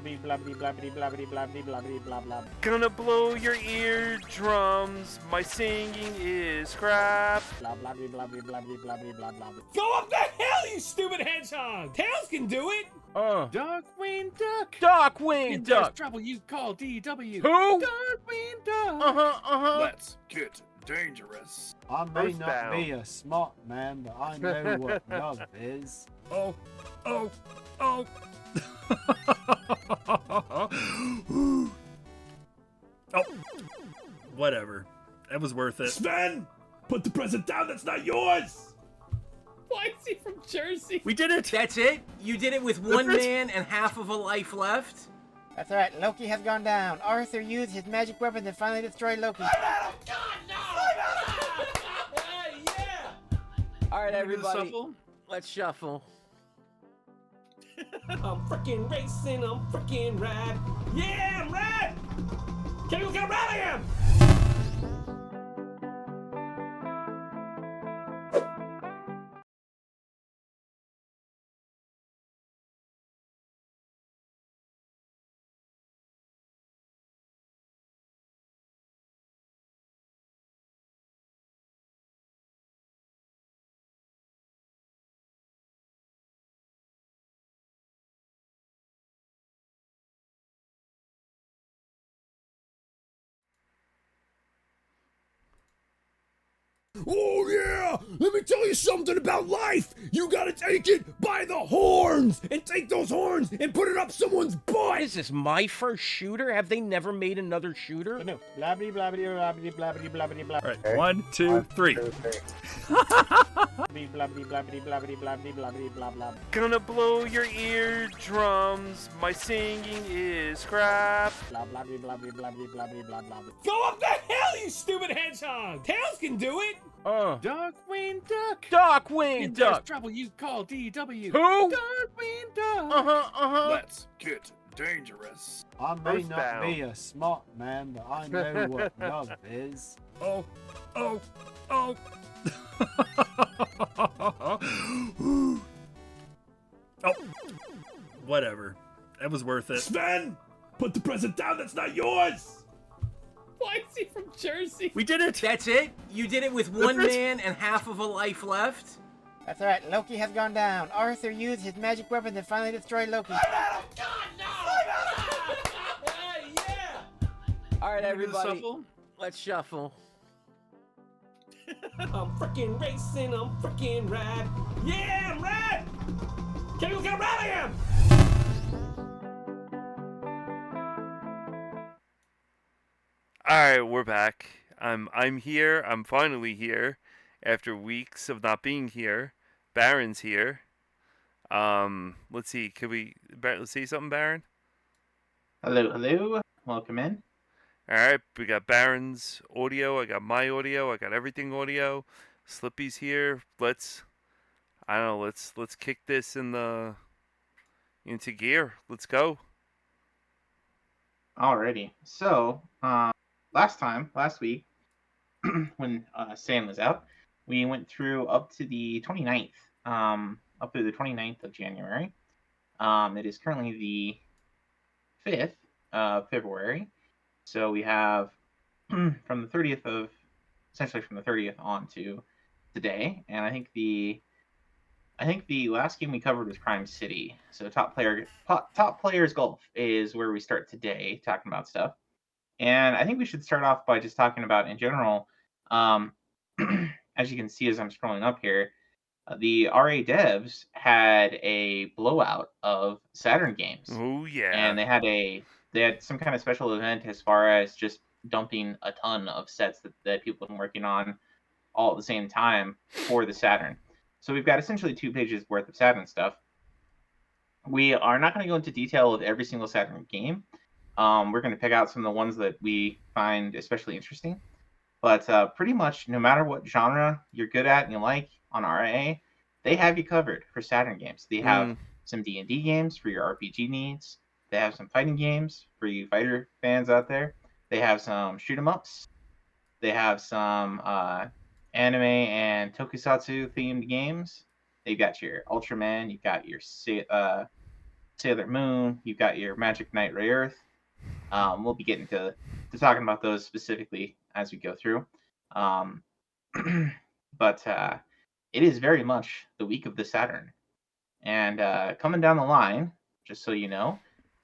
Blah blah blah blah blah blah blah blah blah. Gonna blow your eardrums. My singing is crap. Blah blah blah blah blah blah blah blah. Go up the hill, you stupid hedgehog! Tails can do it! Darkwing Duck. Darkwing If there's Duck. trouble, you call DW. Who? Darkwing Duck. Let's get dangerous. I may Earthbound. not be a smart man, but I know what love is. Oh. Oh, Whatever. That was worth it. Sven! Put the present down, that's not yours! Why is he from Jersey? We did it. That's it? You did it with one man and half of a life left? That's right, Loki has gone down. Arthur used his magic weapon to finally destroy Loki. Alright, Wanna do the everybody, shuffle? let's shuffle. I'm freaking racing, I'm freaking rad. Yeah, I'm rad! Can you look how rad I am? Oh yeah! Let me tell you something about life! You gotta take it by the horns! And take those horns and put it up someone's butt! Is this my first shooter? Have they never made another shooter? But no. Blah blah blah blah blah blah blah blah blah. All right. 1, 2, 3. Blah blah blah blah blah blah blah blah blah. Gonna blow your eardrums. My singing is crap. Blah blah blah blah blah blah blah blah. Go up the hill, you stupid hedgehog! Tails can do it! Darkwing Duck. Darkwing If there's Duck. trouble, you call DW. Who? Darkwing Duck. let's get dangerous. I may not Earthbound. be a smart man, but I know what love is. Oh, Whatever. That was worth it. Sven! Put the present down, that's not yours! Why is he from Jersey? We did it. That's it? You did it with one man and half of a life left? That's right, Loki has gone down. Arthur used his magic weapon to finally destroy Loki. Alright, Wanna do the everybody, shuffle? let's shuffle. I'm freaking racing, I'm freaking rad. Yeah, I'm rad! Can you look how rad I am? All right, we're back. I'm here. I'm finally here after weeks of not being here. Baron's here. Let's see. Let's see something, Baron? Hello. Welcome in. All right, we got Baron's audio. I got my audio. I got everything audio. Slippy's here. Let's kick this into gear. Let's go. Alrighty. So, last week, when Sam was out, we went through up to the 29th, up through the 29th of January. It is currently the 5th of February. So we have from the 30th on to today, and I think the last game we covered was Crime City. So top players golf is where we start today, talking about stuff. And I think we should start off by just talking about in general. As you can see, as I'm scrolling up here, the RA devs had a blowout of Saturn games. Oh yeah. And they had some kind of special event as far as just dumping a ton of sets that people have been working on all at the same time for the Saturn. So we've got essentially 2 pages worth of Saturn stuff. We are not going to go into detail of every single Saturn game. We're going to pick out some of the ones that we find especially interesting. But pretty much no matter what genre you're good at and you like on RA, they have you covered for Saturn games. They have some D&D games for your RPG needs. They have some fighting games for you fighter fans out there. They have some shoot 'em ups. They have some anime and tokusatsu themed games. They've got your Ultraman. You've got your Sailor Moon. You've got your Magic Knight Rayearth. We'll be getting to talking about those specifically as we go through. But it is very much the week of the Saturn. And coming down the line, just so you know,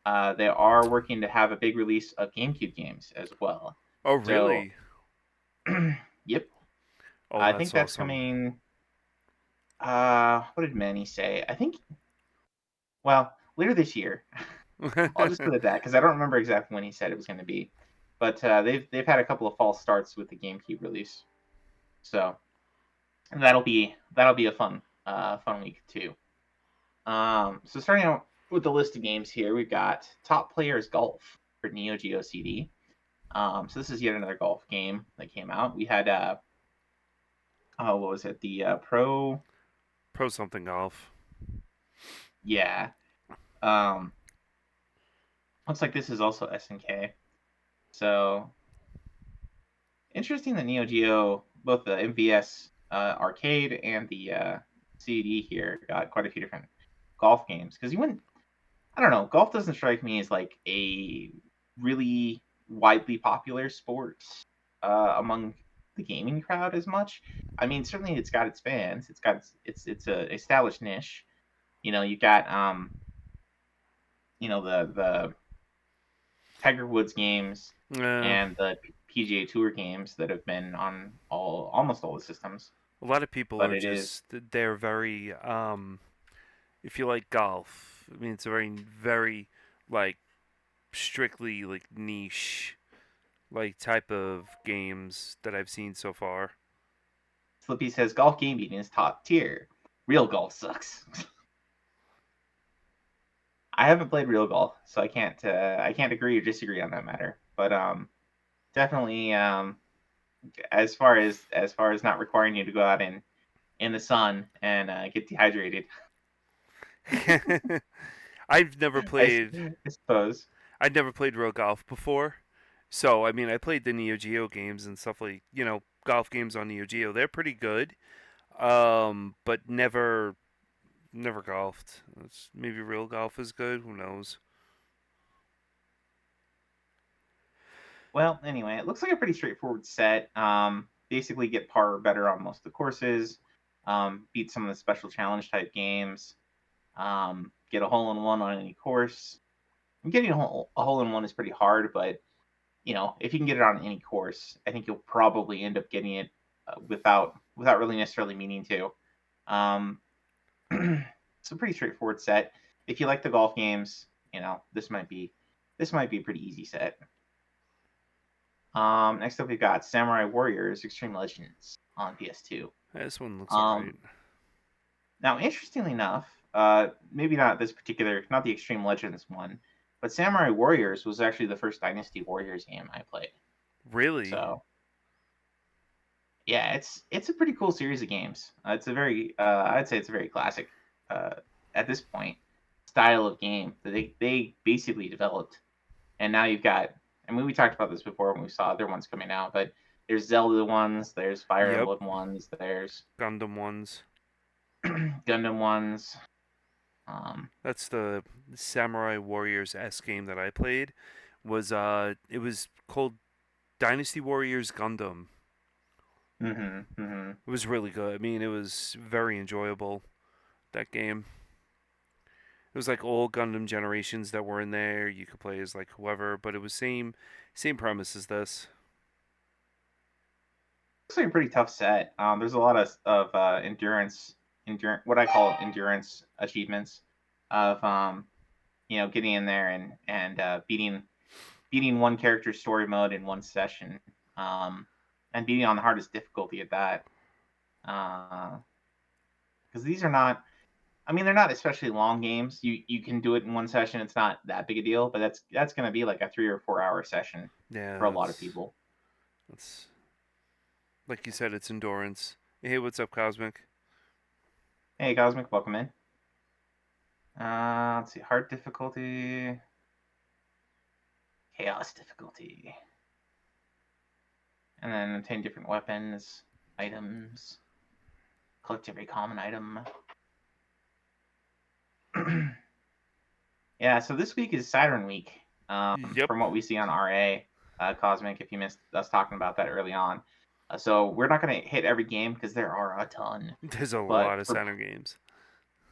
they are working to have a big release of GameCube games as well. Oh, really? Yep. Oh, I think that's awesome. coming. What did Manny say? I think, well, later this year. I'll just put it that because I don't remember exactly when he said it was going to be, but they've had a couple of false starts with the GameCube release, so that'll be a fun week too. So starting out with the list of games here, we've got Top Players Golf for Neo Geo CD. So this is yet another golf game that came out. We had what was it? The Pro something golf. Yeah. Looks like this is also SNK. So interesting that Neo Geo, both the MVS arcade and the CD here, got quite a few different golf games. Because you wouldn't, I don't know, golf doesn't strike me as like a really widely popular sport among the gaming crowd as much. I mean, certainly it's got its fans. It's a established niche. You know, you got the Tiger Woods games and the PGA Tour games that have been on almost all the systems. A lot of people But are it just they're very if you like golf, I mean it's a very very like strictly like niche like type of games that I've seen so far. Slippy says golf gaming is top tier. Real golf sucks. I haven't played real golf, so I can't agree or disagree on that matter. But definitely as far as not requiring you to go out in the sun and get dehydrated. I've never played. I suppose. I'd never played real golf before, so I mean I played the Neo Geo games and stuff like golf games on Neo Geo. They're pretty good, but never golfed. Maybe real golf is good. Who knows? Well, anyway, it looks like a pretty straightforward set. Basically, get par or better on most of the courses. Beat some of the special challenge type games. Get a hole in one on any course. And getting a hole in one is pretty hard, but if you can get it on any course, I think you'll probably end up getting it without really necessarily meaning to. It's a pretty straightforward set. If you like the golf games, this might be a pretty easy set. Next up, we've got Samurai Warriors Extreme Legends on PS2. This one looks alright. Now, interestingly enough, maybe not the Extreme Legends one, but Samurai Warriors was actually the first Dynasty Warriors game I played. Really? So, yeah, it's a pretty cool series of games. It's a very, I'd say it's a very classic, at this point, style of game that they basically developed. And now you've got, I mean, we talked about this before when we saw other ones coming out, but there's Zelda ones, there's Fire Emblem ones, there's Gundam ones. Gundam ones. That's the Samurai Warriors S game that I played. It was called Dynasty Warriors Gundam. It was really good. I mean, it was very enjoyable, that game. It was like all Gundam generations that were in there. You could play as like whoever, but it was same premise as this. Looks like a pretty tough set. There's a lot of endurance, what I call endurance achievements of getting in there and beating one character's story mode in one session, and beating on the hardest difficulty at that. Because these are not, I mean, they're not especially long games. You can do it in one session. It's not that big a deal, but that's going to be like a 3 or 4 hour session for a lot of people. That's like you said, it's endurance. Hey, what's up, Cosmic? Hey, Cosmic, welcome in. Let's see, hard difficulty, chaos difficulty, and then obtain different weapons, items, collect every common item. Yeah, so this week is Saturn week. Yep. From what we see on RA, Cosmic, if you missed us talking about that early on. So we're not going to hit every game because there are a ton. There's a But lot of Saturn games.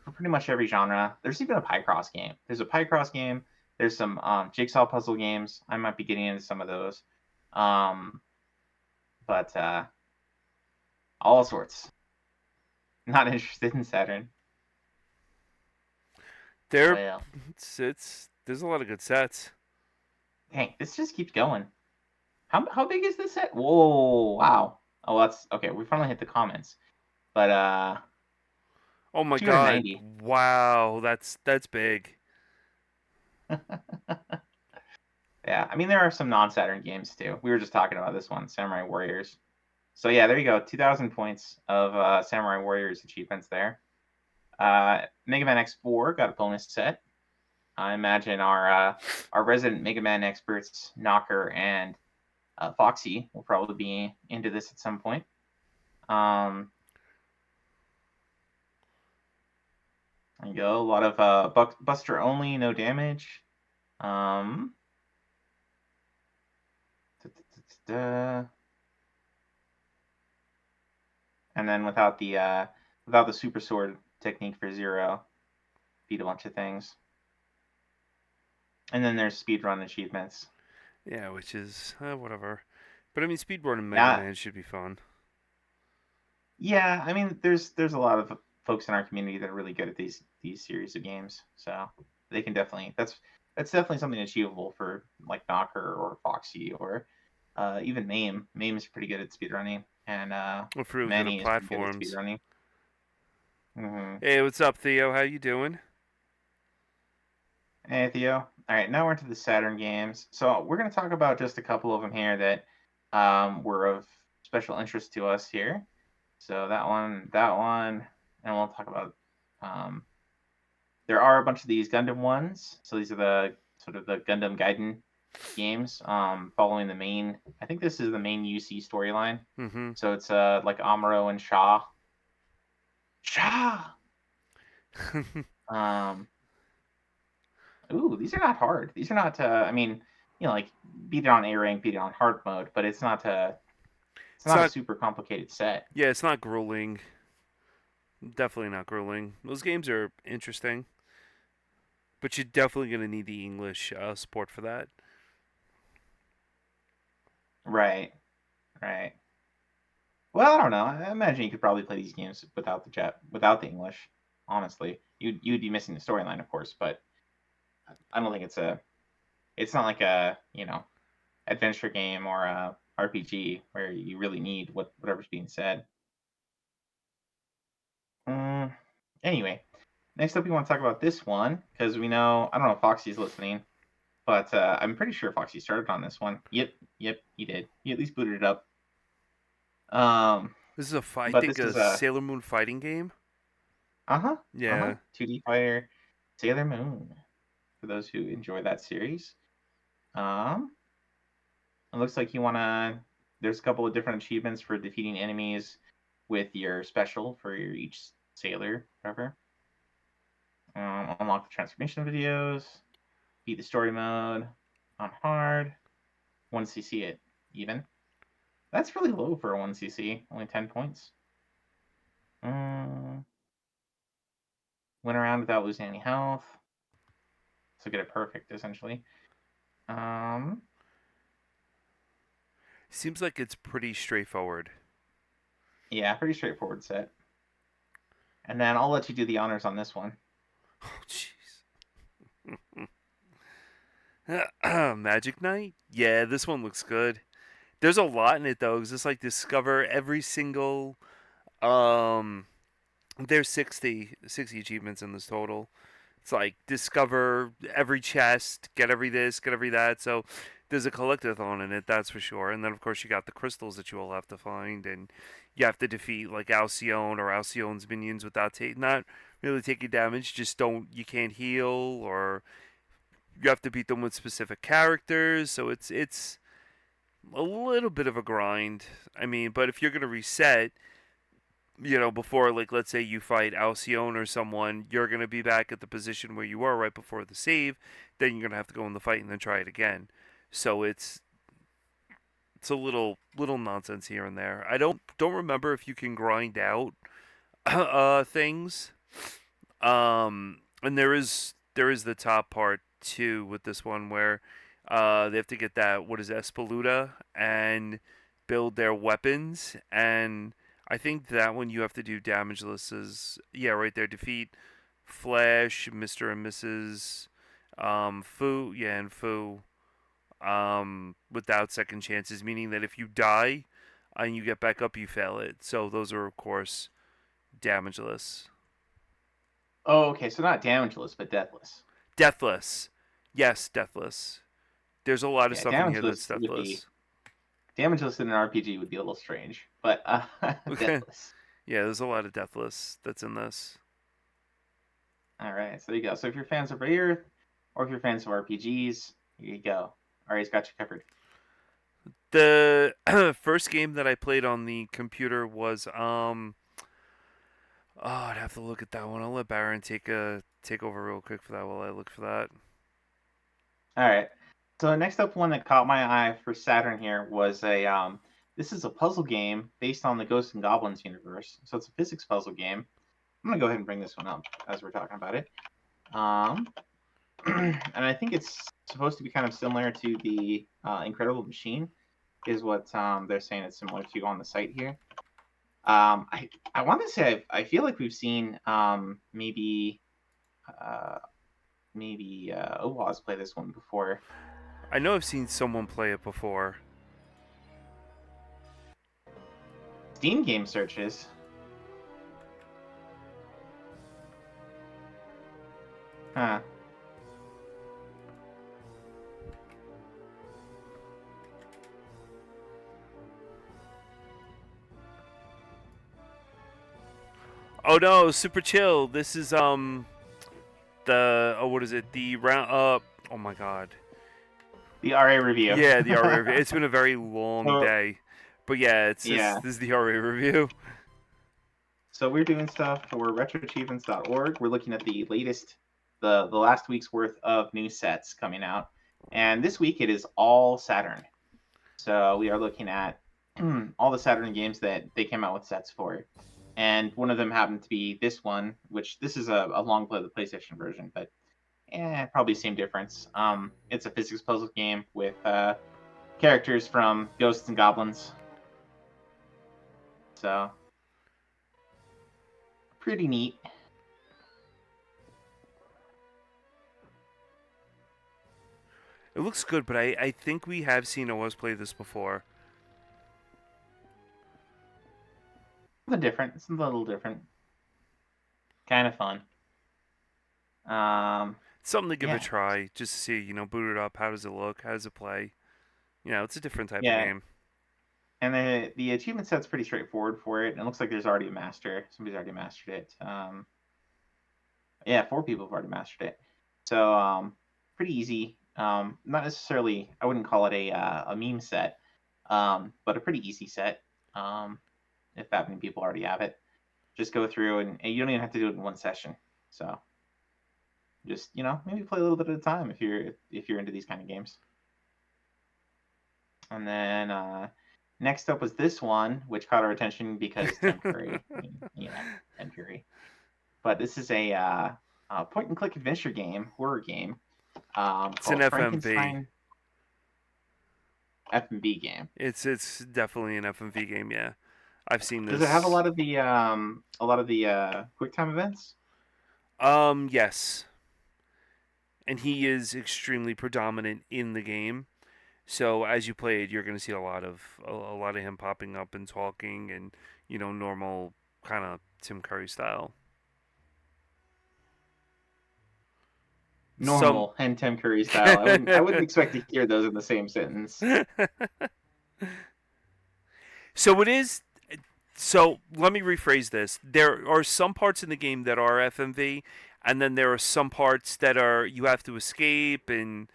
For pretty much every genre, there's even a Picross game. There's a Picross game. There's some jigsaw puzzle games. I might be getting into some of those. But all sorts. Not interested in Saturn. Well, There's a lot of good sets. dang, this just keeps going. How big is this set? Whoa, wow. Oh, that's okay. We finally hit the comments. But Oh my god! 290. Wow, that's big. Yeah, I mean there are some non-Saturn games too. We were just talking about this one, Samurai Warriors. So yeah, there you go. 2,000 points of Samurai Warriors achievements there. Mega Man X4 got a bonus set. I imagine our resident Mega Man experts, Knocker and Foxy, will probably be into this at some point. There you go. A lot of Buster only, no damage. And then without the super sword technique for Zero, beat a bunch of things. And then there's speedrun achievements. Yeah, which is whatever. But I mean, speedrunning Mega Man should be fun. Yeah, I mean, there's a lot of folks in our community that are really good at these series of games, so they can definitely that's definitely something achievable for like Knocker or Foxy or even Mame. Mame is pretty good at speedrunning, and For really Manny good is pretty good at platforms. speedrunning. Mm-hmm. Hey, what's up, Theo? How you doing? Hey, Theo. All right, now we're into the Saturn games. So we're going to talk about just a couple of them here that were of special interest to us here. So that one, and we'll talk about. There are a bunch of these Gundam ones. So these are the sort of the Gundam Gaiden games, following the main. I think this is the main UC storyline. Mm-hmm. So it's like Amuro and Shaw. Ooh, these are not hard. These are not. I mean, like beat it on A rank, beat it on hard mode, but it's not. It's not a super complicated set. Yeah, it's not grueling. Definitely not grueling. Those games are interesting, but you're definitely gonna need the English support for that. Right. Well, I don't know. I imagine you could probably play these games without the English. Honestly, you'd be missing the storyline, of course, but I don't think it's not like a adventure game or a RPG where you really need whatever's being said. Anyway, next up we want to talk about this one because we know, I don't know if Foxy's listening, but I'm pretty sure Foxy started on this one. Yep, he did. He at least booted it up. This is a Sailor Moon fighting game. Yeah. 2D fighter, Sailor Moon. For those who enjoy that series, it looks like there's a couple of different achievements for defeating enemies with your special for each sailor, whatever. Unlock the transformation videos, beat the story mode on hard, 1cc it even. That's really low for a 1cc, only 10 points. Went around without losing any health. So get it perfect, essentially. Seems like it's pretty straightforward. Yeah, pretty straightforward set. And then I'll let you do the honors on this one. Oh, jeez. Magic Knight? Yeah, this one looks good. There's a lot in it, though. It's just like discover every single... There's 60 achievements in this total. It's like discover every chest, get every this, get every that. So there's a collectathon in it, that's for sure. And then of course you got the crystals that you all have to find, and you have to defeat like Alcyone or Alcyone's minions without not really taking damage. You can't heal, or you have to beat them with specific characters. So it's a little bit of a grind. I mean, but if you're gonna reset, before, like, let's say you fight Alcyone or someone, you're going to be back at the position where you were right before the save. Then you're going to have to go in the fight and then try it again. So it's a little nonsense here and there. I don't remember if you can grind out things. And there is the top part too with this one where they have to get that, what is it, Espeluna, and build their weapons. And I think that one you have to do damageless. Yeah, right there. Defeat Flash, Mr. and Mrs. Fu, yeah, and Fu, without second chances, meaning that if you die and you get back up, you fail it. So those are, of course, damageless. Oh, okay. So not damageless, but deathless. Deathless. Yes, deathless. There's a lot of Yeah, stuff in here that's damageless would be- deathless. Damageless in an RPG would be a little strange, but deathless. Yeah, there's a lot of deathless that's in this. All right, so there you go. So if you're fans of Earth, or if you're fans of RPGs, here you go. Ari's got you covered. The first game that I played on the computer was oh, I'd have to look at that one. I'll let Baron take over real quick for that while I look for that. All right. So next up, one that caught my eye for Saturn here was a this is a puzzle game based on the Ghosts and Goblins universe. So it's a physics puzzle game. I'm gonna go ahead and bring this one up as we're talking about it. And I think it's supposed to be kind of similar to the Incredible Machine, is what they're saying it's similar to on the site here. I want to say I feel like we've seen maybe Oaz play this one before. I know I've seen someone play it before. Steam game searches. Huh. Oh no, super chill. This is what is it? The round oh my god. The RA review. Yeah, the RA review. It's been a very long Oh. day. But yeah, this is the RA review. So we're doing stuff for retroachievements.org. We're looking at the latest, the last week's worth of new sets coming out. And this week it is all Saturn. So we are looking at all the Saturn games that they came out with sets for. And one of them happened to be this one, which this is a long play of the PlayStation version, but probably same difference. It's a physics puzzle game with characters from Ghosts and Goblins. So pretty neat. It looks good, but I think we have seen Oaz play this before. Something different. It's a little different. Kind of fun. Something to give Yeah. a try, just to see, boot it up. How does it look? How does it play? It's a different type Yeah. of game. And the achievement set's pretty straightforward for it. And it looks like there's already a master. Somebody's already mastered it. Yeah, 4 people have already mastered it. So pretty easy. Not necessarily, I wouldn't call it a meme set, but a pretty easy set. If that many people already have it, just go through and you don't even have to do it in one session. So just maybe play a little bit at a time if you're into these kind of games. And then next up was this one, which caught our attention because Tim Curry, Tim Curry. But this is a point and click adventure game, horror game. It's an called FMV. Frankenstein FMV game. It's definitely an FMV game. Yeah, I've seen this. Does it have a lot of the QuickTime events? Yes. And he is extremely predominant in the game. So as you play it, you're going to see a lot of him popping up and talking, and normal kind of Tim Curry style. Normal and Tim Curry style. I wouldn't expect to hear those in the same sentence. So it is. So let me rephrase this. There are some parts in the game that are FMV, and then there are some parts that are you have to escape and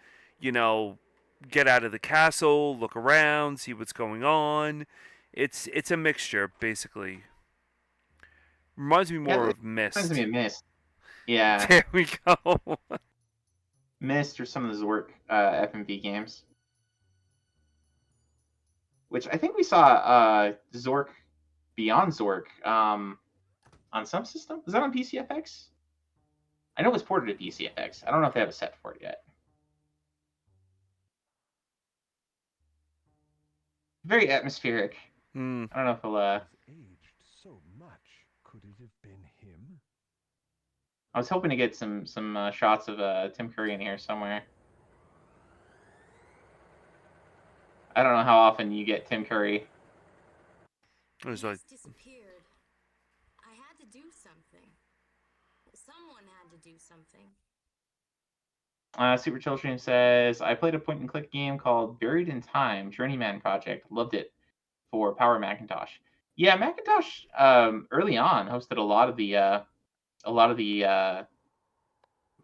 get out of the castle, look around, see what's going on. It's a mixture basically. Reminds me more Yeah, of Myst. Reminds me of Myst. Yeah, There we go. Myst or some of the Zork FMV games. Which I think we saw Zork Beyond Zork on some system. Was that on PCFX? I know it was ported to PCFX. I don't know if they have a set for it yet. Very atmospheric. Hmm. I don't know if it'll. Aged so much. Could it have been him? I was hoping to get some shots of Tim Curry in here somewhere. I don't know how often you get Tim Curry. There's like disappeared. I had to do something. Someone had to do something. Super Children says, I played a point-and-click game called Buried in Time, Journeyman Project. Loved it for Power Macintosh. Yeah, Macintosh early on hosted a lot of the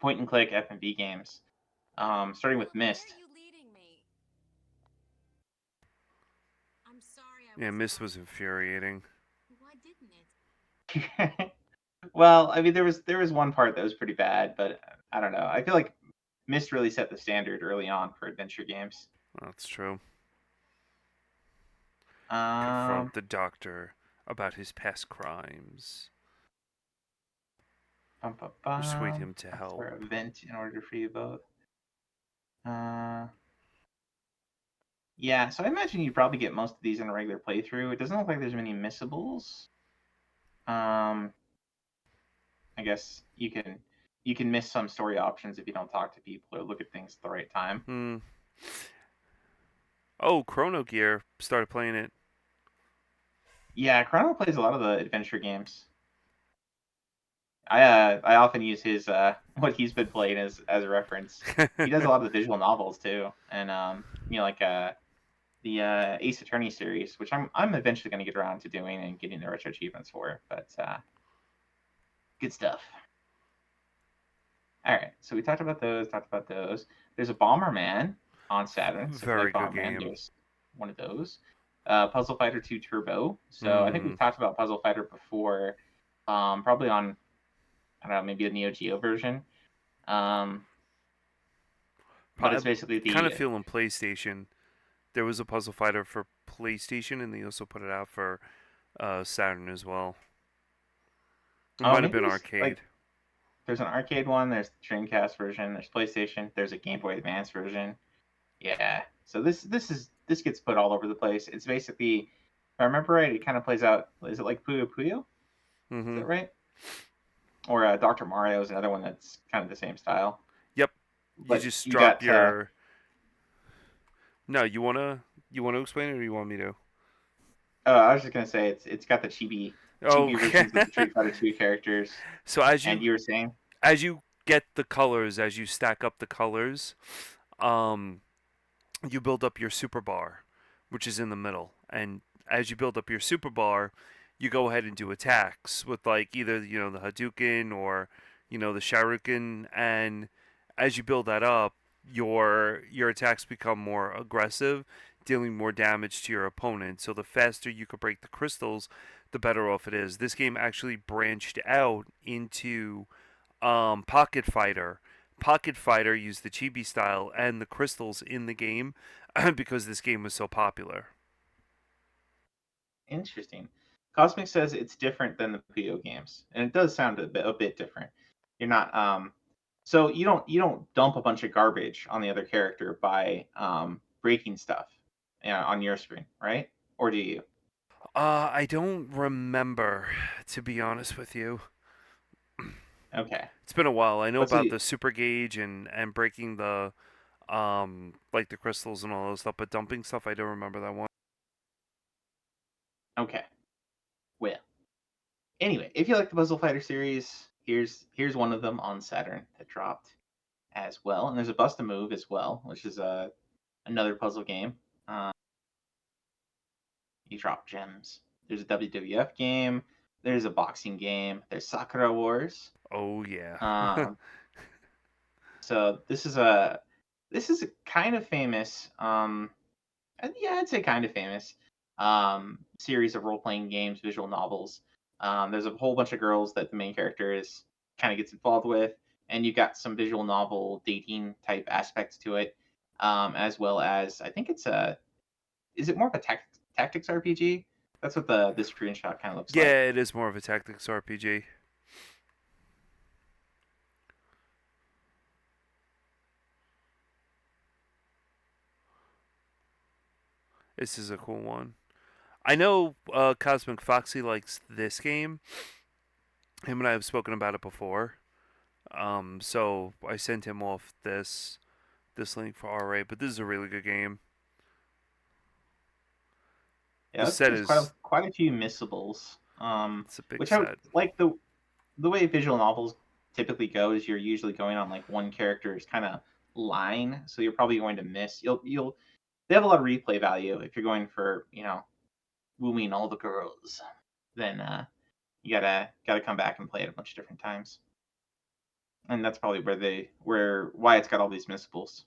point-and-click FMV games, starting with Myst. Where are you leading me? I'm sorry. yeah, Myst was infuriating. Why didn't it? Well, I mean, there was one part that was pretty bad, but I don't know. I feel like Myst really set the standard early on for adventure games. That's true. Um, Confront the doctor about his past crimes. Persuade him to help. For a vent in order for you both. Yeah, so I imagine you probably get most of these in a regular playthrough. It doesn't look like there's many missables. I guess you can miss some story options if you don't talk to people or look at things at the right time. Hmm. Oh, Chrono Gear started playing it. Yeah, Chrono plays a lot of the adventure games. I often use his what he's been playing as a reference. He does a lot of the visual novels too, and like the Ace Attorney series, which I'm eventually going to get around to doing and getting the retro achievements for. But good stuff. All right, so we talked about those. There's a Bomberman on Saturn. So Very good Bomberman, game. there's one of those. Puzzle Fighter 2 Turbo. So I think we've talked about Puzzle Fighter before, probably on, I don't know, maybe a Neo Geo version. But it's basically the kind of feeling PlayStation. There was a Puzzle Fighter for PlayStation, and they also put it out for Saturn as well. It might have been maybe arcade. like, there's an arcade one. There's the Dreamcast version. There's PlayStation. There's a Game Boy Advance version. Yeah. So this gets put all over the place. It's basically, if I remember right, it kind of plays out. Is it like Puyo Puyo? Mm-hmm. Is that right? Or Dr. Mario is another one that's kind of the same style. Yep. But you just you drop got, your. No, you wanna explain it, or you want me to? I was just gonna say it's got the chibi Oh, versions of the Street Fighter 2 characters. So and you were saying, as you get the colors, as you stack up the colors, you build up your super bar, which is in the middle. And as you build up your super bar, you go ahead and do attacks with like either the Hadouken or the Sharingan. And as you build that up, your attacks become more aggressive, dealing more damage to your opponent. So the faster you can break the crystals, the better off it is. This game actually branched out into Pocket Fighter. Pocket Fighter used the chibi style and the crystals in the game because this game was so popular. interesting. Cosmic says it's different than the Puyo games, and it does sound a bit different. You're not so you don't dump a bunch of garbage on the other character by breaking stuff on your screen, right? Or do you? I don't remember, to be honest with you. Okay. It's been a while. I know Let's about see. the super gauge and breaking the like the crystals and all those stuff, but dumping stuff I don't remember that one. Okay. Well. Anyway, if you like the Puzzle Fighter series, here's one of them on Saturn that dropped as well, and there's a Bust a Move as well, which is another puzzle game. You drop gems. There's a WWF game. There's a boxing game. There's Sakura Wars. Oh yeah. So this is a kind of famous. Yeah, I'd say kind of famous. Series of role-playing games, visual novels There's a whole bunch of girls that the main character is kind of gets involved with, and you got some visual novel dating type aspects to it, as well as I think it's a is it more of a tactics RPG? That's what the screenshot kind of looks Yeah, like. it is more of a tactics RPG. This is a cool one. I know Cosmic Foxy likes this game. Him and I have spoken about it before. So I sent him off this link for RA, but this is a really good game. Yeah, The set there's is quite a few missables. it's a big Which I set. like the way visual novels typically go is you're usually going on like one character's kind of line, so you're probably going to miss. They have a lot of replay value if you're going for wooing all the girls. Then you gotta come back and play it a bunch of different times, and that's probably why it's got all these missables.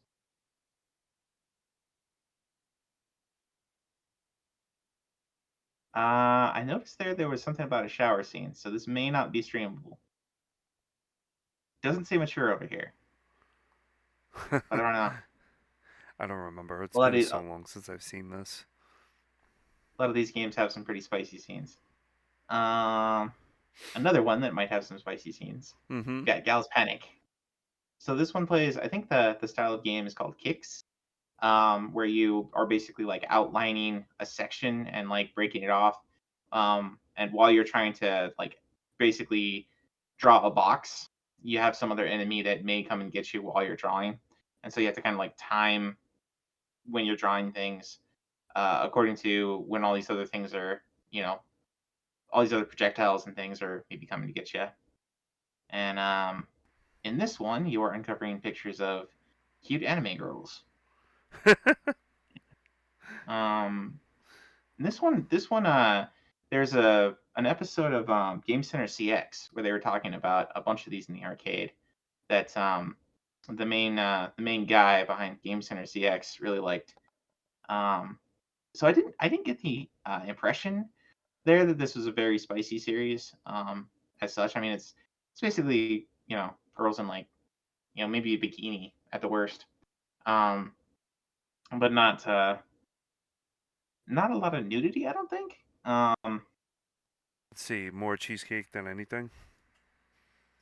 I noticed there was something about a shower scene, so this may not be streamable. Doesn't say mature over here. I don't know. I don't remember. It's A lot been of so long since I've seen this. a lot of these games have some pretty spicy scenes. Another one that might have some spicy scenes. Mm-hmm. Got Gal's Panic. So this one plays. I think the style of game is called Kicks, where you are basically like outlining a section and like breaking it off, and while you're trying to like basically draw a box, you have some other enemy that may come and get you while you're drawing, and so you have to kind of like time when you're drawing things according to when all these other things are, all these other projectiles and things are maybe coming to get you. And in this one, you are uncovering pictures of cute anime girls. This one, there's an episode of Game Center CX where they were talking about a bunch of these in the arcade. That the main guy behind Game Center CX really liked. So I didn't get the impression there that this was a very spicy series as such. I mean, it's basically girls in like maybe a bikini at the worst, but not a lot of nudity. I don't think. Let's see, more cheesecake than anything.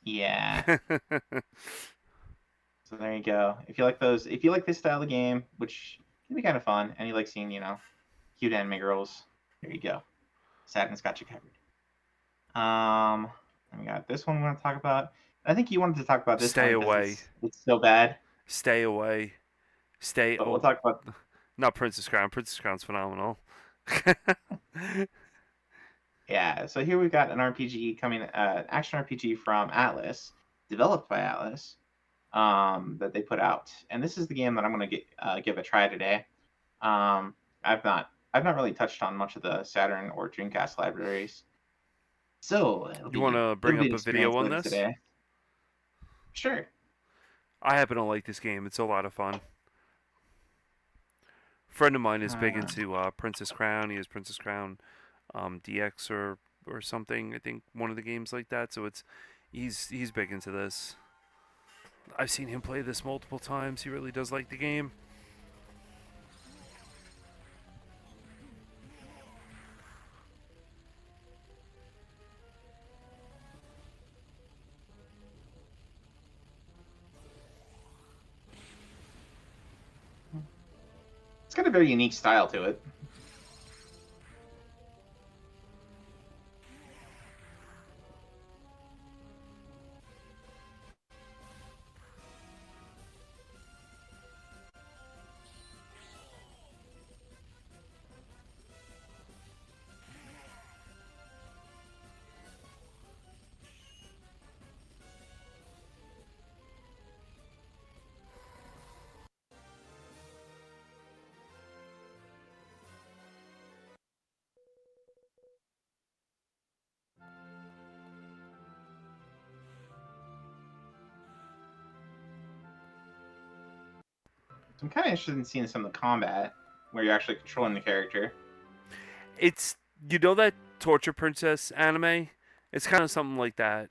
Yeah. So there you go. If you like this style of game, which can be kind of fun, and you like seeing cute anime girls, there you go. Saturn's got you covered. And we got this one we want to talk about. I think you wanted to talk about this. Stay one because away. It's so bad. Stay away. Stay. But we'll talk about. Not Princess Crown. Princess Crown's phenomenal. Yeah. So here we've got an RPG coming, action RPG from Atlas, developed by Atlas, that they put out, and this is the game that I'm going to give a try today. I've not really touched on much of the Saturn or Dreamcast libraries. So you want to bring up a video on this? Today. Sure. I happen to like this game. It's a lot of fun. A friend of mine is big into Princess Crown. He has Princess Crown DX or something. I think one of the games like that. So he's big into this. I've seen him play this multiple times. He really does like the game. It's got a very unique style to it. So I'm kind of interested in seeing some of the combat where you're actually controlling the character. It's that Torture Princess anime It's kind of something like that.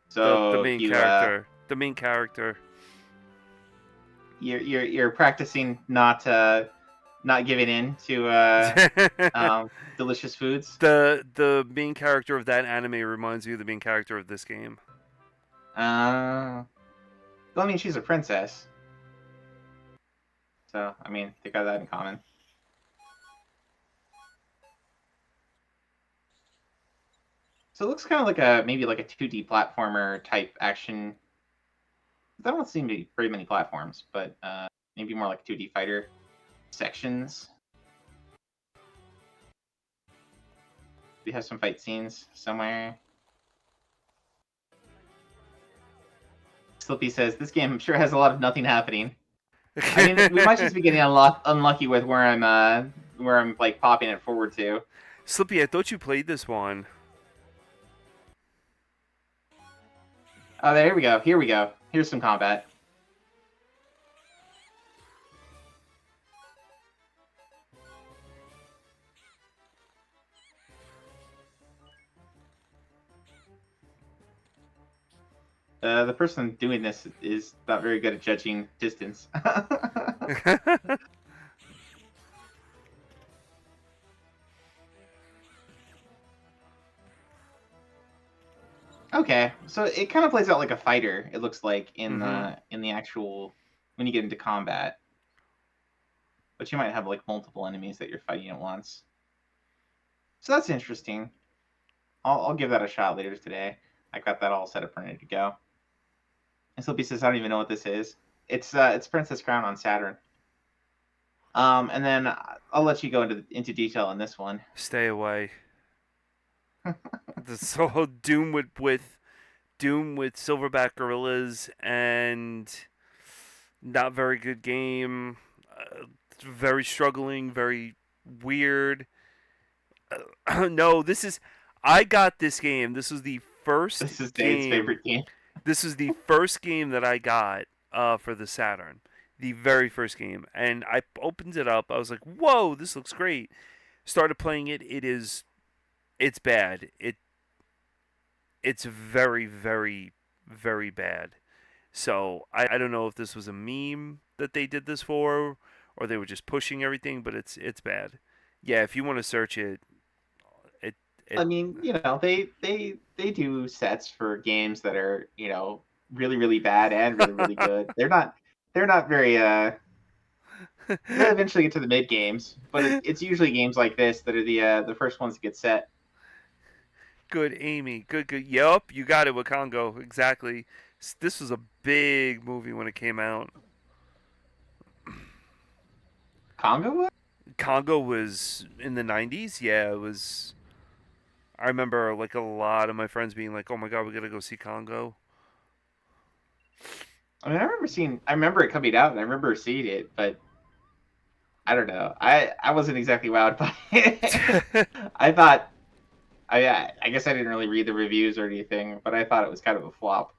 So The main you character. The main character. you're practicing not giving in to delicious foods. The main character of that anime reminds you of the main character of this game. Well, I mean, she's a princess, so I mean, they got that in common. So it looks kind of like maybe like a 2D platformer type action. There don't seem to be very many platforms, but maybe more like 2D fighter sections. We have some fight scenes somewhere. Slippy says, this game sure has a lot of nothing happening. I mean, we might just be getting unlucky with where I'm like popping it forward to. Slippy, I thought you played this one. Oh, there we go. Here we go. Here's some combat. The person doing this is not very good at judging distance. Okay, so it kind of plays out like a fighter. It looks like in the actual when you get into combat, but you might have like multiple enemies that you're fighting at once. So that's interesting. I'll give that a shot later today. I got that all set up and ready to go. And Slippy says, I don't even know what this is. It's Princess Crown on Saturn. And then I'll let you go into detail on this one. Stay away. The solo Doom with silverback gorillas and not very good game. Very struggling, very weird. No, this is. I got this game. This was the first. This is Dave's favorite game. This was the first game that I got for the Saturn. The very first game, and I opened it up. I was like, "Whoa, this looks great." Started playing it. It's bad. It's very, very, very bad. So I don't know if this was a meme that they did this for, or they were just pushing everything. But it's bad. Yeah, if you want to search it, I mean, you know, they do sets for games that are, you know, really, really bad and really, really good. They're not very they eventually get to the mid games, but it's usually games like this that are the first ones to get set. Good, Amy. Good. Yup, you got it with Congo. Exactly. This was a big movie when it came out. Congo? Congo was in the 90s? Yeah, it was. I remember like a lot of my friends being like, "Oh my god, we gotta go see Congo." I mean, I remember it coming out, and I remember seeing it, but I don't know. I wasn't exactly wowed by it. I thought, I guess I didn't really read the reviews or anything, but I thought it was kind of a flop.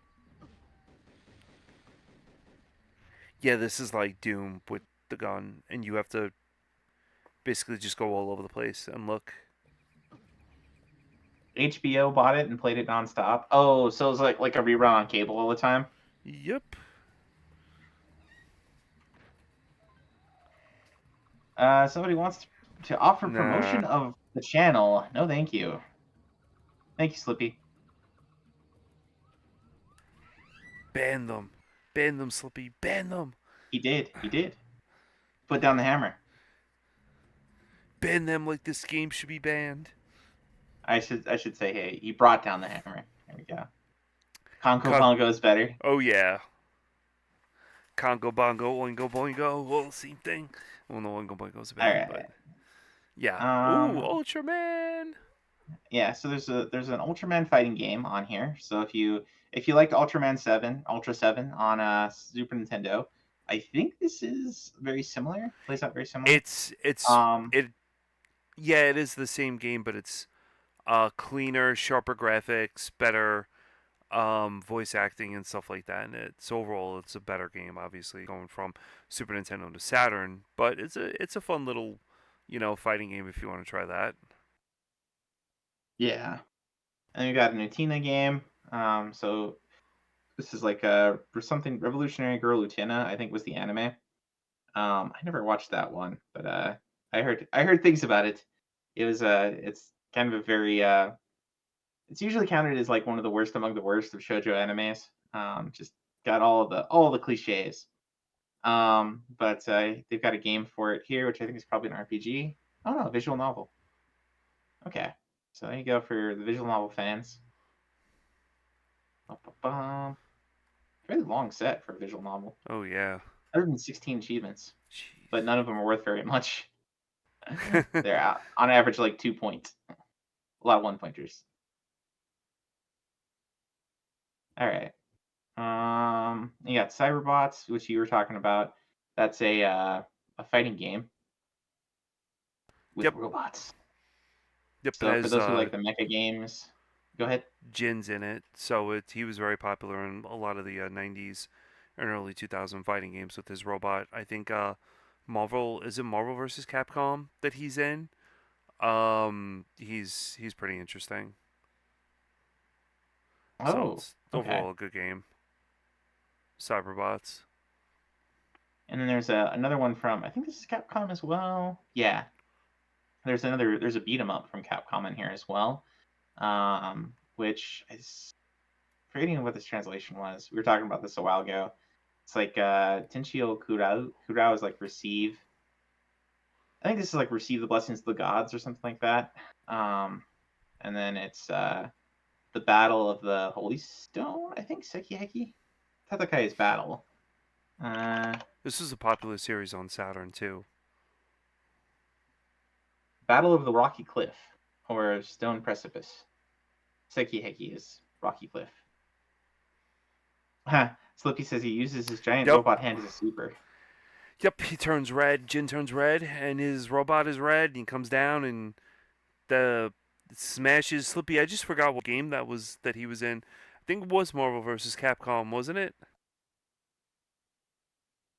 Yeah, this is like Doom with the gun, and you have to basically just go all over the place and look. HBO bought it and played it nonstop. Oh, so it was like a rerun on cable all the time? Yep. Somebody wants to offer promotion of the channel. No, thank you. Thank you, Slippy. Ban them. Ban them, Slippy. Ban them. He did. Put down the hammer. Ban them like this game should be banned. I should say, hey, he brought down the hammer. There we go. Congo is better. Oh yeah. Congo Bongo, Oingo Boingo, well, same thing. Well, no, Oingo Boingo's better, All right. but yeah. Ooh, Ultraman. Yeah, so there's an Ultraman fighting game on here. So if you liked Ultraman 7, Ultra 7 on Super Nintendo, I think this is very similar. Plays out very similar. It is the same game, but it's cleaner, sharper graphics, better voice acting and stuff like that. And overall it's a better game, obviously, going from Super Nintendo to Saturn. But it's a fun little, fighting game if you want to try that. Yeah. And we got a Nutina game. So this is like a something Revolutionary Girl Utena, I think was the anime. I never watched that one, but I heard things about it. It was it's kind of a very it's usually counted as like one of the worst among the worst of shoujo animes. Just got all the cliches. But they've got a game for it here, which I think is probably an RPG. Oh no, a visual novel. Okay, so there you go for the visual novel fans. Ba-ba-bum. Very long set for a visual novel. Oh yeah. 116 achievements, but Jeez. none of them are worth very much. They're on average like 2 points. A lot of 1-pointers. All right. You got Cyberbots, which you were talking about. That's a fighting game with Yep. robots. Yep. So for As those who like the mecha games, go ahead. Jin's in it, so he was very popular in a lot of the 90s and early 2000 fighting games with his robot. I think Marvel is it Marvel versus Capcom that he's in. He's pretty interesting. So Oh, it's okay. overall a good game. Cyberbots. And then there's another one from, I think this is Capcom as well. Yeah. There's a beat 'em up from Capcom in here as well. Which is forgetting what this translation was. We were talking about this a while ago. It's like Tenchio Kurao. Kurao is like receive. I think this is like receive the blessings of the gods or something like that. And then it's the Battle of the Holy Stone. I think Sekiheki. Tatakai's Battle. This was a popular series on Saturn too. Battle of the Rocky Cliff or Stone Precipice. Sekiheki is Rocky Cliff. Slippy says he uses his giant Yep. robot hand as a super. Yep, he turns red. Jin turns red, and his robot is red. And he comes down and the smashes Slippy. I just forgot what game that was that he was in. I think it was Marvel vs. Capcom, wasn't it?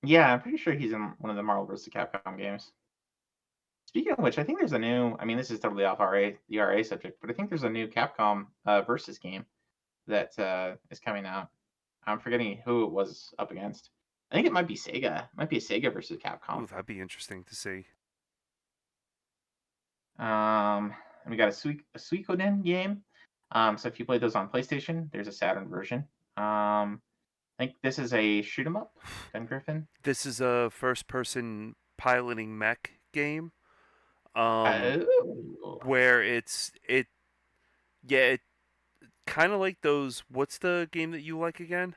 Yeah, I'm pretty sure he's in one of the Marvel vs. Capcom games. Speaking of which, I think there's a new. I mean, this is totally off the RA subject, but I think there's a new Capcom versus game that is coming out. I'm forgetting who it was up against. I think it might be Sega. It might be a Sega versus Capcom. Ooh, that'd be interesting to see. And we got a Suikoden game. So if you play those on PlayStation, there's a Saturn version. I think this is a shoot 'em up, Gun Griffin. This is a first-person piloting mech game. Oh. Where it kind of like those. What's the game that you like again?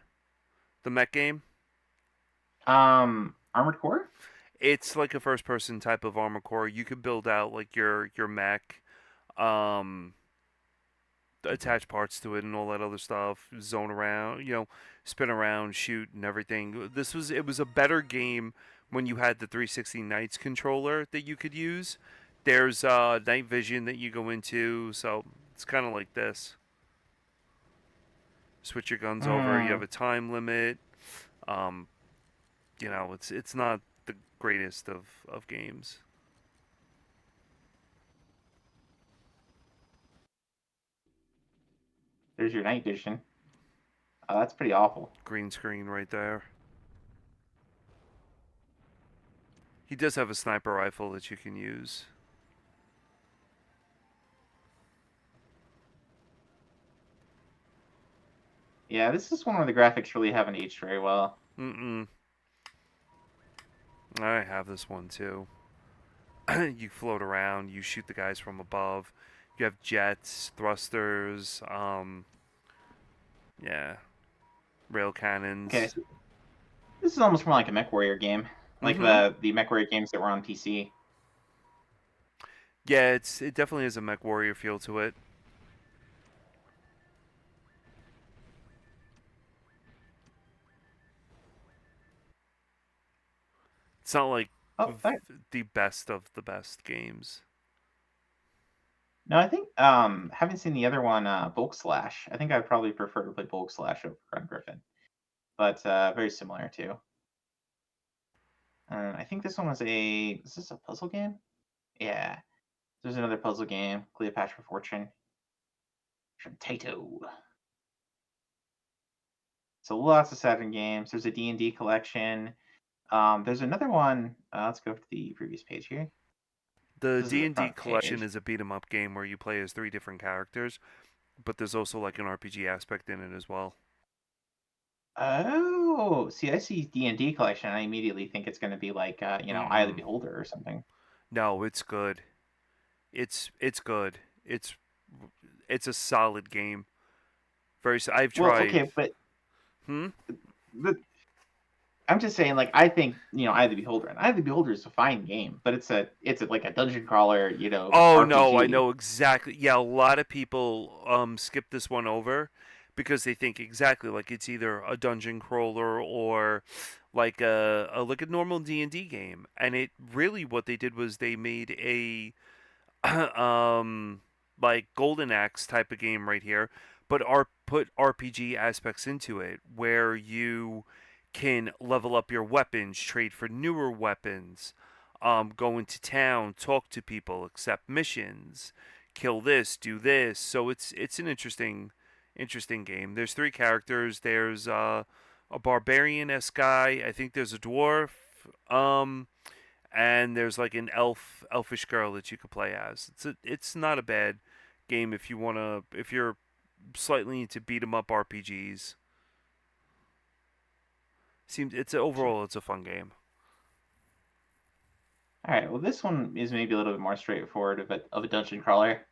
The mech game. Armored Core. It's like a first-person type of Armored Core. You could build out like your mech, attach parts to it and all that other stuff. Zone around, spin around, shoot, and everything. It was a better game when you had the 360 Knights controller that you could use. There's night vision that you go into, so it's kind of like this. Switch your guns over. You have a time limit. It's not the greatest of games. There's your night vision. Oh, that's pretty awful. Green screen right there. He does have a sniper rifle that you can use. Yeah, this is one where the graphics really haven't aged very well. I have this one too. You float around, you shoot the guys from above. You have jets, thrusters, rail cannons. Okay, so this is almost more like a MechWarrior game, like the MechWarrior games that were on PC. Yeah, it definitely has a MechWarrior feel to it. It's not like the best of the best games. No, I think having seen the other one, Bulk Slash, I think I'd probably prefer to play Bulk Slash over Gun Griffin, but very similar too. I think this one was is this a puzzle game? Yeah, there's another puzzle game, Cleopatra Fortune. from Taito. So lots of Saturn games. There's a D&D collection. There's another one. Let's go to the previous page here. The This is the D&D front collection page. is a beat 'em up game where you play as 3 different characters, but there's also like an RPG aspect in it as well. Oh, see, I see D&D collection. I immediately think it's going to be like, Eye of the Mm-mm. Beholder or something. No, it's good. It's good. It's a solid game. I've Well, tried. okay, but Hmm? the, I'm just saying, like, I think, Eye of the Beholder, and Eye of the Beholder is a fine game, but it's like a dungeon crawler, Oh RPG. no, I know exactly. Yeah, a lot of people skip this one over because they think exactly like it's either a dungeon crawler or like a normal D&D game. And it really what they did was they made a like Golden Axe type of game right here, but put RPG aspects into it where you can level up your weapons, trade for newer weapons, go into town, talk to people, accept missions, kill this, do this. So it's an interesting game. There's 3 characters. There's a barbarian-esque guy. I think there's a dwarf. And there's like an elfish girl that you could play as. It's not a bad game if you're slightly into beat 'em up RPGs. Overall it's a fun game. All right, well, this one is maybe a little bit more straightforward of a dungeon crawler.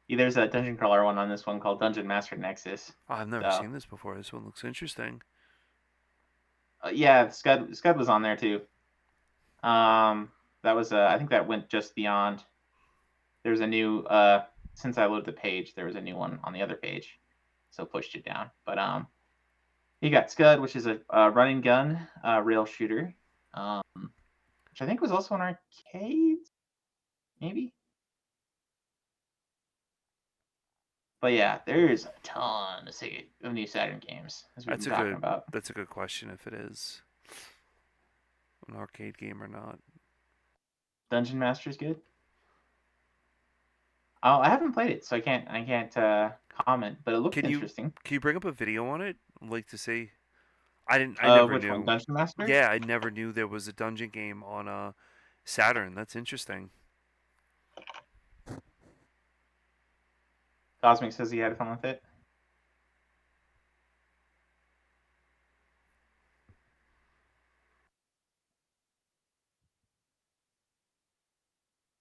There's a dungeon crawler one on this one called Dungeon Master Nexus. Oh, I've never seen this before. This one looks interesting. Yeah, Scud was on there too. That was I think that went just beyond. There's a new since I loaded the page, there was a new one on the other page, so pushed it down. But you got Scud, which is a running gun rail shooter, which I think was also an arcade, maybe. But yeah, there's a ton of new Saturn games as we've been talking about. That's a good question if it is an arcade game or not. Dungeon Master's good. Oh, I haven't played it, so I can't comment. But it looks interesting. Can you bring up a video on it? I'd like to see. I never which knew. one, Dungeon Master? Yeah, I never knew there was a dungeon game on Saturn. That's interesting. Cosmic says he had fun with it.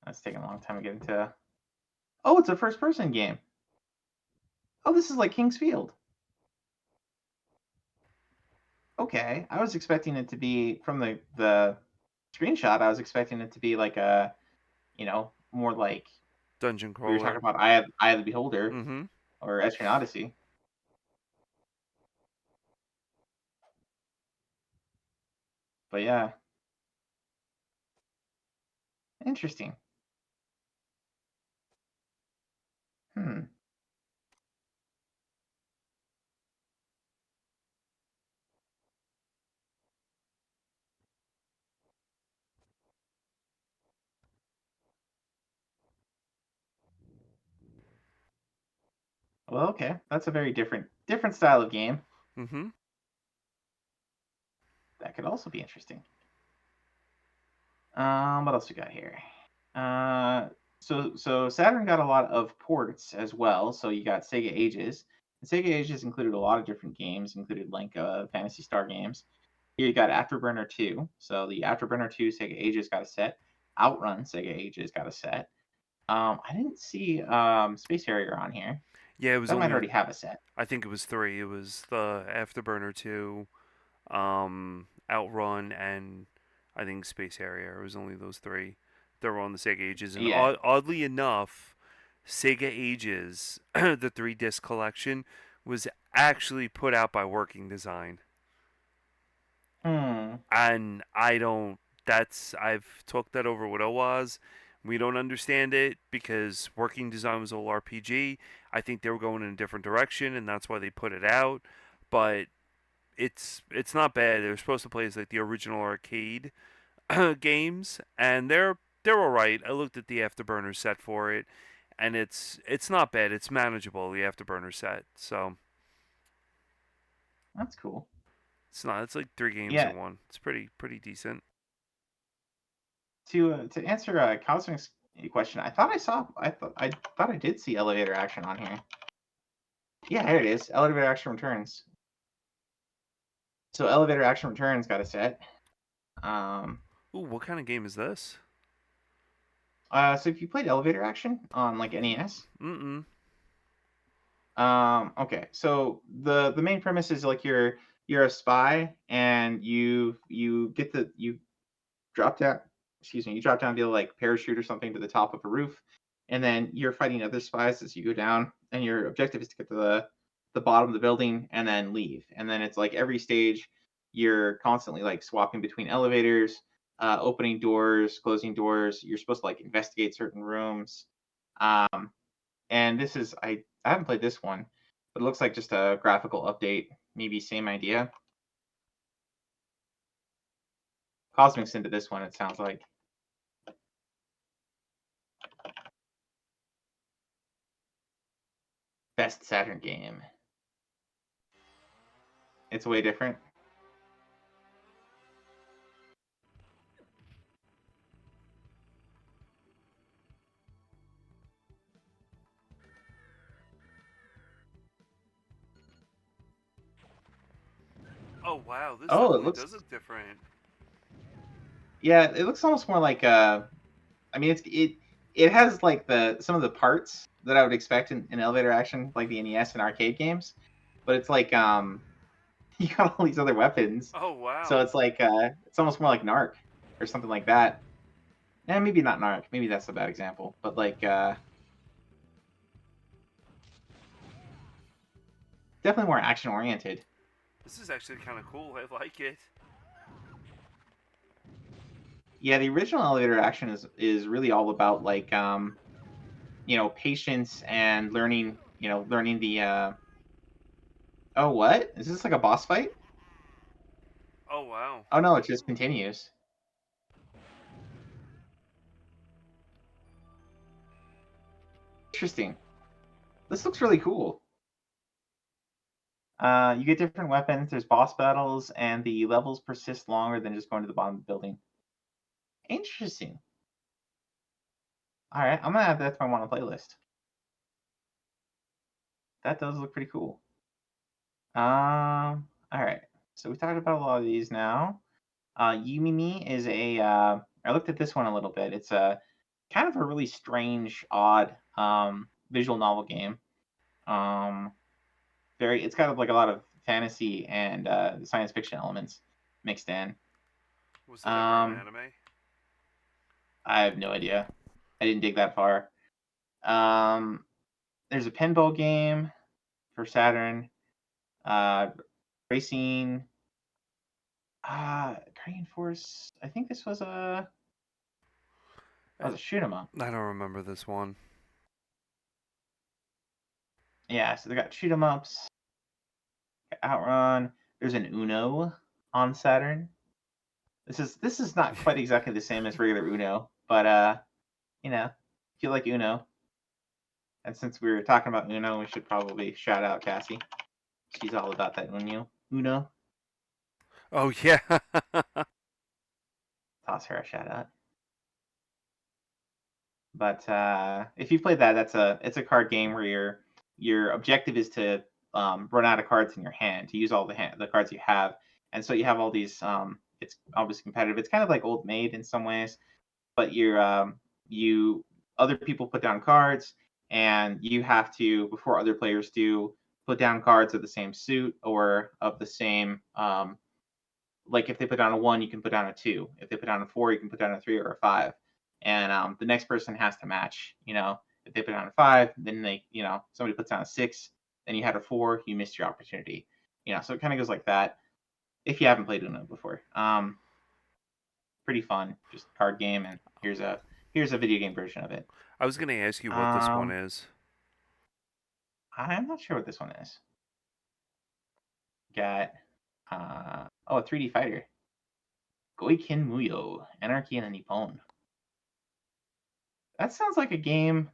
That's taking a long time to get into. Oh, it's a first-person game. Oh, this is like King's Field. Okay, I was expecting it to be from the screenshot. I was expecting it to be like a, more like dungeon crawler. We were talking about Eye of the Beholder, or Etrian Odyssey. But yeah, interesting. Well, okay, that's a very different style of game. That could also be interesting. What else we got here? So Saturn got a lot of ports as well. So you got Sega Ages. And Sega Ages included a lot of different games, included like Phantasy Star games. Here you got Afterburner 2. So the Afterburner 2 Sega Ages got a set. Outrun Sega Ages got a set. I didn't see Space Harrier on here. Yeah, it was. That might already have a set. I think it was 3. It was the Afterburner 2, Outrun, and I think Space Harrier. It was only those 3 that were on the Sega Ages. And oddly enough, Sega Ages, the 3-disc collection, was actually put out by Working Design. And I've talked that over with Oaz. We don't understand it because Working Design was all RPG. I think they were going in a different direction, and that's why they put it out. But it's not bad. They're supposed to play as like the original arcade games, and they're all right. I looked at the Afterburner set for it, and it's not bad. It's manageable. The Afterburner set, so That's cool. it's not. It's like 3 games Yeah. in one. It's pretty decent. To answer Cosmic's question, I thought I did see elevator action on here. Yeah, here it is. Elevator action returns. So elevator action returns got a set. Ooh, what kind of game is this? So if you played elevator action on like NES, okay. So the main premise is like you're a spy and you drop down. Excuse me, you drop down via like parachute or something to the top of a roof, and then you're fighting other spies as you go down. And your objective is to get to the bottom of the building and then leave. And then it's like every stage, you're constantly like swapping between elevators, opening doors, closing doors. You're supposed to like investigate certain rooms. And this is I haven't played this one, but it looks like just a graphical update. Maybe same idea. Cosmic's into this one, it sounds like. Best Saturn game. It's way different. Oh wow, this Oh, it definitely looks- does look different. Yeah, it looks almost more like I mean, it has like some of the parts that I would expect in elevator action, like the NES and arcade games, but it's like you got all these other weapons. Oh wow. So it's like it's almost more like Narc or something like that. Maybe not Narc. Maybe that's a bad example, but like definitely more action oriented. This is actually kind of cool. I like it. Yeah, the original elevator action is really all about like patience and learning the Oh, what? Is this like a boss fight? Oh wow. Oh no, it just continues. Interesting. This looks really cool. You get different weapons, there's boss battles, and the levels persist longer than just going to the bottom of the building. Interesting. Alright, I'm gonna add that to my wanna playlist. That does look pretty cool. Alright. So we talked about a lot of these now. Yumimi is I looked at this one a little bit. It's a kind of a really strange, odd visual novel game. It's got like a lot of fantasy and science fiction elements mixed in. Was it ever an anime? I have no idea. I didn't dig that far. There's a pinball game for Saturn. Racing. Guardian Force. I think this was a shoot 'em up. I don't remember this one. Yeah, so they got shoot 'em ups. Outrun. There's an Uno on Saturn. This is not quite exactly the same as regular Uno, but if you like Uno, and since we were talking about Uno, we should probably shout out Cassie. She's all about that Uno. Oh yeah. Toss her a shout out. But if you played that, it's a card game where your objective is to run out of cards in your hand, to use all the cards you have, and so you have all these. It's obviously competitive. It's kind of like Old Maid in some ways, but other people put down cards, and you have to, before other players do, put down cards of the same suit or of the same. Like if they put down a 1, you can put down a 2. If they put down a 4, you can put down a 3 or a 5. And the next person has to match. If they put down a 5, then somebody puts down a 6, then you had a 4, you missed your opportunity. So it kind of goes like that. If you haven't played Uno before, pretty fun, just card game, and here's a video game version of it. I was gonna ask you what this one is. I'm not sure what this one is. Got a 3D fighter. Goiken Muyo, Anarchy in the Nippon. That sounds like a game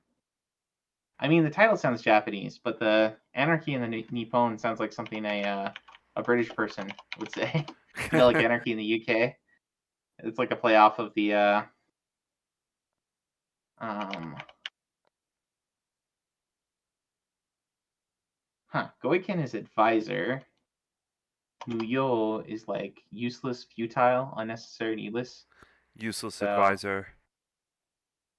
I mean, the title sounds Japanese, but the Anarchy in the Nippon sounds like something a British person would say. Like Anarchy in the UK. It's like a play off of the Goiken is advisor. Muyo is like useless, futile, unnecessary, needless. Useless So- advisor.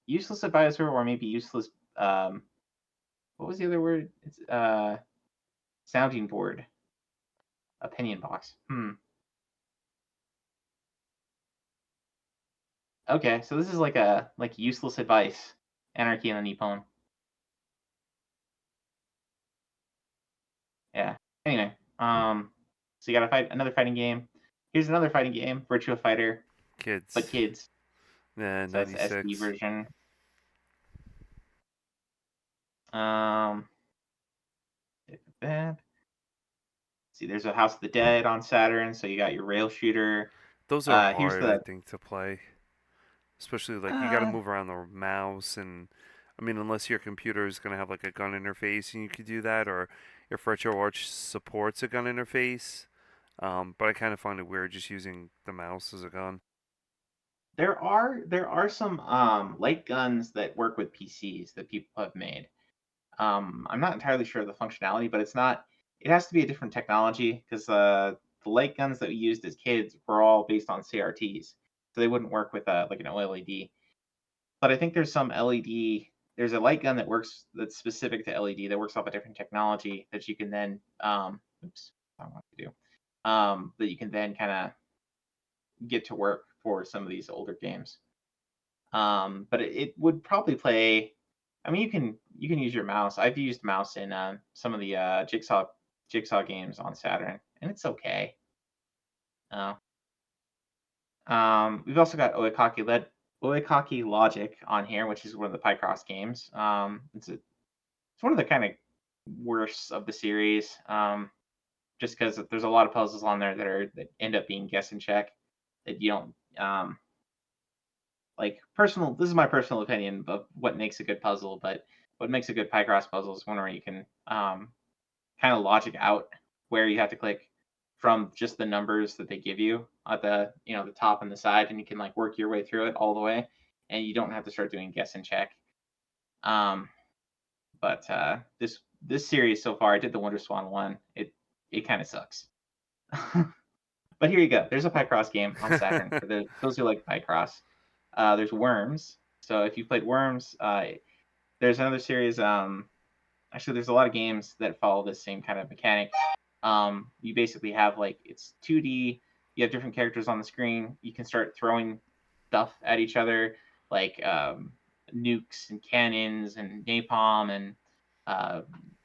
Useless advisor, or maybe useless. What was the other word? It's sounding board. Opinion box. Okay, so this is like useless advice. Anarchy in the Nippon. Yeah. Anyway, so you gotta fight another fighting game. Here's another fighting game, Virtua Fighter, Kids. but kids. Yeah, So that's the 96. SD version. See, there's a House of the Dead on Saturn, so you got your rail shooter. Those are here's hard, the- I think, to play. Especially, like, you gotta move around the mouse, and, I mean, unless your computer is gonna have, like, a gun interface, and you could do that, or if RetroArch supports a gun interface. But I kind of find it weird just using the mouse as a gun. There are some light guns that work with PCs that people have made. I'm not entirely sure of the functionality, but it's not. It has to be a different technology because the light guns that we used as kids were all based on CRTs, so they wouldn't work with like an OLED. But I think there's some LED. There's a light gun that's specific to LED that works off a different technology that you can then oops, I don't know what to do. That you can then kind of get to work for some of these older games. But it would probably play. I mean, you can use your mouse. I've used mouse in some of the jigsaw games on Saturn, and it's okay. We've also got Oekaki Logic on here, which is one of the Picross games. It's one of the kind of worst of the series, just because there's a lot of puzzles on there that end up being guess and check that you don't this is my personal opinion of what makes a good puzzle, but what makes a good Picross puzzle is one where you can kind of logic out where you have to click from just the numbers that they give you at the the top and the side, and you can like work your way through it all the way, and you don't have to start doing guess and check. But this series so far, I did the Wonder Swan one. It kind of sucks. But here you go. There's a Picross game on Saturn for those who like Picross. There's Worms. So if you played Worms, there's another series. Actually, there's a lot of games that follow this same kind of mechanic. You basically have it's 2D. You have different characters on the screen. You can start throwing stuff at each other, like nukes and cannons and napalm, and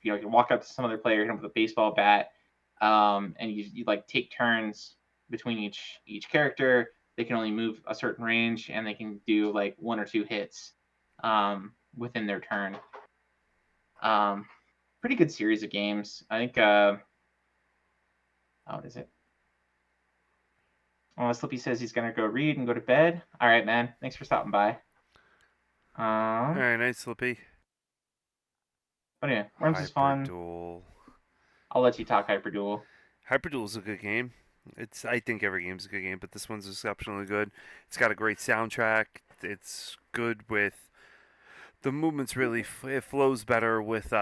you can walk up to some other player, hit him with a baseball bat, and you take turns between each character. They can only move a certain range, and they can do 1 or 2 hits within their turn. Pretty good series of games. I think. What is it? Oh, Slippy says he's gonna go read and go to bed. All right, man. Thanks for stopping by. All right, nice, Slippy. But anyway, Worms is fun. Hyperduel. I'll let you talk Hyperduel. Hyperduel is a good game. I think every game's a good game, but this one's exceptionally good. It's got a great soundtrack. It's good with the movements. Really, it flows better with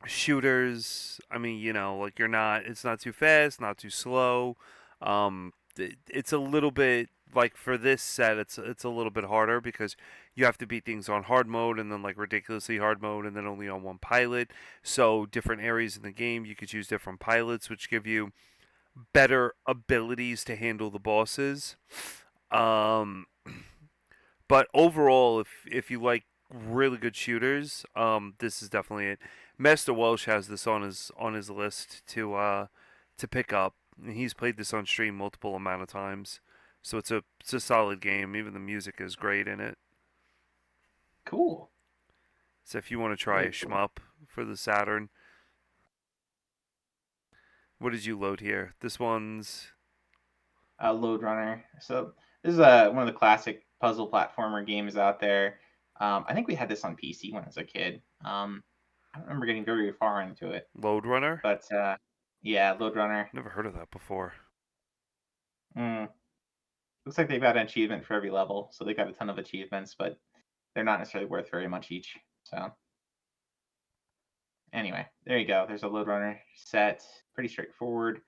shooters. I mean, you're not. It's not too fast, not too slow. It's a little bit for this set. It's a little bit harder because you have to beat things on hard mode and then ridiculously hard mode and then only on one pilot. So different areas in the game you could choose different pilots, which give you better abilities to handle the bosses. But overall, if you like really good shooters, this is definitely it. Master Welsh has this on his list to pick up. He's played this on stream multiple amount of times, so it's a solid game. Even the music is great in it. Cool. So if you want to try a shmup for the Saturn, what did you load here? This one's Load Runner. So this is one of the classic puzzle platformer games out there. I think we had this on PC when I was a kid. I don't remember getting very far into it, Load Runner? but yeah, Load Runner. Never heard of that before. Looks like they've got an achievement for every level, so they got a ton of achievements, but they're not necessarily worth very much each. So anyway, there you go. There's a Load Runner set, pretty straightforward.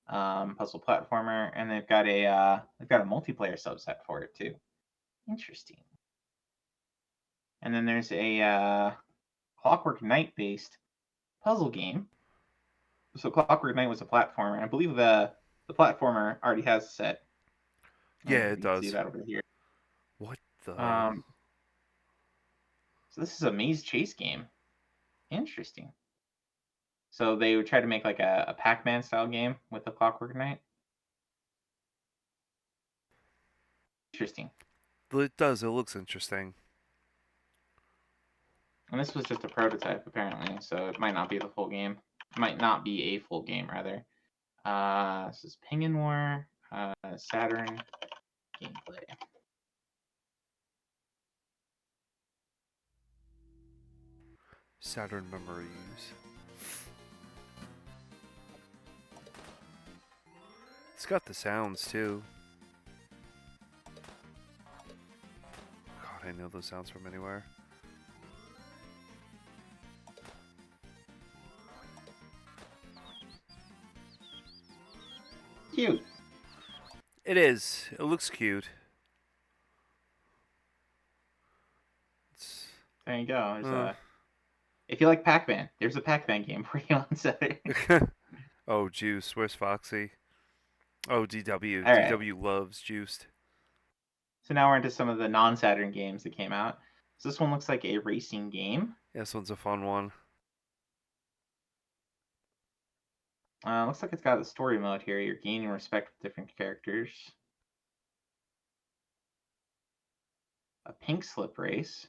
Puzzle platformer, and they've got a multiplayer subset for it too. Interesting. And then there's a Clockwork Knight based puzzle game. So Clockwork Knight was a platformer, and I believe the platformer already has a set. Yeah, You it can see does. that over here. What the? So this is a maze chase game. Interesting. So they would try to make like a Pac-Man style game with the Clockwork Knight. Interesting. It does. It looks interesting. And this was just a prototype, apparently, so it might not be the full game. It might not be a full game, rather. This is Penguin War, Saturn gameplay. Saturn Memories. It's got the sounds too. God, I know those sounds from anywhere. Cute. It is. It looks cute. It's... There you go. There's if you like Pac-Man, there's a Pac-Man game for you on Saturday. Oh, Juice. Where's Foxy? Oh, DW. All right. DW loves Juiced. So now we're into some of the non-Saturn games that came out. So this one looks like a racing game. Yeah, this one's a fun one. Looks like it's got a story mode here. You're gaining respect with different characters. A pink slip race.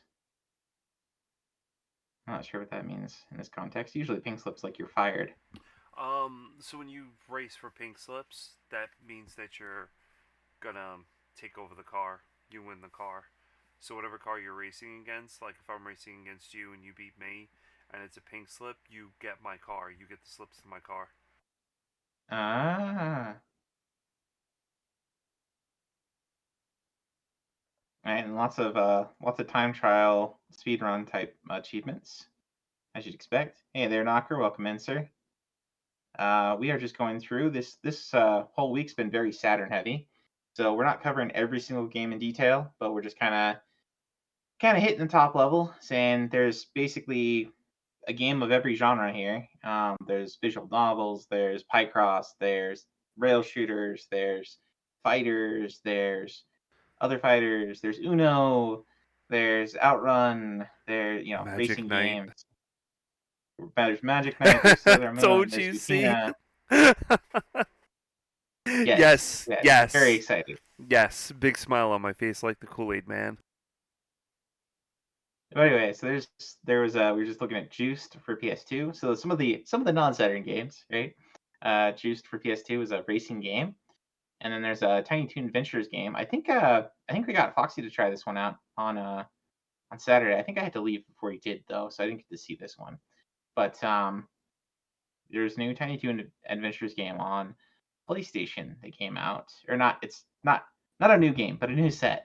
I'm not sure what that means in this context. Usually pink slip's like you're fired. So when you race for pink slips, that means that you're gonna take over the car. You win the car. So whatever car you're racing against, like if I'm racing against you and you beat me, and it's a pink slip, you get my car. You get the slips in my car. Ah. And lots of time trial speedrun type achievements, as you'd expect. Hey there, Knocker. Welcome in, sir. We are just going through this whole week's been very Saturn heavy, so we're not covering every single game in detail, but we're just kind of hitting the top level, saying there's basically a game of every genre here. There's visual novels, there's Picross, there's rail shooters, there's fighters, there's other fighters, there's Uno, there's Outrun, there's Magic racing Knight. games. There's Magic Knight, there's Sailor Moon, Don't there's you see? Lucina. Yes. Very excited. Yes. Big smile on my face like the Kool-Aid man. But anyway, so we were just looking at Juiced for PS2. So some of the non-Saturn games, right? Juiced for PS2 is a racing game, and then there's a Tiny Toon Adventures game. I think we got Foxy to try this one out on Saturday. I think I had to leave before he did though, so I didn't get to see this one. But there's a new Tiny Toon Adventures game on PlayStation that came out, or not? It's not a new game, but a new set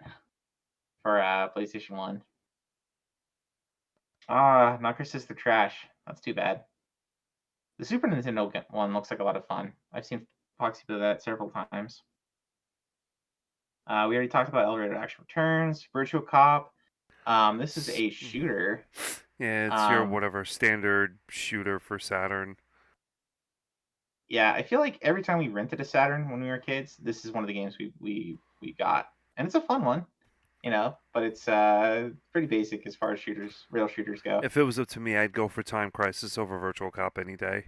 for PlayStation 1. Knocker says they're trash. That's too bad. The Super Nintendo one looks like a lot of fun. I've seen Foxy play that several times. We already talked about Elevator Action Returns, Virtual Cop. This is a shooter. Yeah, it's your whatever standard shooter for Saturn. Yeah, I feel like every time we rented a Saturn when we were kids, this is one of the games we got, and it's a fun one. But it's pretty basic as far as rail shooters go. If it was up to me, I'd go for Time Crisis over Virtual Cop any day.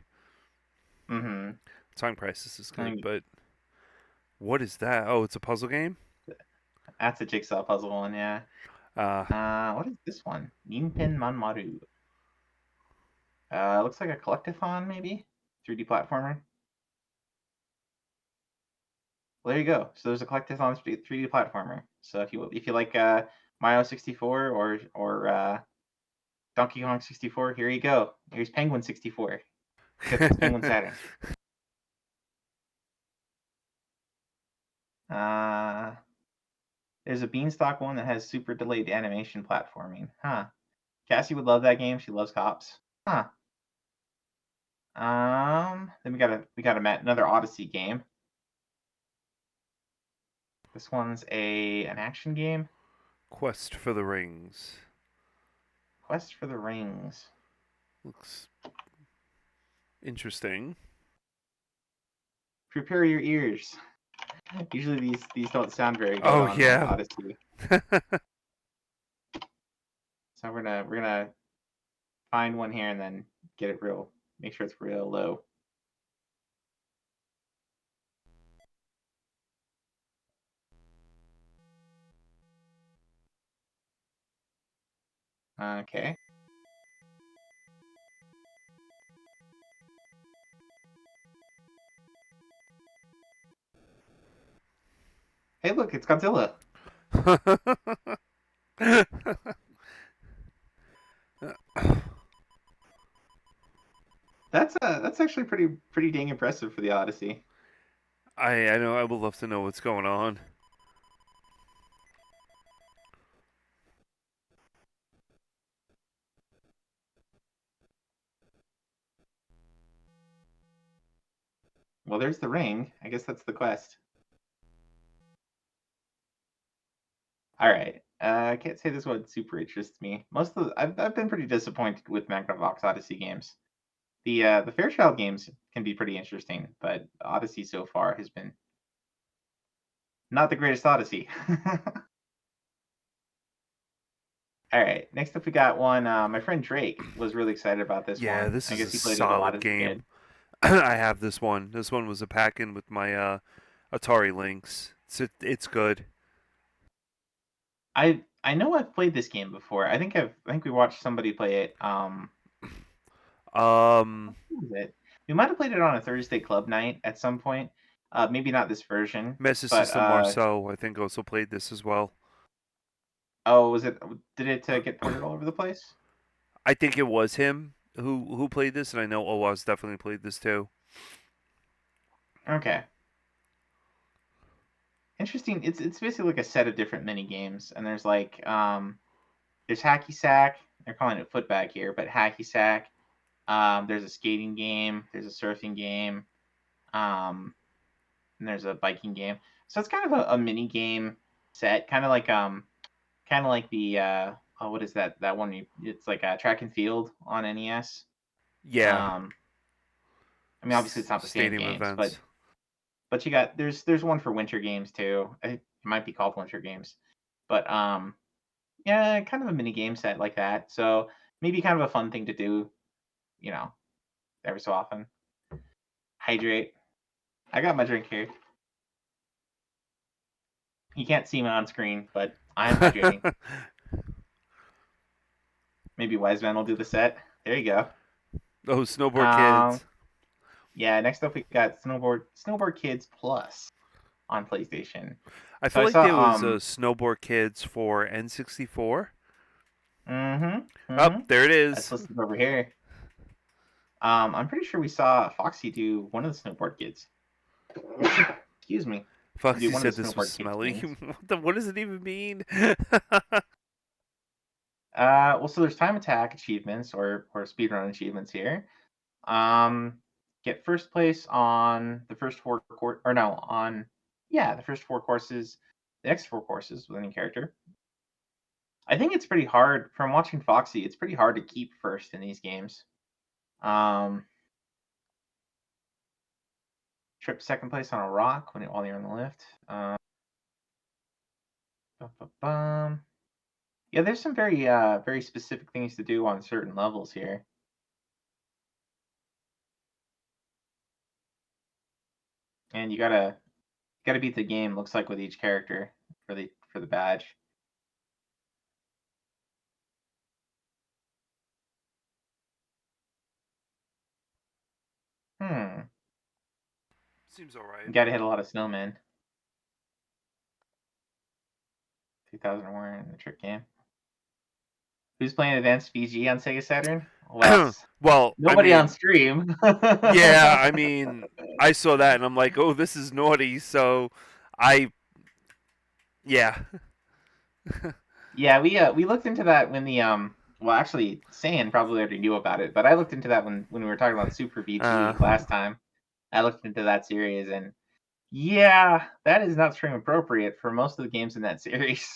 Mm-hmm. Time Crisis is good, but what is that? Oh, it's a puzzle game? That's a jigsaw puzzle one, yeah. What is this one? Ninpen Manmaru. Looks like a collectathon, maybe? 3D platformer. Well, there you go. So there's a collectathon 3D platformer. So if you like Mario 64 or Donkey Kong 64. Here you go. Here's Penguin 64. Get this Penguin Saturn. There's a Beanstalk one that has super delayed animation platforming. Huh. Cassie would love that game. She loves cops. Huh. Then we got another Odyssey game. This one's an action game. Quest for the Rings. Quest for the Rings. Looks interesting. Prepare your ears. Usually these don't sound very good Oh, on yeah. Odyssey. So we're gonna find one here and then get it make sure it's real low. Okay. Hey, look, it's Godzilla. That's actually pretty dang impressive for the Odyssey. I know. I would love to know what's going on. Well, there's the ring. I guess that's the quest. All right. I can't say this one super interests me. I've been pretty disappointed with Magnavox Odyssey games. The Fairchild games can be pretty interesting, but Odyssey so far has been not the greatest Odyssey. All right. Next up, we got one. My friend Drake was really excited about this one. Yeah, this I is guess a he played it a lot solid as a game. kid. I have this one. This one was a pack-in with my Atari Lynx. It's good. I know I've played this game before. I think we watched somebody play it. Who was it? We might have played it on a Thursday club night at some point. Maybe not this version, Master but System Marceau, I think, also played this as well. oh, did it get ported all over the place? I think it was him who played this, and I know OWAS definitely played this too. Okay. Interesting. It's basically like a set of different mini games, and there's like there's hacky sack. They're calling it footbag here, but hacky sack. There's a skating game. There's a surfing game. And there's a biking game. So it's kind of a mini game set, kind of like the what is that one? It's like a track and field on NES. Yeah. I mean, obviously it's not the same Stadium games, events. but you got there's one for winter games too. It might be called winter games, but yeah, kind of a mini game set like that. So maybe kind of a fun thing to do, you know, every so often. Hydrate. I got my drink here. You can't see me on screen, but I'm hydrating. Maybe Wiseman will do the set. There you go. Oh, Snowboard Kids. Yeah, next up we got Snowboard Kids Plus on PlayStation. I feel like there was a Snowboard Kids for N64. Oh, there it is. That's listed over here. I'm pretty sure we saw Foxy do one of the Snowboard Kids. Excuse me. Foxy said this was smelly. What does it even mean? Well, so there's time attack achievements or speedrun achievements here. Get first place on the first four the first four courses, the next four courses with any character. I think it's pretty hard from watching Foxy. It's pretty hard to keep first in these games. Trip second place on a rock while you're on the lift. Yeah, there's some very specific things to do on certain levels here. And you gotta beat the game, looks like, with each character for the badge. Seems alright. You gotta hit a lot of snowmen. 2001, the trick game. Who's playing Advanced VG on Sega Saturn? Well, Well, nobody I mean, on stream. yeah, I mean, I saw that and I'm like, oh, this is naughty. So, yeah. Yeah, we looked into that when the well, actually, Saiyan probably already knew about it, but I looked into that when we were talking about Super VG last time. I looked into that series, and yeah, that is not stream appropriate for most of the games in that series.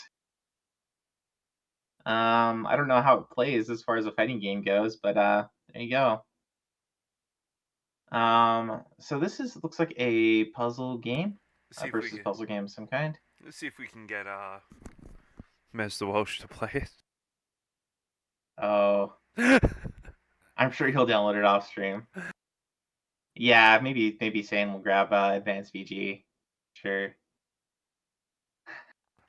I don't know how it plays as far as a fighting game goes, but there you go. So this looks like a puzzle game versus puzzle game of some kind. Let's see if we can get Master Welsh to play it. Oh, I'm sure he'll download it off stream. Yeah, maybe Saiyan will grab Advanced VG. Sure.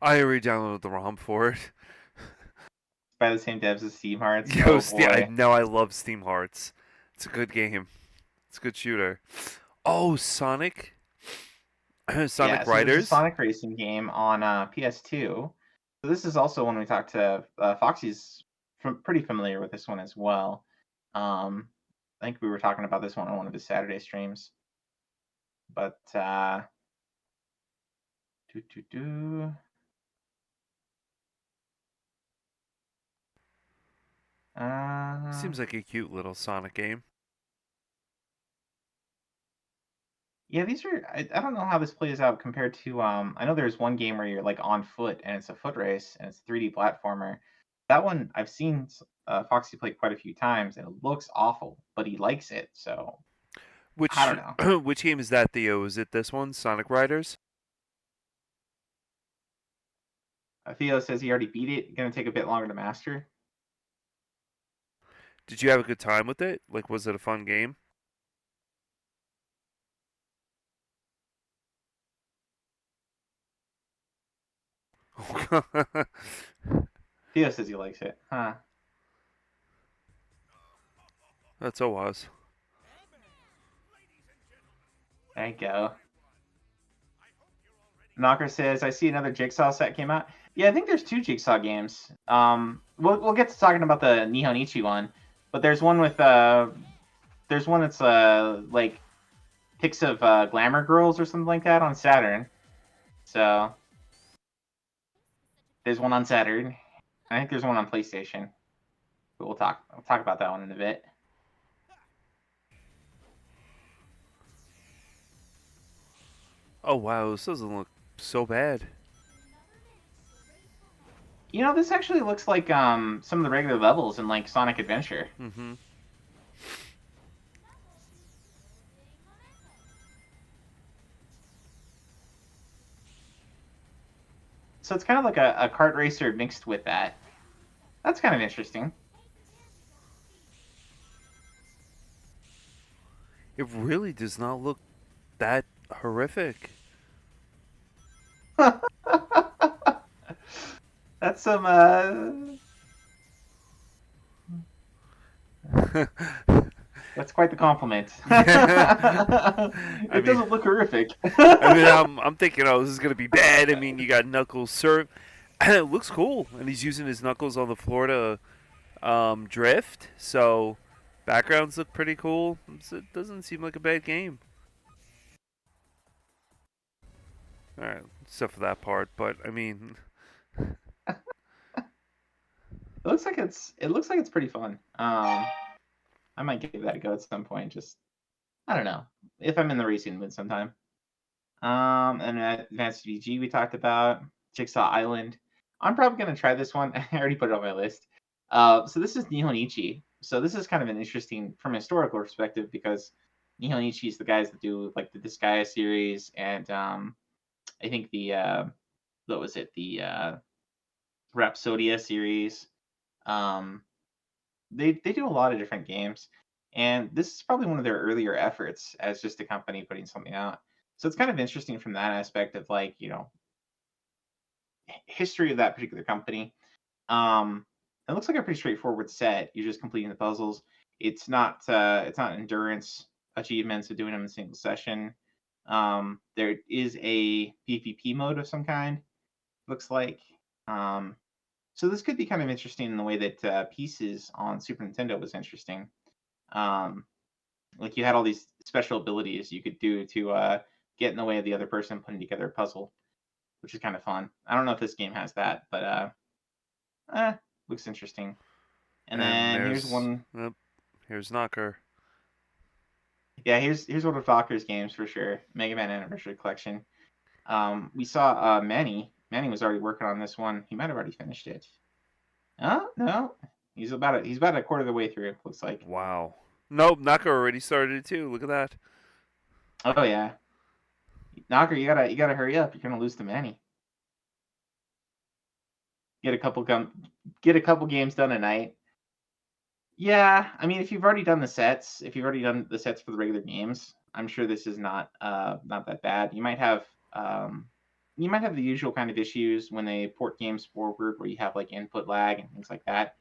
I already downloaded the ROM for it. By the same devs as Steam Hearts. Yo, Oh boy. I know I love Steam Hearts. It's a good game. It's a good shooter. Oh, Sonic. Sonic Yeah, so Riders. there's a Sonic racing game on PS2. So this is also one we talked to Foxy's pretty familiar with this one as well. I think we were talking about this one on one of his Saturday streams. But Seems like a cute little Sonic game. Yeah, these are. I don't know how this plays out compared to. I know there's one game where you're like on foot and it's a foot race and it's a 3D platformer. That one I've seen Foxy play quite a few times and it looks awful, but he likes it. So I don't know. Which game is that, Theo? Is it this one, Sonic Riders? Theo says he already beat it. Going to take a bit longer to master. Did you have a good time with it? Like, was it a fun game? Theo says he likes it. Huh. That's a was. There you go. Knocker says, I see another Jigsaw set came out. Yeah, I think there's 2 Jigsaw games. We'll get to talking about the Nihon Ichi one, but there's one with there's one that's like pics of glamour girls or something like that on Saturn. So there's one on Saturn. I think there's one on PlayStation. But we'll talk about that one in a bit. Oh wow, this doesn't look so bad. You know, this actually looks like some of the regular levels in like Sonic Adventure. Mm-hmm. So it's kind of like a kart racer mixed with that. That's kind of interesting. It really does not look that horrific. That's some that's quite the compliment. It doesn't look horrific. I mean, I'm thinking, oh, this is gonna be bad. I mean, you got Knuckles surf, and it looks cool, and he's using his knuckles on the floor to drift. So backgrounds look pretty cool. It doesn't seem like a bad game. All right, except for that part, but I mean, it looks like it's pretty fun. I might give that a go at some point. Just I don't know if I'm in the racing mood sometime. And Advanced VG we talked about. Jigsaw Island. I'm probably gonna try this one. I already put it on my list. So this is Nihon Ichi. So this is kind of an interesting from a historical perspective because Nihon Ichi is the guys that do like the Disgaea series and I think the what was it, the Rhapsodia series. They do a lot of different games, and this is probably one of their earlier efforts as just a company putting something out. So it's kind of interesting from that aspect of like, you know, history of that particular company. It looks like a pretty straightforward set. You're just completing the puzzles. It's not endurance achievements of doing them in a single session. There is a PvP mode of some kind, looks like. So this could be kind of interesting in the way that Pieces on Super Nintendo was interesting. Like you had all these special abilities you could do to get in the way of the other person putting together a puzzle, which is kind of fun. I don't know if this game has that, but looks interesting. And then here's one. Yep, here's Knocker. Yeah, here's one of Valkyr's games for sure. Mega Man Anniversary Collection. We saw Manny. Manny was already working on this one. He might have already finished it. Oh no, he's about a quarter of the way through. It looks like. Wow. Nope, Knocker already started it too. Look at that. Oh yeah, Knocker, you gotta hurry up. You're gonna lose to Manny. Get a couple games done a night. Yeah, I mean, if you've already done the sets, for the regular games, I'm sure this is not that bad. You might have the usual kind of issues when they port games forward, where you have like input lag and things like that.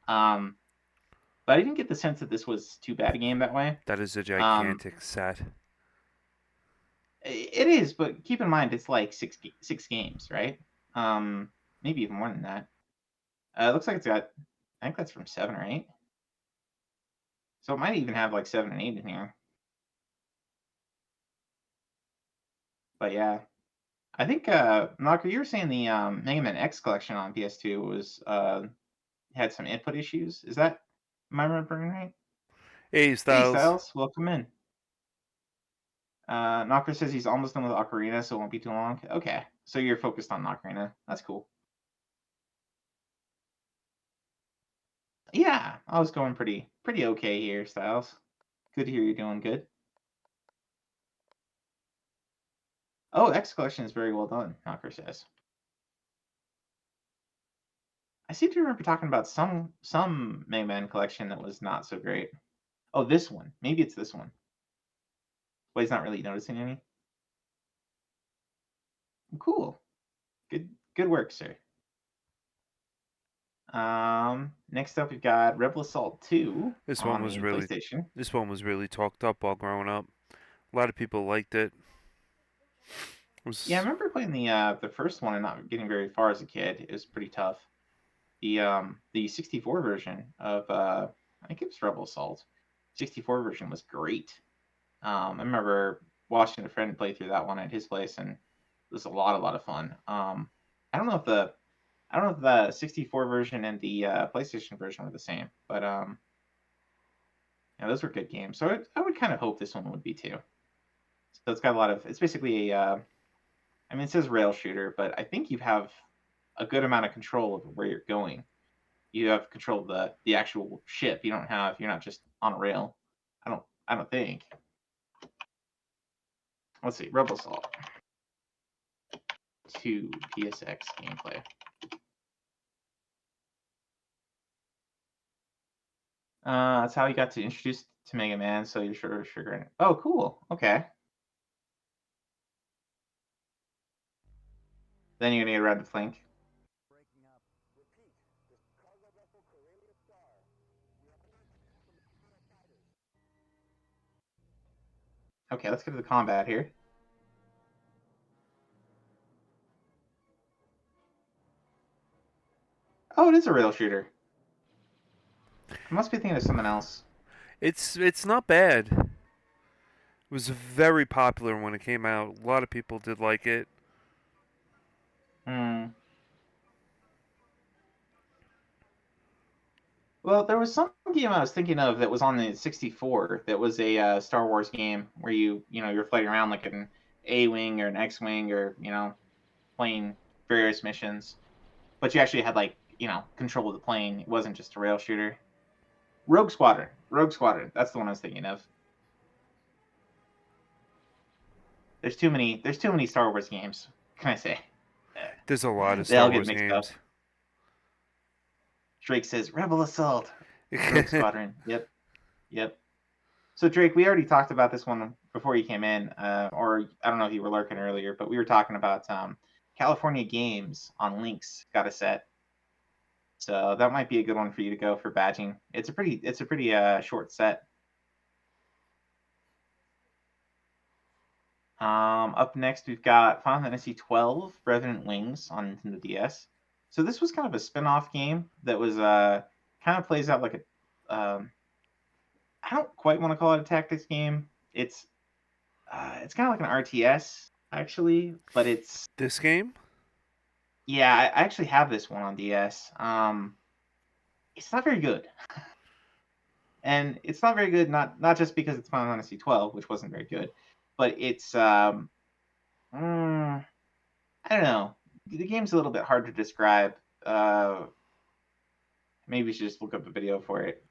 But I didn't get the sense that this was too bad a game that way. That is a gigantic set. It is, but keep in mind it's like six games, right? Maybe even more than that. It looks like it's got, I think that's from 7 or 8. So it might even have like 7 and 8 in here. But yeah, I think Knocker, you were saying the Mega Man X collection on PS2 was had some input issues. Am I remembering right? Hey, Styles. Hey, Styles, welcome in. Knocker says he's almost done with Ocarina, so it won't be too long. Okay, so you're focused on Ocarina. That's cool. Yeah, I was going pretty okay here, Styles. Good to hear you're doing good. Oh, X collection is very well done, Knocker says. I seem to remember talking about some Mega Man collection that was not so great. Oh, this one. Maybe it's this one. Well, he's not really noticing any. Cool. Good work, sir. Next up we've got Rebel Assault 2. This one was really talked up while growing up. A lot of people liked it. Yeah, I remember playing the first one and not getting very far as a kid. It was pretty tough. The 64 version of I think it was Rebel Assault. 64 version was great. I remember watching a friend play through that one at his place, and it was a lot of fun. I don't know if the 64 version and the PlayStation version were the same, but yeah, those were good games. So I would kind of hope this one would be too. So it's got it's basically a, I mean, it says rail shooter, but I think you have a good amount of control over where you're going. You have control of the actual ship. You're not just on a rail. I don't think. Let's see, Rebel Assault 2 PSX gameplay. That's how you got to introduce to Mega Man, so you're sure. Oh, cool. Okay. Then you're gonna get around to Flink. Okay, let's get to the combat here. Oh, it is a rail shooter. I must be thinking of something else. It's not bad. It was very popular when it came out. A lot of people did like it. Well, there was some game I was thinking of that was on the 64 that was a Star Wars game where you're flying around like an A-wing or an X-wing or, playing various missions. But you actually had control of the plane. It wasn't just a rail shooter. Rogue Squadron. That's the one I was thinking of. There's too many Star Wars games. What can I say? There's a lot of Star Wars games. Up. Drake says Rebel Assault. Rogue Squadron. Yep. So Drake, we already talked about this one before you came in, or I don't know if you were lurking earlier, but we were talking about California Games on Lynx got a set. So that might be a good one for you to go for badging. It's a pretty short set. Up next we've got Final Fantasy XII Revenant Wings on Nintendo DS. So this was kind of a spin-off game that was kind of plays out like a I don't quite want to call it a tactics game. It's kind of like an RTS actually, but it's This game? yeah, I actually have this one on DS. It's not very good. And it's not very good not just because it's Final Fantasy 12, which wasn't very good, but it's I don't know. The game's a little bit hard to describe. Maybe we should just look up a video for it.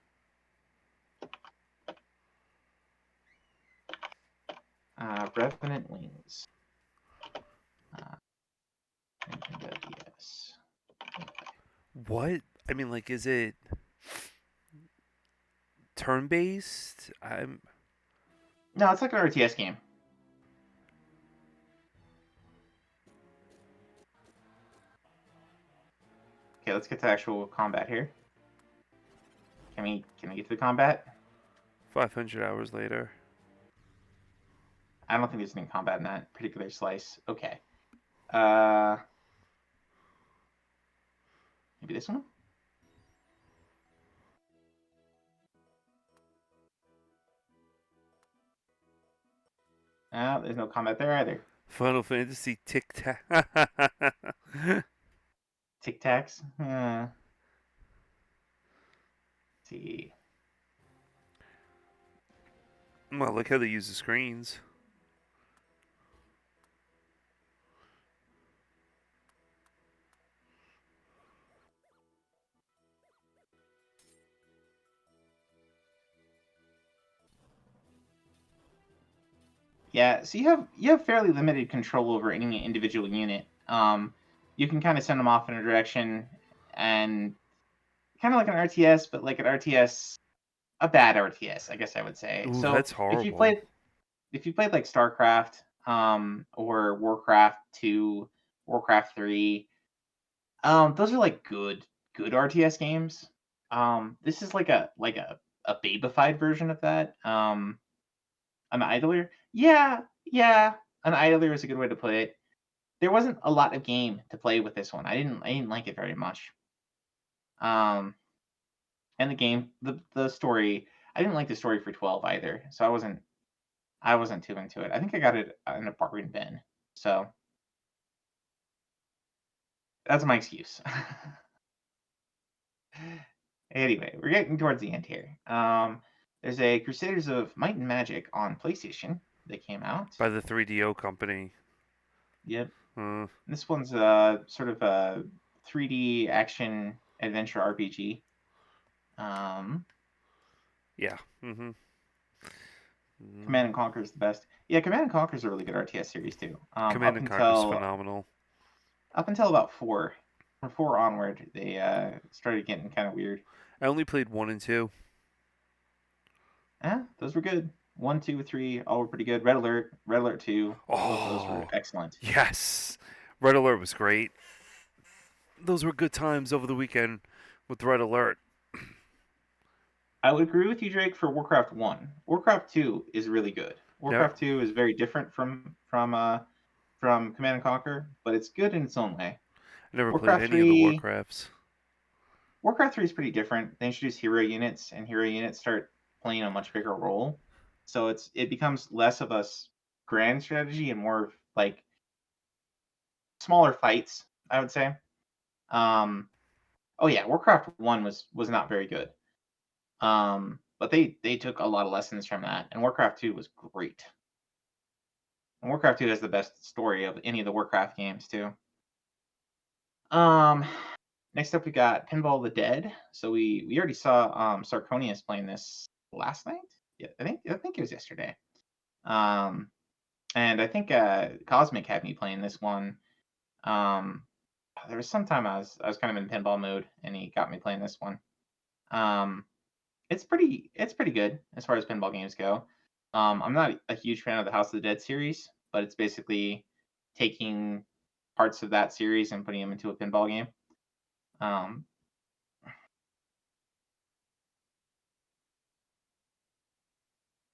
Revenant Wings. Nintendo DS. What? I mean, like, is it turn-based? No, it's like an RTS game. Okay, let's get to actual combat here. Can we get to the combat? 500 hours later. I don't think there's any combat in that particular slice. Okay. Maybe this one? There's no combat there either. Final Fantasy Tic Tac. Tic Tacs? See. Well, look how they use the screens. Yeah, so you have fairly limited control over any individual unit. You can kind of send them off in a direction, and kind of like an RTS, but like an RTS, a bad RTS, I guess I would say. Ooh, so that's horrible. if you played like StarCraft, or Warcraft 2, Warcraft 3, those are like good RTS games. This is like a babified version of that. An idler? Yeah, an idler is a good way to put it. There wasn't a lot of game to play with this one. I didn't like it very much. And the game, the story, I didn't like the story for 12 either. So I wasn't too into it. I think I got it in a bargain bin. So that's my excuse. Anyway, we're getting towards the end here. There's a Crusaders of Might and Magic on PlayStation that came out. By the 3DO company. Yep. Uh, This one's sort of a 3D action adventure RPG. yeah. Mm-hmm. Command and Conquer is the best. Yeah, Command and Conquer is a really good RTS series too. Command and Conquer is phenomenal. Up until about 4. From 4 onward, they started getting kind of weird. I only played 1 and 2. Yeah, those were good. 1, 2, 3, all were pretty good. Red Alert 2, both of those were Oh. excellent. Yes. Red Alert was great. Those were good times over the weekend with Red Alert. I would agree with you, Drake, for Warcraft 1. Warcraft 2 is really good. Warcraft 2 is very different from Command and Conquer, but it's good in its own way. I never Warcraft played any of the 3 Warcrafts. Warcraft 3 is pretty different. They introduce hero units, and hero units start playing a much bigger role. So it becomes less of a grand strategy and more of like smaller fights, I would say. Oh yeah, Warcraft 1 was not very good. But they took a lot of lessons from that, and Warcraft 2 was great. And Warcraft 2 has the best story of any of the Warcraft games too. Next up we got Pinball of the Dead. So we already saw Sarconius playing this last night. Yeah, I think it was yesterday. And I think Cosmic had me playing this one. There was some time I was kind of in pinball mode, and he got me playing this one. It's pretty good as far as pinball games go. I'm not a huge fan of the House of the Dead series, but it's basically taking parts of that series and putting them into a pinball game.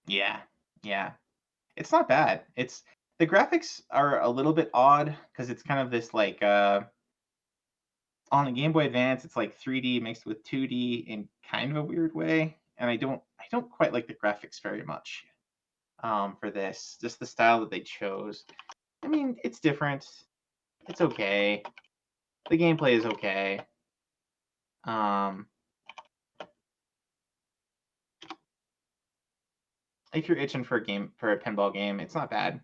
Yeah. It's not bad. The graphics are a little bit odd because it's kind of this like on the Game Boy Advance, it's like 3D mixed with 2D in kind of a weird way, and I don't quite like the graphics very much. For this, just the style that they chose. I mean, it's different. It's okay. The gameplay is okay. If you're itching for a pinball game, it's not bad.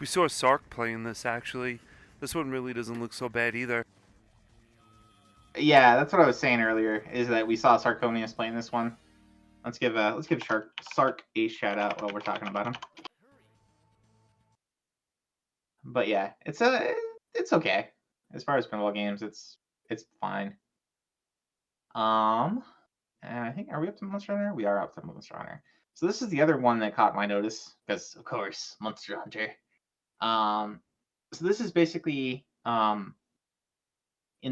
We saw Sark playing this, actually. This one really doesn't look so bad either. Yeah, that's what I was saying earlier, is that we saw Sarconius playing this one. Let's give Sark a shout out while we're talking about him. But yeah, it's okay. As far as pinball games, it's fine. And I think, are we up to Monster Hunter? We are up to Monster Hunter. So this is the other one that caught my notice, because of course, Monster Hunter. So this is basically in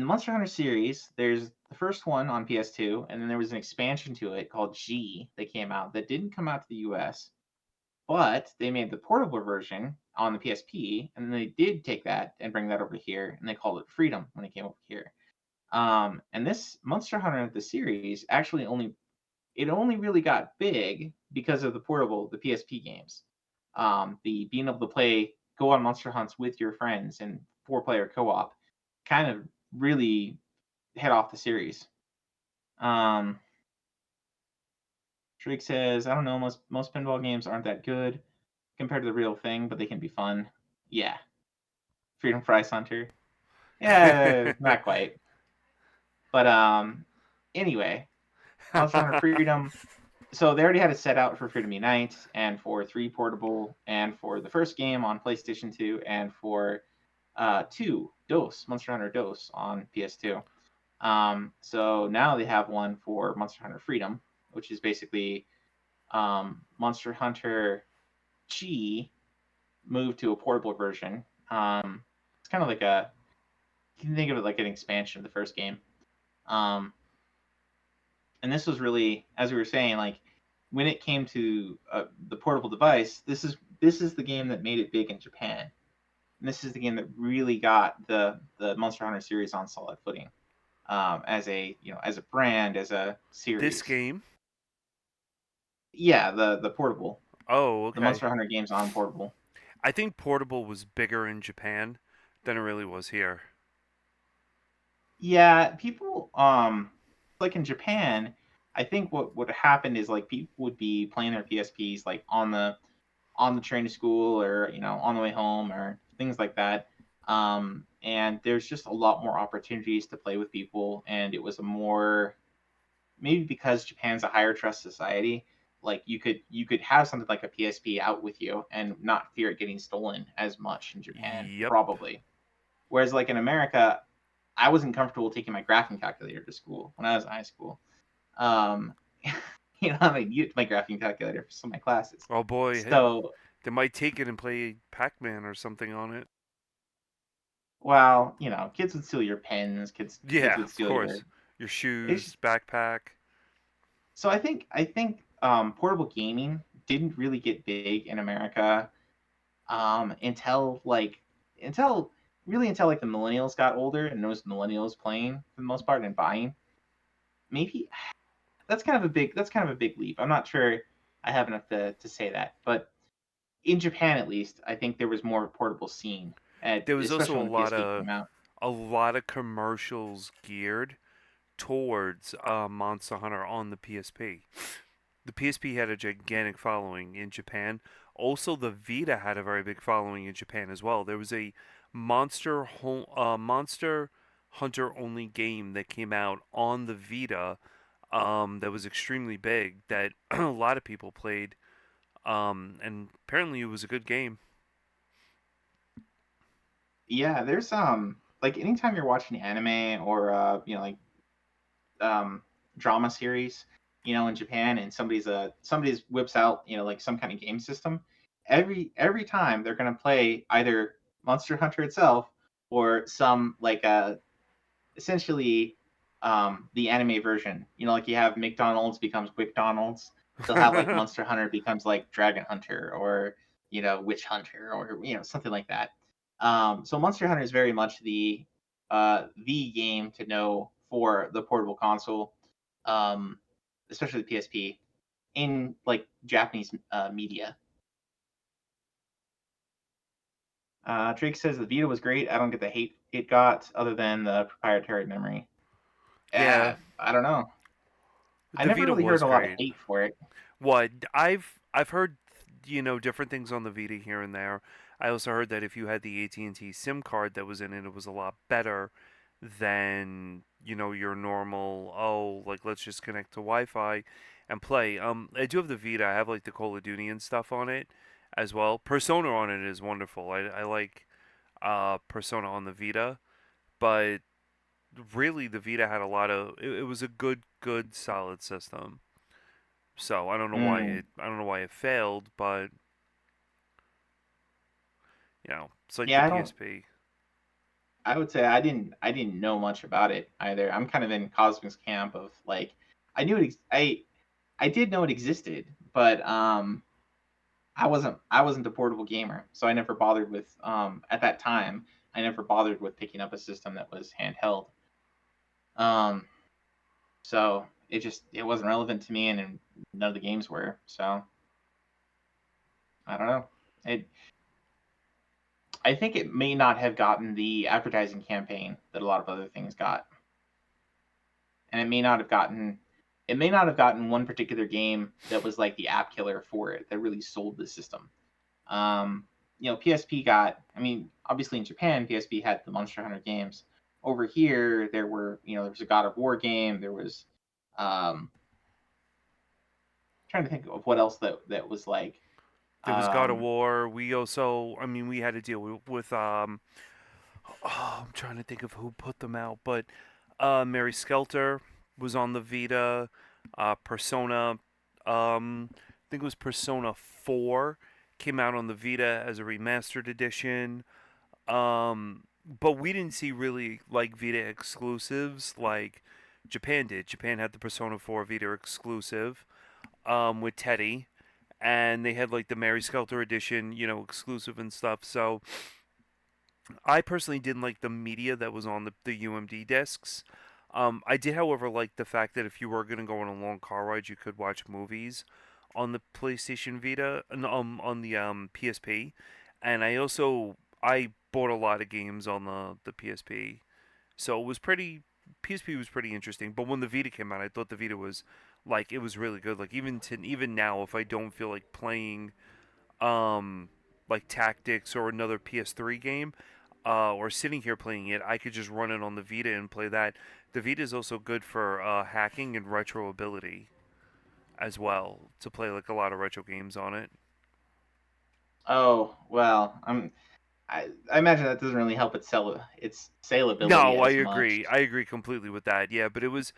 the Monster Hunter series, there's the first one on PS2, and then there was an expansion to it called G that came out that didn't come out to the US, but they made the portable version on the PSP, and they did take that and bring that over here, and they called it Freedom when it came over here. And this Monster Hunter, the series, actually only really got big because of the PSP games. The being able to go on monster hunts with your friends and 4-player co-op kind of really hit off the series. Drake says, I don't know, most pinball games aren't that good compared to the real thing, but they can be fun. Yeah. Freedom for Ice Hunter. Yeah, not quite. But anyway, Monster Hunter Freedom. So they already had it set out for Freedom Unite and for 3 portable and for the first game on PlayStation 2 and for 2 Monster Hunter DOS on PS2. So now they have one for Monster Hunter Freedom, which is basically Monster Hunter G moved to a portable version. It's kind of like you can think of it like an expansion of the first game. And this was really, as we were saying, like when it came to the portable device, this is the game that made it big in Japan. And this is the game that really got the Monster Hunter series on solid footing, as a brand, as a series. This game? Yeah, the portable. Oh, okay. The Monster Hunter games on portable. I think portable was bigger in Japan than it really was here. Yeah, people like in Japan, I think what would happen is like people would be playing their PSPs like on the train to school or on the way home or things like that. And there's just a lot more opportunities to play with people, and it was a more, maybe because Japan's a higher trust society, like you could have something like a PSP out with you and not fear it getting stolen as much in Japan. Yep. Probably. Whereas like in America, I wasn't comfortable taking my graphing calculator to school when I was in high school. I used my graphing calculator for some of my classes. Oh boy, so they might take it and play Pac-Man or something on it. Well, kids would steal your pens. Kids would steal of course. Your shoes, backpack. So I think portable gaming didn't really get big in America until the millennials got older and those millennials playing for the most part and buying. Maybe that's kind of a big leap. I'm not sure I have enough to say that, but in Japan at least, I think there was more portable scene. There was also a lot of commercials geared towards Monster Hunter on the PSP. The PSP had a gigantic following in Japan. Also, the Vita had a very big following in Japan as well. There was a Monster Hunter only game that came out on the Vita that was extremely big that a lot of people played, and apparently it was a good game. Yeah, there's like anytime you're watching anime or drama series, in Japan, and somebody's whips out, like some kind of game system, every time they're gonna play either Monster Hunter itself or some like essentially the anime version. Like you have McDonald's becomes WickDonald's. They'll have like Monster Hunter becomes like Dragon Hunter, or Witch Hunter, or something like that. So Monster Hunter is very much the game to know for the portable console, especially the PSP, in like Japanese media. Drake says the Vita was great. I don't get the hate it got, other than the proprietary memory. Yeah. I don't know. I The never Vita really was heard a lot of great. hate for it. What I've heard, different things on the Vita here and there. I also heard that if you had the AT&T SIM card that was in it, it was a lot better than your normal. Oh, like let's just connect to Wi-Fi and play. I do have the Vita. I have like the Call of Duty and stuff on it as well. Persona on it is wonderful. I like Persona on the Vita, but really the Vita had a lot of. It was a good solid system. So I don't know why it failed, but it's like Yeah, the PSP. I would say I didn't know much about it either. I'm kind of in Cosmic's camp of like, I knew I did know it existed, but I wasn't a portable gamer, so I never bothered with at that time. I never bothered with picking up a system that was handheld. So it wasn't relevant to me, and none of the games were. So I don't know. I think it may not have gotten the advertising campaign that a lot of other things got, and it may not have gotten one particular game that was like the app killer for it that really sold the system. PSP got. I mean, obviously in Japan, PSP had the Monster Hunter games. Over here, there was a God of War game. There was, trying to think of what else that was like. There was God of War. We also, we had to deal with I'm trying to think of who put them out, but Mary Skelter was on the Vita. Persona, I think it was Persona 4 came out on the Vita as a remastered edition. But we didn't see really like Vita exclusives like Japan did. Japan had the Persona 4 Vita exclusive with Teddy, and they had like the Mary Skelter edition, exclusive and stuff. So I personally didn't like the media that was on the UMD discs. I did, however, like the fact that if you were going to go on a long car ride, you could watch movies on the PlayStation Vita, on the PSP, and I bought a lot of games on the PSP, so PSP was pretty interesting. But when the Vita came out, I thought the Vita was it was really good. Like even now, if I don't feel like playing like Tactics or another PS3 game, or sitting here playing it, I could just run it on the Vita and play that. The Vita is also good for hacking and retro ability as well, to play like a lot of retro games on it. Oh well, I imagine that doesn't really help its saleability. No, I as agree. much. I agree completely with that. Yeah, but it was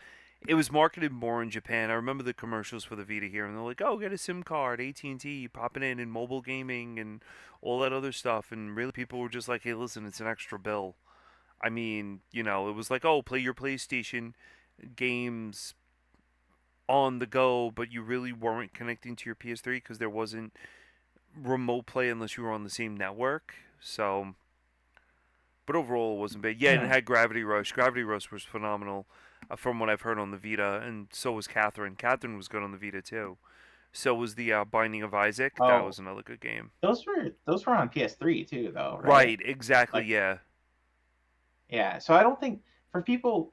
marketed more in Japan. I remember the commercials for the Vita here, and they're like, "Oh, get a SIM card, AT&T, popping in mobile gaming and all that other stuff." And really, people were just like, "Hey, listen, it's an extra bill." I mean, it was like, "Oh, play your PlayStation games on the go," but you really weren't connecting to your PS3 because there wasn't remote play unless you were on the same network. So, but overall, it wasn't bad. Yeah, and it had Gravity Rush. Gravity Rush was phenomenal, from what I've heard on the Vita, and so was Catherine. Catherine was good on the Vita too. So was the Binding of Isaac. Oh, that was another good game. Those were on PS3 too, though, right? Right, exactly. Like, yeah. Yeah. So I don't think, for people,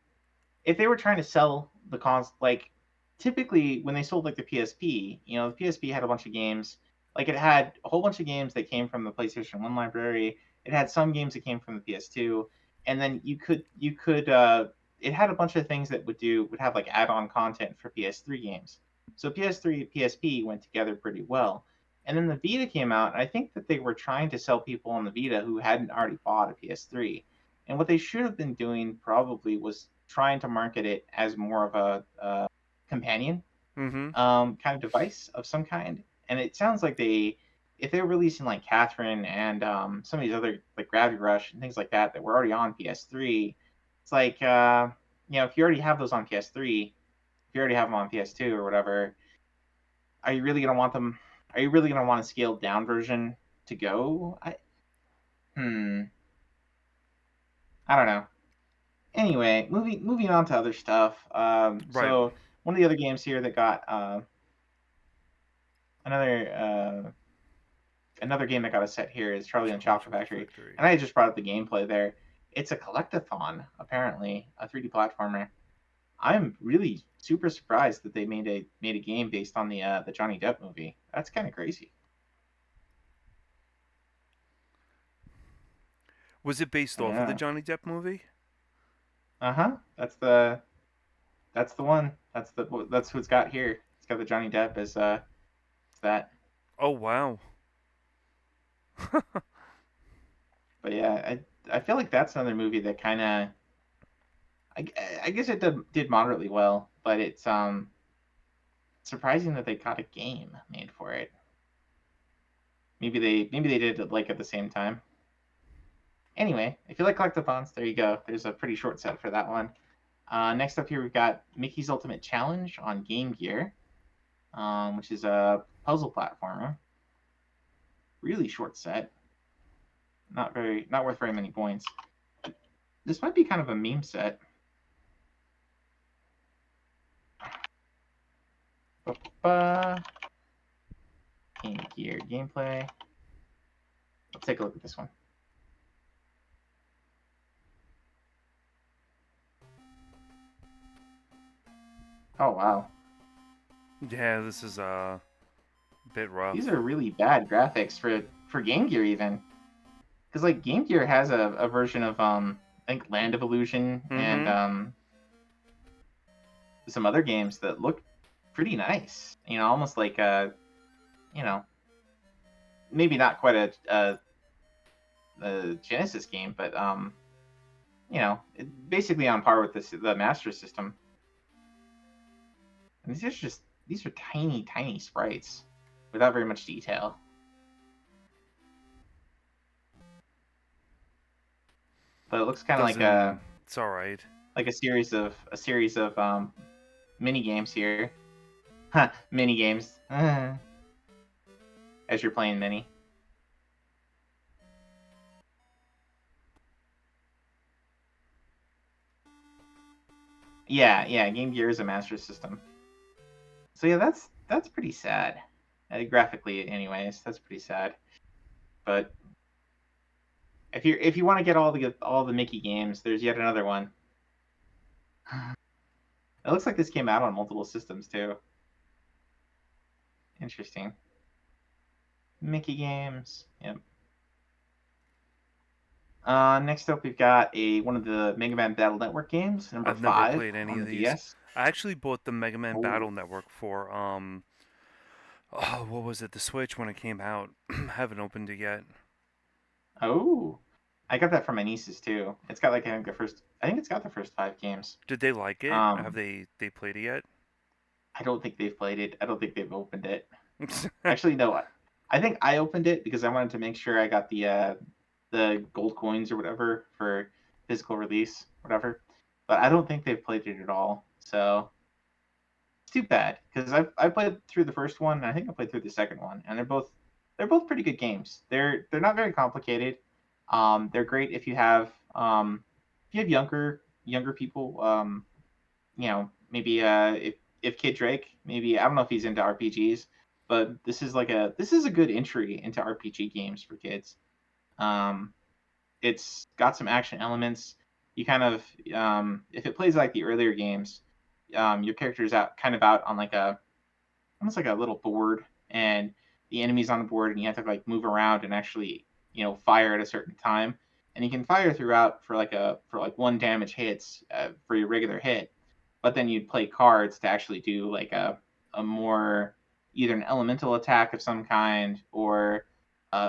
if they were trying to sell the like, typically when they sold like the PSP, the PSP had a bunch of games. Like, it had a whole bunch of games that came from the PlayStation 1 library. It had some games that came from the PS2, and then you could it had a bunch of things that would have like add-on content for PS3 games. So PS3 and PSP went together pretty well. And then the Vita came out, and I think that they were trying to sell people on the Vita who hadn't already bought a PS3. And what they should have been doing probably was trying to market it as more of a companion Mm-hmm. kind of device of some kind. And it sounds like if they're releasing like Catherine and some of these other like Gravity Rush and things like that were already on PS3, it's like if you already have those on PS3, if you already have them on PS2 or whatever, are you really gonna want them? Are you really gonna want a scaled down version to go? I don't know. Anyway, moving on to other stuff. So one of the other games here that got another game that got a set here is Charlie and the Chocolate Factory, and I just brought up the gameplay there. It's a collectathon, apparently, a 3D platformer. I'm really super surprised that they made a game based on the Johnny Depp movie. That's kind of crazy. Was it based off of the Johnny Depp movie? That's the one. That's who it's got here. It's got the Johnny Depp as that. Oh wow. But yeah, I feel like that's another movie that kind of I guess it did moderately well, but it's surprising that they got a game made for it. Maybe they did it like at the same time. Anyway, if you like collectathons, there you go. There's a pretty short set for that one. Next up here, we've got Mickey's Ultimate Challenge on Game Gear, which is a puzzle platformer. Really short set. Not worth very many points. This might be kind of a meme set. Game Gear gameplay. Let's take a look at this one. Oh wow. Yeah, this is a bit rough. These are really bad graphics for Game Gear even. Because like Game Gear has a version of I think Land of Illusion and some other games that look pretty nice. Almost like maybe not quite a Genesis game, but basically on par with the Master System. And these are tiny sprites without very much detail. But it looks kind of like it's all right. Like a series of mini games here. Mini games. As you're playing mini. Yeah, Game Gear is a Master System. So yeah, that's pretty sad. Graphically, anyways, that's pretty sad. But if you want to get all the Mickey games, there's yet another one. It looks like this came out on multiple systems too. Interesting. Mickey games. Yep. Next up, we've got one of the Mega Man Battle Network games, number 5. I've never played any of these. DS. I actually bought the Mega Man Battle Network for what was it? The Switch when it came out. Haven't opened it yet. Oh, I got that from my nieces too. It's got like I think it's got the first 5 games. Did they like it? Have they played it yet? I don't think they've played it. I don't think they've opened it. Actually, no. I think I opened it because I wanted to make sure I got the gold coins or whatever for physical release, whatever. But I don't think they've played it at all. So it's too bad because I played through the first one and I think I played through the second one, and they're both pretty good games. They're not very complicated. They're great if you have younger people. Maybe if Kid Drake, maybe I don't know if he's into RPGs, but this is a good entry into RPG games for kids. It's got some action elements. You kind of if it plays like the earlier games, your character is out on like almost like a little board, and the enemy's on the board, and you have to like move around and actually fire at a certain time, and you can fire throughout for 1 damage hits for your regular hit, but then you'd play cards to actually do like a more either an elemental attack of some kind or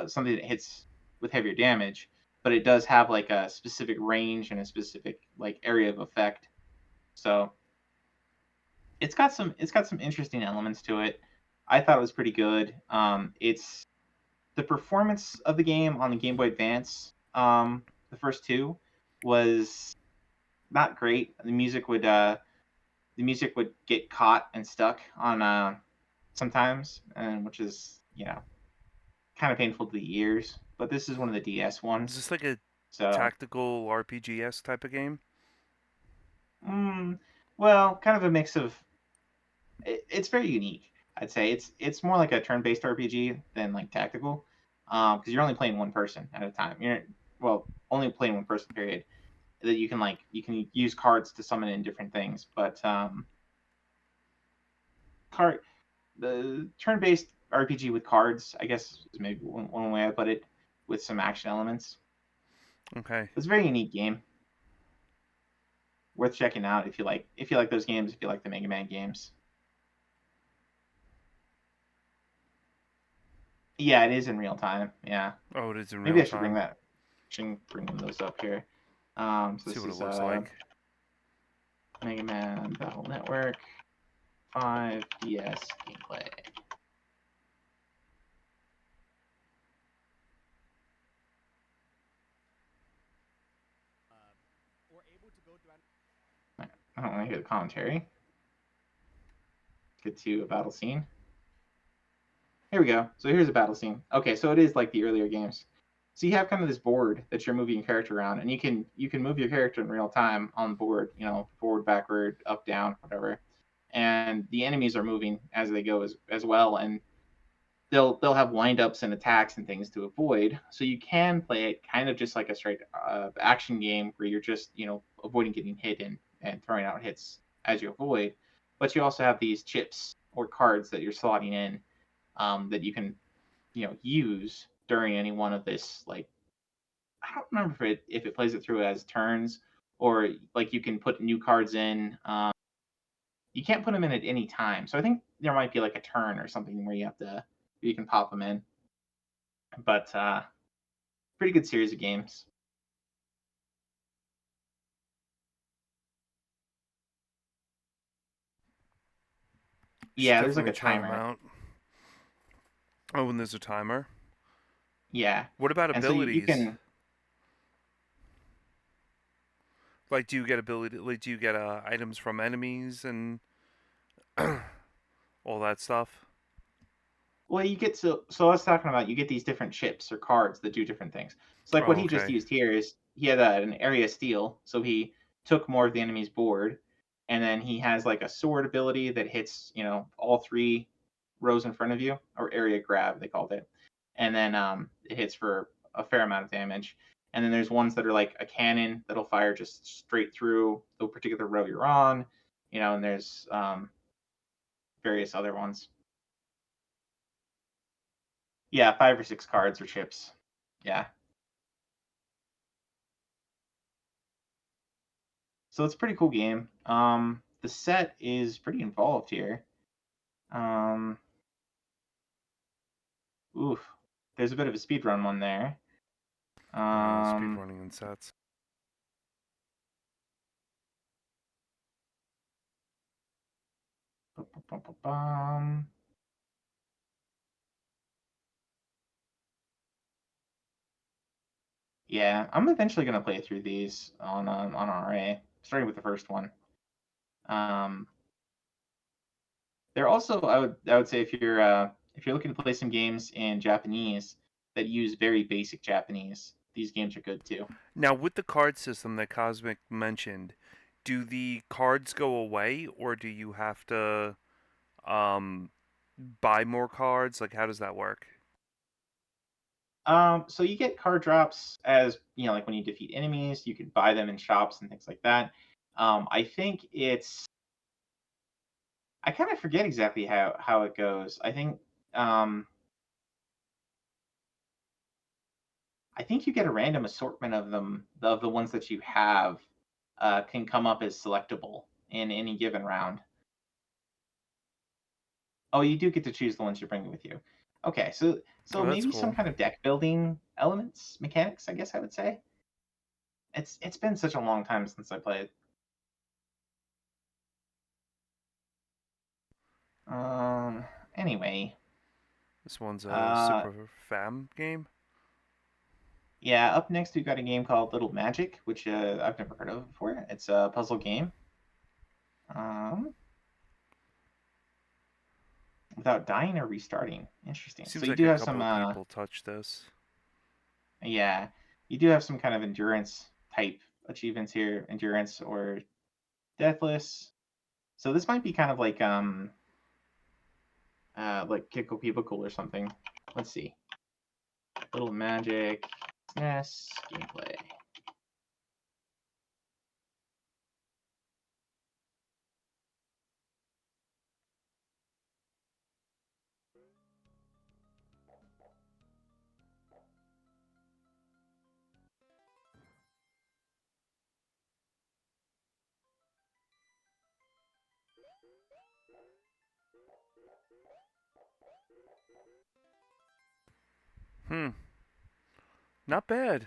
something that hits with heavier damage, but it does have like a specific range and a specific like area of effect. So it's got some interesting elements to it. I thought it was pretty good. It's the performance of the game on the Game Boy Advance. The first two was not great. The music would get caught and stuck on sometimes, and which is kind of painful to the ears. But this is one of the DS Is ones, this like a so tactical RPG-esque type of game? well, kind of a mix of. It's very unique. I'd say it's more like a turn-based RPG than like tactical, because you're only playing one person at a time. You're only playing one person. Period. That you can use cards to summon in different things, but the turn-based RPG with cards, I guess, is maybe one way I put it, with some action elements. Okay. It's a very unique game. Worth checking out if you like those games, if you like the Mega Man games. Yeah, it is in real time. Yeah. Oh, it is in real time. Maybe I should bring that. Bring those up here. So See this what it is looks like. Mega Man Battle Network 5 DS gameplay. I don't want to hear the commentary. Get to a battle scene. Here we go. So here's a battle scene. Okay, so it is like the earlier games. So you have kind of this board that you're moving your character around, and you can move your character in real time on the board. Forward, backward, up, down, whatever. And the enemies are moving as they go as well, and they'll have windups and attacks and things to avoid. So you can play it kind of just like a straight action game where you're just avoiding getting hit and throwing out hits as you avoid. But you also have these chips or cards that you're slotting in that you can use during any one of this. Like, I don't remember if it plays it through as turns, or like you can put new cards in. You can't put them in at any time, so I think there might be like a turn or something where you can pop them in. But pretty good series of games. Yeah, there's like a Definitely try 'em timer. out. Oh, and there's a timer. Yeah. What about And so abilities? you can. Like, do you get items from enemies and all that stuff? Well, you get so I was talking about you get these different chips or cards that do different things. So like what Oh, he just okay. used here is he had an area steal, so he took more of the enemy's board, and then he has like a sword ability that hits all three rows in front of you, or area grab they called it, and then it hits for a fair amount of damage. And then there's ones that are like a cannon that'll fire just straight through the particular row you're on, and there's various other ones. Yeah, 5 or 6 cards or chips. Yeah. So it's a pretty cool game. The set is pretty involved here. Oof. There's a bit of a speedrun one there. Speedrunning in sets. Yeah, I'm eventually gonna play through these on RA, starting with the first one. They're also I would say if you're looking to play some games in Japanese that use very basic Japanese, these games are good too. Now, with the card system that Cosmic mentioned, do the cards go away, or do you have to buy more cards? Like, how does that work? So you get card drops as like when you defeat enemies, you can buy them in shops and things like that. I think I kind of forget exactly how it goes. I think you get a random assortment of them, of the ones that you have, can come up as selectable in any given round. Oh, you do get to choose the ones you're bringing with you. Okay, so Oh, that's maybe some cool. kind of deck building mechanics, I guess I would say. It's been such a long time since I played. Anyway, This one's a Uh, super fam game. yeah. Up next, we've got a game called Little Magic, which I've never heard of before. It's a puzzle game. Without dying or restarting. Interesting. Seems So you like do a have couple some. of people touch this. Yeah, you do have some kind of endurance type achievements here, endurance or deathless. So this might be kind of like Kickle Cubicle or something. Let's see. Little Magic, SNES, gameplay. Not bad.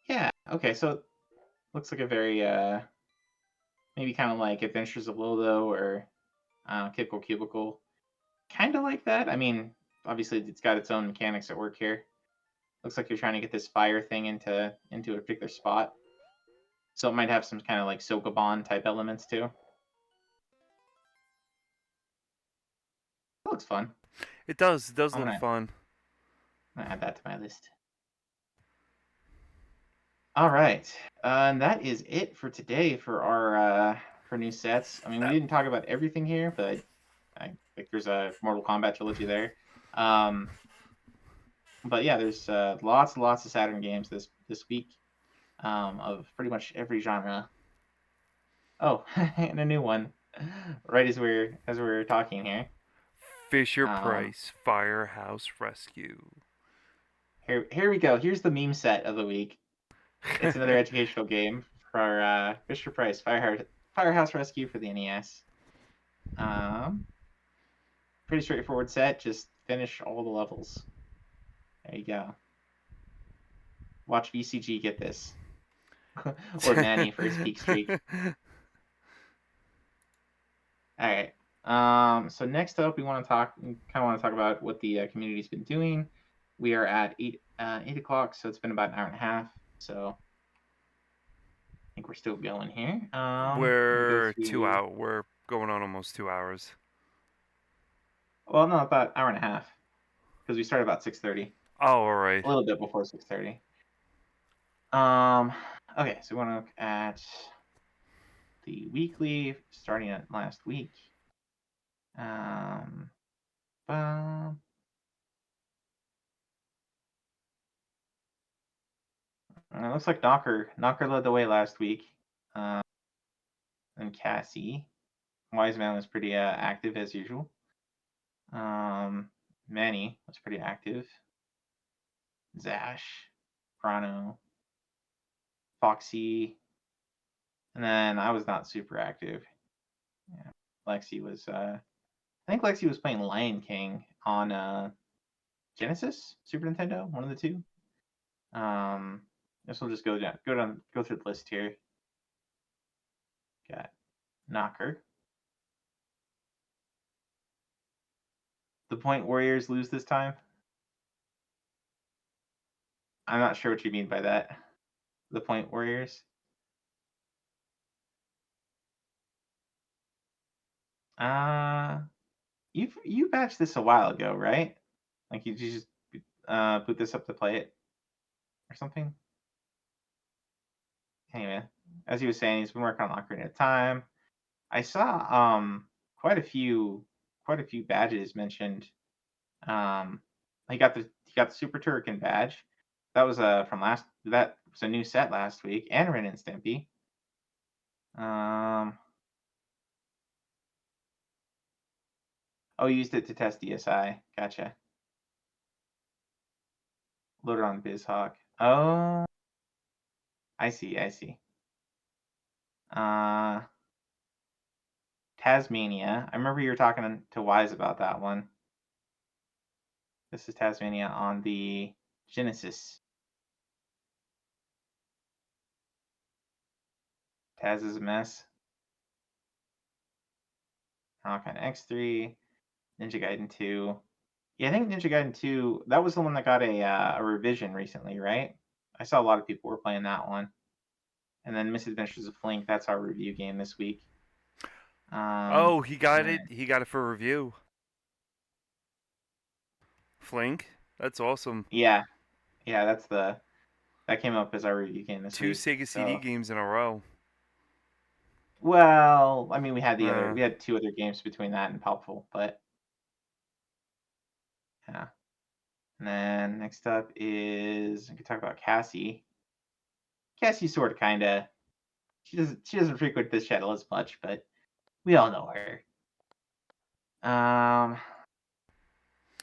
Yeah. Okay. So looks like a very maybe kind of like Adventures of Lolo or Kickle Cubicle. Kind of like that. I mean, obviously it's got its own mechanics at work here. Looks like you're trying to get this fire thing into a particular spot. So it might have some kind of like Sokoban type elements too. That looks fun. It does. It does I'm look gonna- fun. I'm gonna add that to my list. All right, and that is it for today for our for new sets. I mean, we didn't talk about everything here, but I think there's a Mortal Kombat trilogy there. But yeah, there's lots and lots of Saturn games this week, of pretty much every genre. Oh, and a new one, right as we're talking here. Fisher Price Firehouse Rescue. Here we go. Here's the meme set of the week. It's another educational game for Fisher Price Firehouse Rescue for the NES. Pretty straightforward set. Just finish all the levels. There you go. Watch VCG get this, or Manny for his peak streak. All right. So next up, we want to talk about what the community's been doing. We are at 8 o'clock, so it's been about an hour and a half. So I think we're still going here. We're 2 hours. We're going on almost 2 hours. Well, no, about hour and a half, because we started about 6:30. Oh, all right. A little bit before 6:30. Okay, so we want to look at the weekly starting at last week. It looks like Knocker led the way last week. And Cassie. Wiseman was pretty active as usual. Manny was pretty active. Zash, Chrono, Foxy, and then I was not super active. Yeah. Lexi was I think Lexi was playing Lion King on Genesis, Super Nintendo, one of the two. This will just go through the list here. Got Knocker. The Point Warriors lose this time? I'm not sure what you mean by that. The Point Warriors? You batched this a while ago, right? Like you just put this up to play it or something? Anyway, as he was saying, he's been working on Ocarina of Time. I saw quite a few badges mentioned. He got the Super Turrican badge. That was that was a new set last week, and Ren and Stimpy. Oh, used it to test DSi. Gotcha. Loaded on BizHawk. Oh, I see. Tasmania. I remember you were talking to Wise about that one. This is Tasmania on the Genesis. Taz is a mess. Kind of X3, Ninja Gaiden 2. Yeah, I think Ninja Gaiden 2, that was the one that got a revision recently, right? I saw a lot of people were playing that one. And then Misadventures of Flink, that's our review game this week. Oh, he got it. He got it for review. Flink, that's awesome. Yeah, that came up as our review game this Two week. Sega CD games in a row. Well, I mean, we had Yeah. we had 2 other games between that and Palpable, but yeah. And then next up is we could talk about Cassie. Cassie sort of kind of she doesn't frequent this channel as much, but we all know her.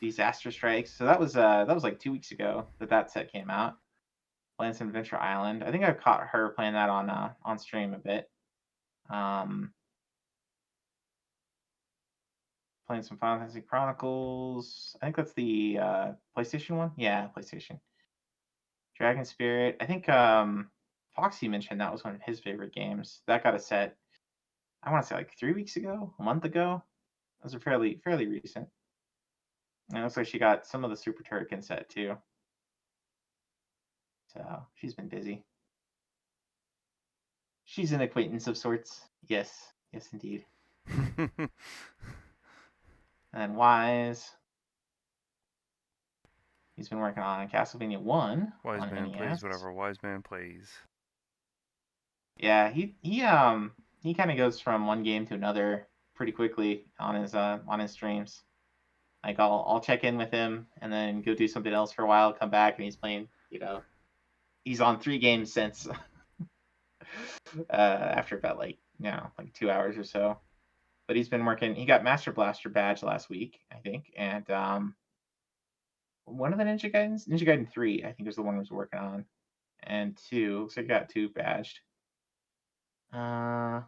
Disaster Strikes. So that was like 2 weeks ago that set came out. Playing some Adventure Island. I think I caught her playing that on stream a bit. Playing some Final Fantasy Chronicles. I think that's the PlayStation one. Yeah, PlayStation. Dragon Spirit. I think Foxy mentioned that was one of his favorite games. That got a set. I want to say like 3 weeks ago, a month ago. Those are fairly recent. And it looks like she got some of the Super Turrican set too. So she's been busy. She's an acquaintance of sorts. Yes, indeed. And Wise. He's been working on Castlevania 1. Wise on man NES. plays whatever wise man plays. Yeah, he kind of goes from one game to another pretty quickly on his streams. Like I'll check in with him and then go do something else for a while, come back and he's playing, he's on 3 games since after about like 2 hours or so. But he's been working. He got Master Blaster badge last week, I think, and one of the Ninja Gaiden 3, I think was the one he was working on, and 2. Looks like he got 2 badged. Oh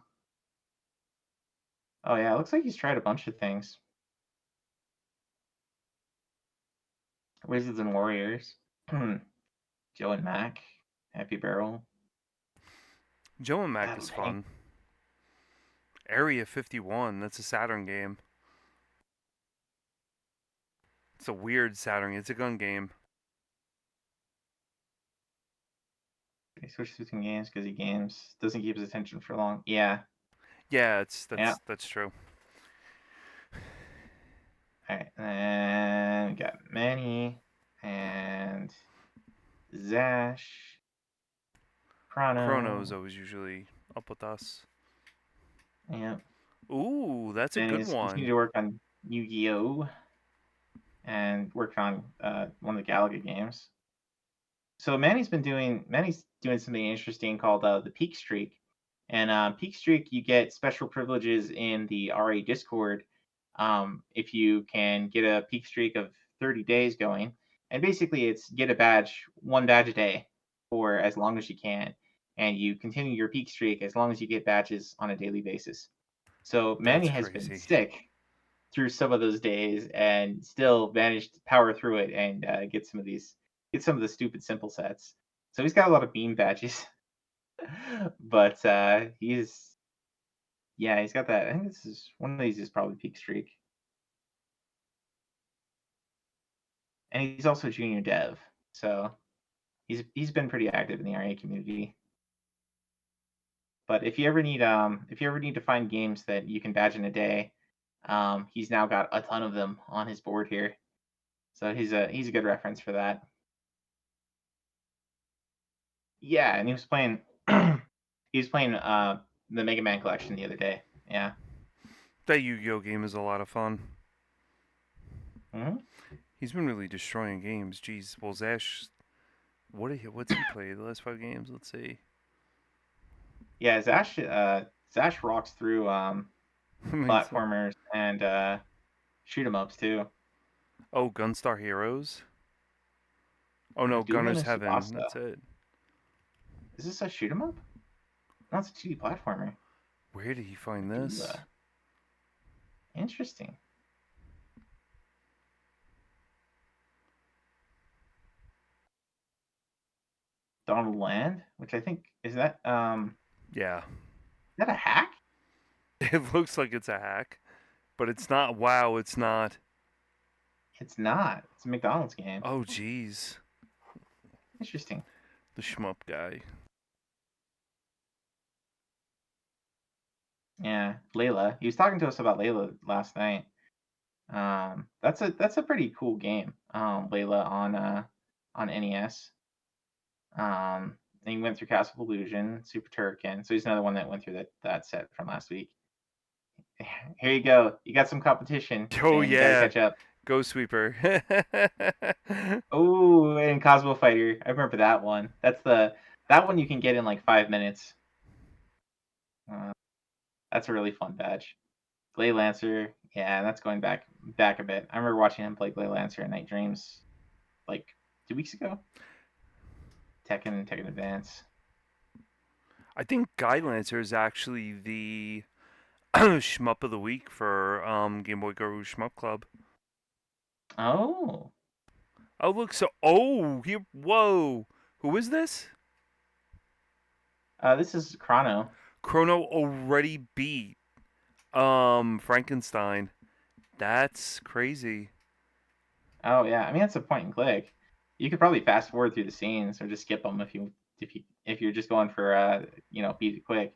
yeah, it looks like he's tried a bunch of things. Wizards and Warriors, Joe and Mac, Happy Barrel. Joe and Mac is fun. Area 51, that's a Saturn game. It's a weird Saturn. It's a gun game. He switches between games because he doesn't keep his attention for long. Yeah. Yeah, that's true. Alright, and then we got Manny and Zash. Chrono's always usually up with us. Yeah. Ooh, that's a good one. Continue to work on Yu-Gi-Oh! And work on one of the Galaga games. So Manny's doing something interesting called the Peak Streak. And Peak Streak, you get special privileges in the RA Discord if you can get a Peak Streak of 30 days going. And basically it's get a badge, 1 badge a day for as long as you can. And you continue your Peak Streak as long as you get badges on a daily basis. So Manny has been sick through some of those days and still managed to power through it and get some of the stupid simple sets. So he's got a lot of beam badges. But he's got that. I think this is one of these is probably Peak Streak. And he's also junior dev. So he's been pretty active in the RA community. But if you ever need to find games that you can badge in a day, he's now got a ton of them on his board here. So he's a good reference for that. Yeah, and he was playing the Mega Man collection the other day. Yeah. That Yu-Gi-Oh game is a lot of fun. Mm-hmm. He's been really destroying games. Jeez. Well, Zash, what's he played the last 5 games? Let's see. Yeah, Zash rocks through platformers and shoot 'em ups too. Oh, Gunstar Heroes. Oh no, Gunner's Heaven. That's it. Is this a shoot 'em up? No, it's a 2D platformer. Where did he find this? Interesting. Donald Land, which I think is that Yeah. Is that a hack? It looks like it's a hack. But it's not. Wow, it's not. It's not. It's a McDonald's game. Oh, jeez. Interesting. The shmup guy. Yeah, Layla. He was talking to us about Layla last night. That's a pretty cool game. Layla on NES. And he went through Castle of Illusion, Super Turrican. So he's another one that went through that set from last week. Here you go. You got some competition. Oh, and you gotta yeah. catch up. Go Sweeper. Oh, and Cosmo Fighter. I remember that one. That one you can get in like 5 minutes. That's a really fun badge. Glay Lancer. Yeah, that's going back a bit. I remember watching him play Glay Lancer in Night Dreams like 2 weeks ago. Tekken Advance. I think Guy Lancer is actually the shmup of the week for Game Boy Guru Shmup Club. Oh. Oh, look, so... Oh, here... Whoa. Who is this? This is Chrono. Chrono already beat Frankenstein. That's crazy. Oh yeah, I mean that's a point and click. You could probably fast forward through the scenes or just skip them if you're just going for beat it quick.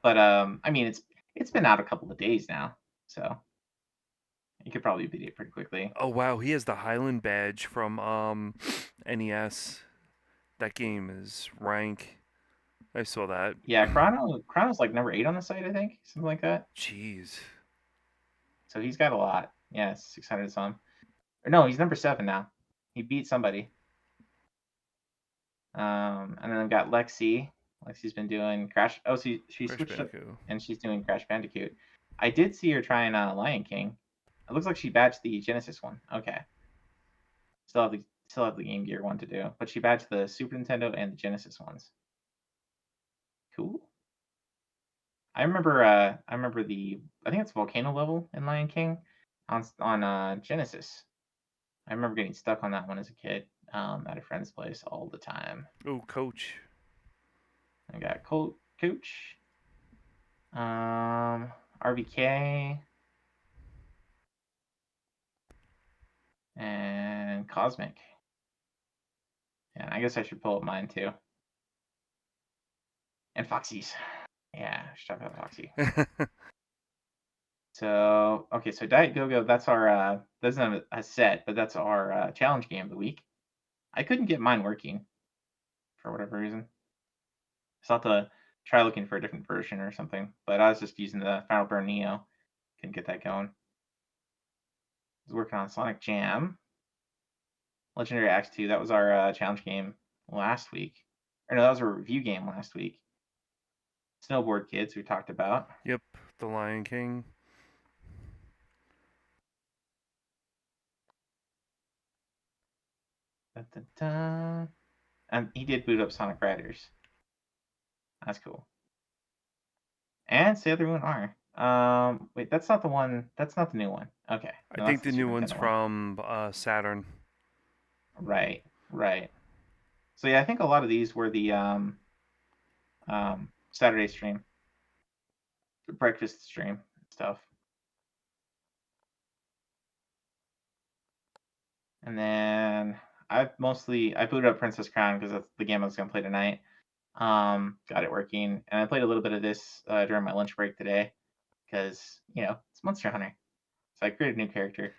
But I mean it's been out a couple of days now, so you could probably beat it pretty quickly. Oh wow, he has the Highland badge from NES. That game is rank. I saw that. Yeah, Chrono's like number 8 on the site, I think, something like that. Jeez. So he's got a lot. Yeah, 600 some. Or no, he's number 7 now. He beat somebody. And then I've got Lexi. Lexi's been doing Crash. Oh, so she Crash switched up, Bandicoot. and she's doing Crash Bandicoot. I did see her trying Lion King. It looks like she badged the Genesis one. Okay. Still have the Game Gear one to do, but she badged the Super Nintendo and the Genesis ones. Cool. I remember I think it's Volcano level in Lion King on Genesis. I remember getting stuck on that one as a kid at a friend's place all the time. Oh, Coach. I got Coach, RVK, and Cosmic. Yeah, I guess I should pull up mine too. And Foxy's. Yeah, I should talk about Foxy. So Diet Go-Go, that's our doesn't have a set, but that's our challenge game of the week. I couldn't get mine working for whatever reason. So I'll have to try looking for a different version or something. But I was just using the Final Burn Neo. Couldn't get that going. I was working on Sonic Jam. Legendary Axe 2, that was our challenge game last week. Or no, that was a review game last week. Snowboard Kids, we talked about. Yep, the Lion King. And he did boot up Sonic Riders. That's cool. And Sailor Moon R. Wait, that's not the one. That's not the new one. Okay. I think the new one's from Saturn. Right. So yeah, I think a lot of these were the Saturday stream, the breakfast stream stuff. And then I booted up Princess Crown because that's the game I was gonna play tonight. Got it working, and I played a little bit of this during my lunch break today because it's Monster Hunter, so I created a new character.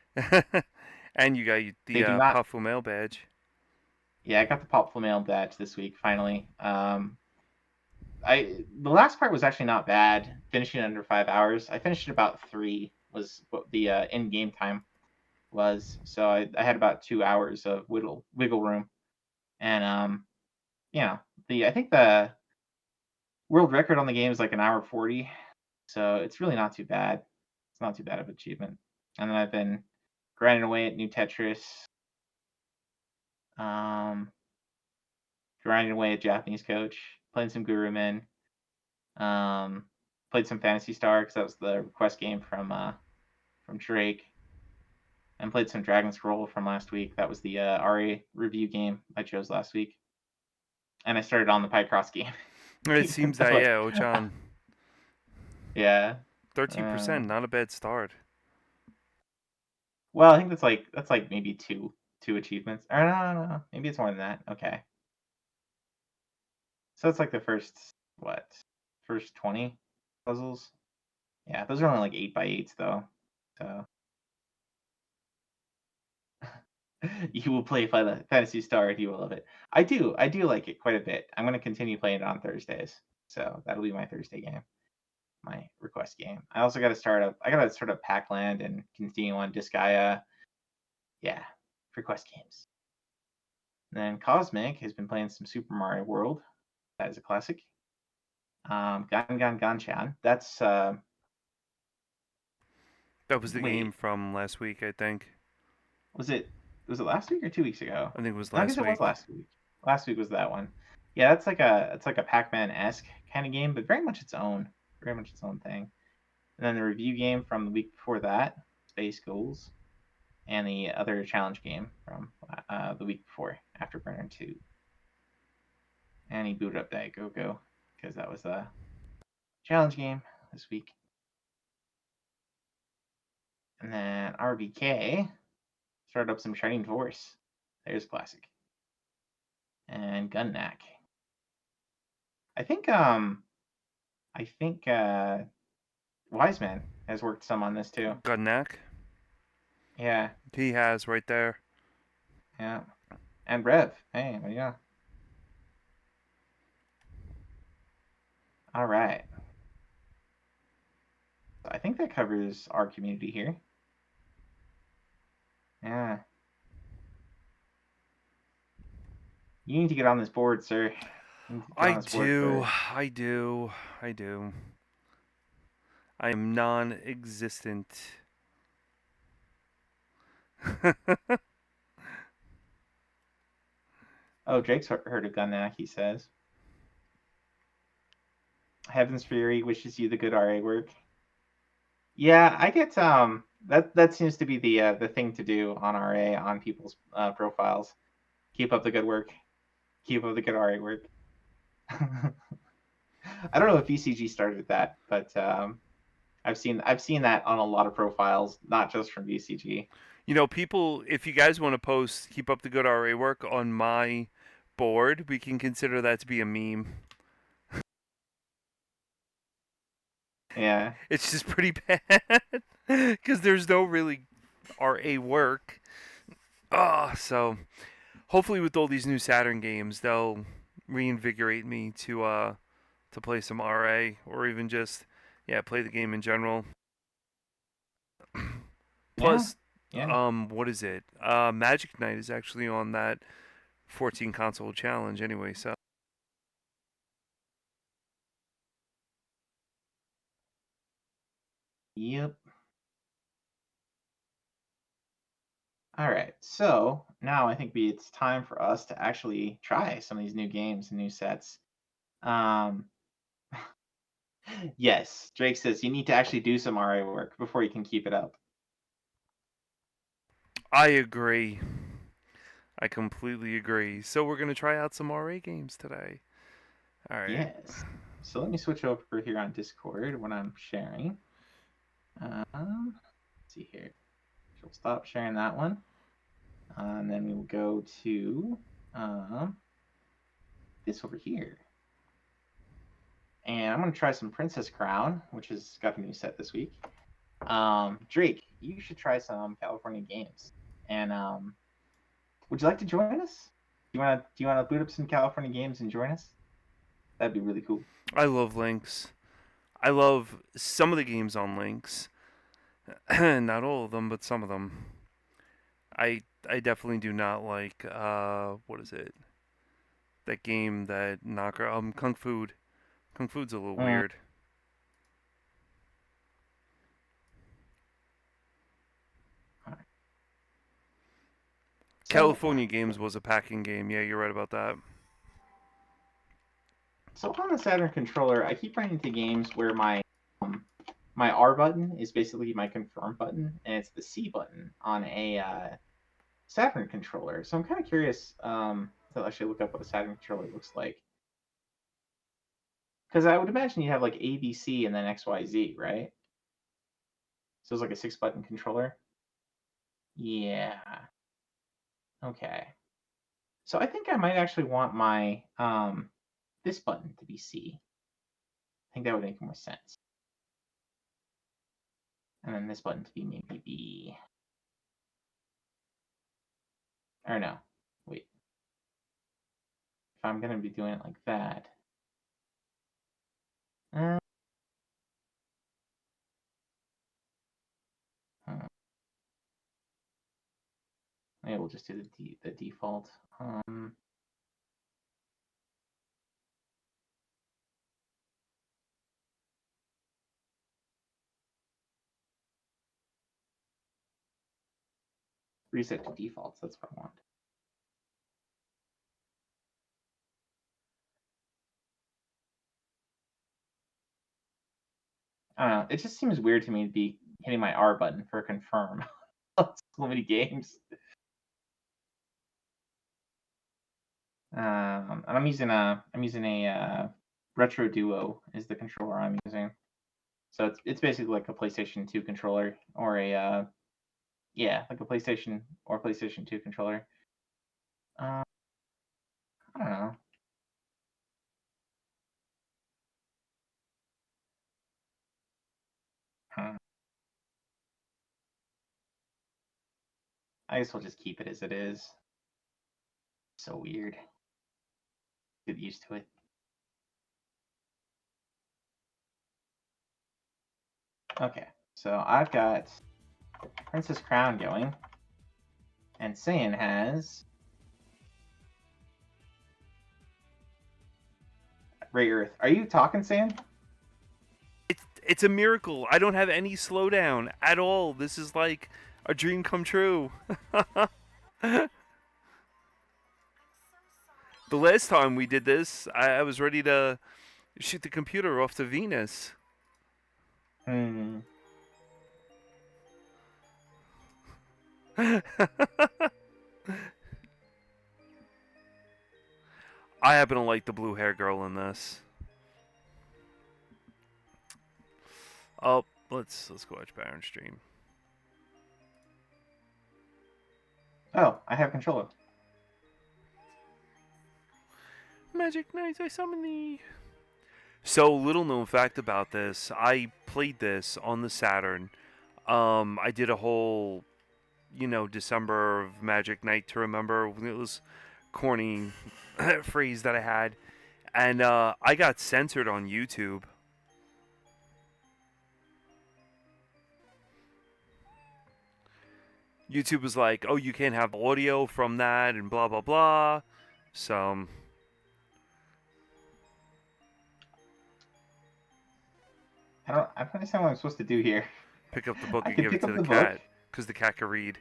And you got the Pop Flamel badge. Yeah, I got the Pop Flamel badge this week finally. The last part was actually not bad. Finishing under 5 hours. I finished at about 3 was what the in game time was. So I had about 2 hours of wiggle room, and I think the world record on the game is like 1 hour 40. So it's really not too bad. It's not too bad of an achievement. And then I've been grinding away at new Tetris. Grinding away at Japanese Coach. Playing some Guru Men. Played some Phantasy Star because that was the request game from Drake. And played some Dragon Scroll from last week. That was the RA review game I chose last week. And I started on the Picross game. It seems that, yeah, Ochan. Yeah. 13%, not a bad start. Well, I think that's like maybe two achievements. Or no, maybe it's more than that. Okay. So it's like the first 20 puzzles. Yeah, those are only like 8x8s though. So you will play Final Fantasy Star and you will love it. I do like it quite a bit. I'm gonna continue playing it on Thursdays. So that'll be my Thursday game, my request game. I also gotta start up Pac-Land and continue on Disgaea. Yeah, request games. And then Cosmic has been playing some Super Mario World. That is a classic. Ganchan. That's That was the wait, game from last week, I think. was it last week or 2 weeks ago? I think it was No, I guess last it was week. last week. Last week was that one. Yeah, it's like a Pac-Man-esque kind of game, but very much its own. Very much its own thing. And then the review game from the week before that, Space Ghouls, and the other challenge game from the week before, Afterburner 2. And he booted up Diet Go-Go because that was the challenge game this week. And then RBK started up some Shining Force. There's classic. And Gunnack. I think Wiseman has worked some on this too. Gunnack? Yeah. He has right there. Yeah. And Rev. Hey, what do you got? All right. I think that covers our community here. Yeah. You need to get on this board, sir. I do. I am non-existent. Oh, Drake's heard of Gunnack, he says. Heaven's Fury wishes you the good RA work. Yeah, I get that seems to be the thing to do on RA on people's profiles. Keep up the good work. Keep up the good RA work. I don't know if VCG started that, but I've seen that on a lot of profiles, not just from VCG. You know, people, if you guys want to post keep up the good RA work on my board, we can consider that to be a meme. Yeah. It's just pretty bad because there's no really RA work. So hopefully with all these new Saturn games, they'll reinvigorate me to play some RA or even just play the game in general. Plus, what is it? Magic Knight is actually on that 14 console challenge anyway, so. Yep. All right, so now I think it's time for us to actually try some of these new games and new sets. Yes, Drake says you need to actually do some RA work before you can keep it up. I agree. I completely agree. So we're going to try out some RA games today. All right. Yes. So let me switch over here on Discord when I'm sharing. Let's see here. We'll stop sharing that one. And then we will go to this over here. And I'm going to try some Princess Crown, which has got a new set this week. Drake, you should try some California games. And would you like to join us? Do you want to boot up some California games and join us? That'd be really cool. I love Lynx. I love some of the games on Lynx. Not all of them, but some of them. I definitely do not like what is it? That game that knocker Kung Fu. Kung Fu's a little weird. California Games was a packing game. Yeah, you're right about that. So on the Saturn controller, I keep running into games where my R button is basically my confirm button, and it's the C button on a Saturn controller. So I'm kind of curious to actually look up what a Saturn controller looks like. Because I would imagine you have like A, B, C, and then X, Y, Z, right? So it's like a 6-button controller. Yeah. Okay. So I think I might actually want my this button to be C. I think that would make more sense. And then this button to be maybe B. Or no. Wait. If I'm gonna be doing it like that. Maybe we'll just do the default. Reset to defaults. That's what I want. I don't know. It just seems weird to me to be hitting my R button for confirm. So many games. And I'm using a Retro Duo is the controller I'm using. So it's basically like a PlayStation 2 controller or a yeah, like a PlayStation or PlayStation 2 controller. I don't know. I guess we'll just keep it as it is. So weird. Get used to it. Okay, so I've got Princess Crown going, and Saiyan has Ray Earth. Are you talking, Saiyan? It's a miracle. I don't have any slowdown at all. This is like a dream come true. The last time we did this, I was ready to shoot the computer off to Venus. I happen to like the blue hair girl in this. Oh, let's go watch Baron stream. Oh, I have controller. Magic Knights, I summon thee. So, little known fact about this, I played this on the Saturn. I did a whole, December of Magic Night to remember. It was corny phrase that I had. And I got censored on YouTube. YouTube was like, oh, you can't have audio from that and blah, blah, blah. So... I don't understand what I'm supposed to do here. Pick up the book I and can give it pick to up the the cat. book? Because the cat can read.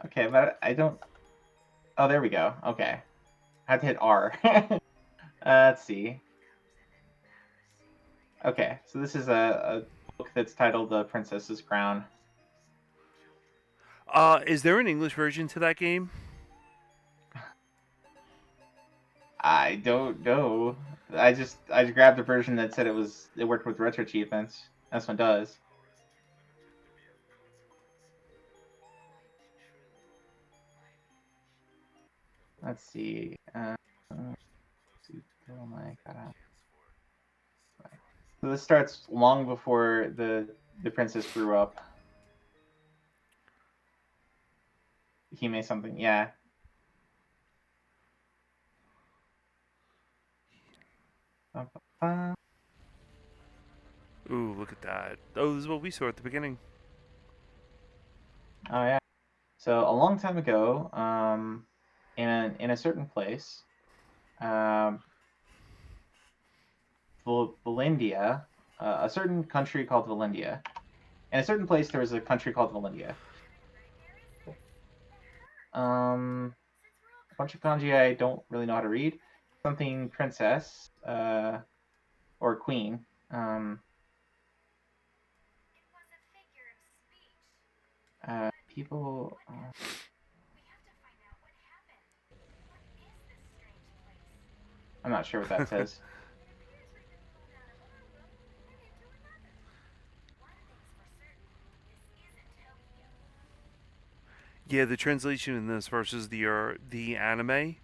Okay, but I don't... Oh, there we go. Okay. I have to hit R. Let's see. Okay, so this is a book that's titled The Princess's Crown. Is there an English version to that game? I don't know. I just grabbed a version that said it worked with retro achievements. This one does. Let's see. Oh my god. So this starts long before the princess grew up. Hime something, yeah. Ooh, look at that. Oh, this is what we saw at the beginning. Oh yeah. So a long time ago, in a certain place, Valindia, a certain country called Valindia. In a certain place, there was a country called Valindia. A bunch of kanji I don't really know how to read. Something princess, or queen. People. I'm not sure what that says. Yeah, the translation in this versus the anime,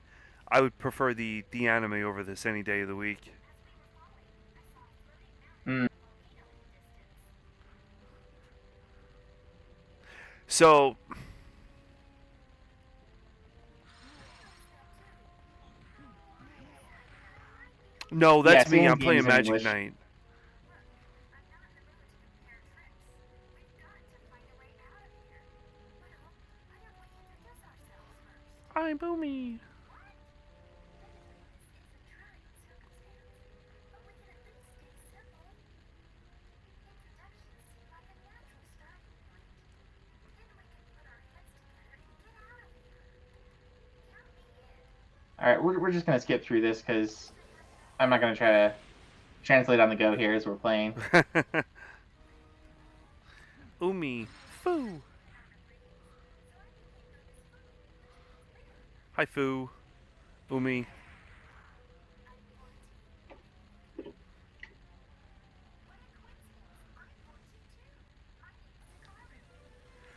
I would prefer the anime over this any day of the week. Mm. So, no, that's Yeah, me. same I'm games playing in Magic English. Knight. I'm Boomy. All right, we're just gonna skip through this because I'm not gonna try to translate on the go here as we're playing. Umi. Foo. Hi, Foo. Umi.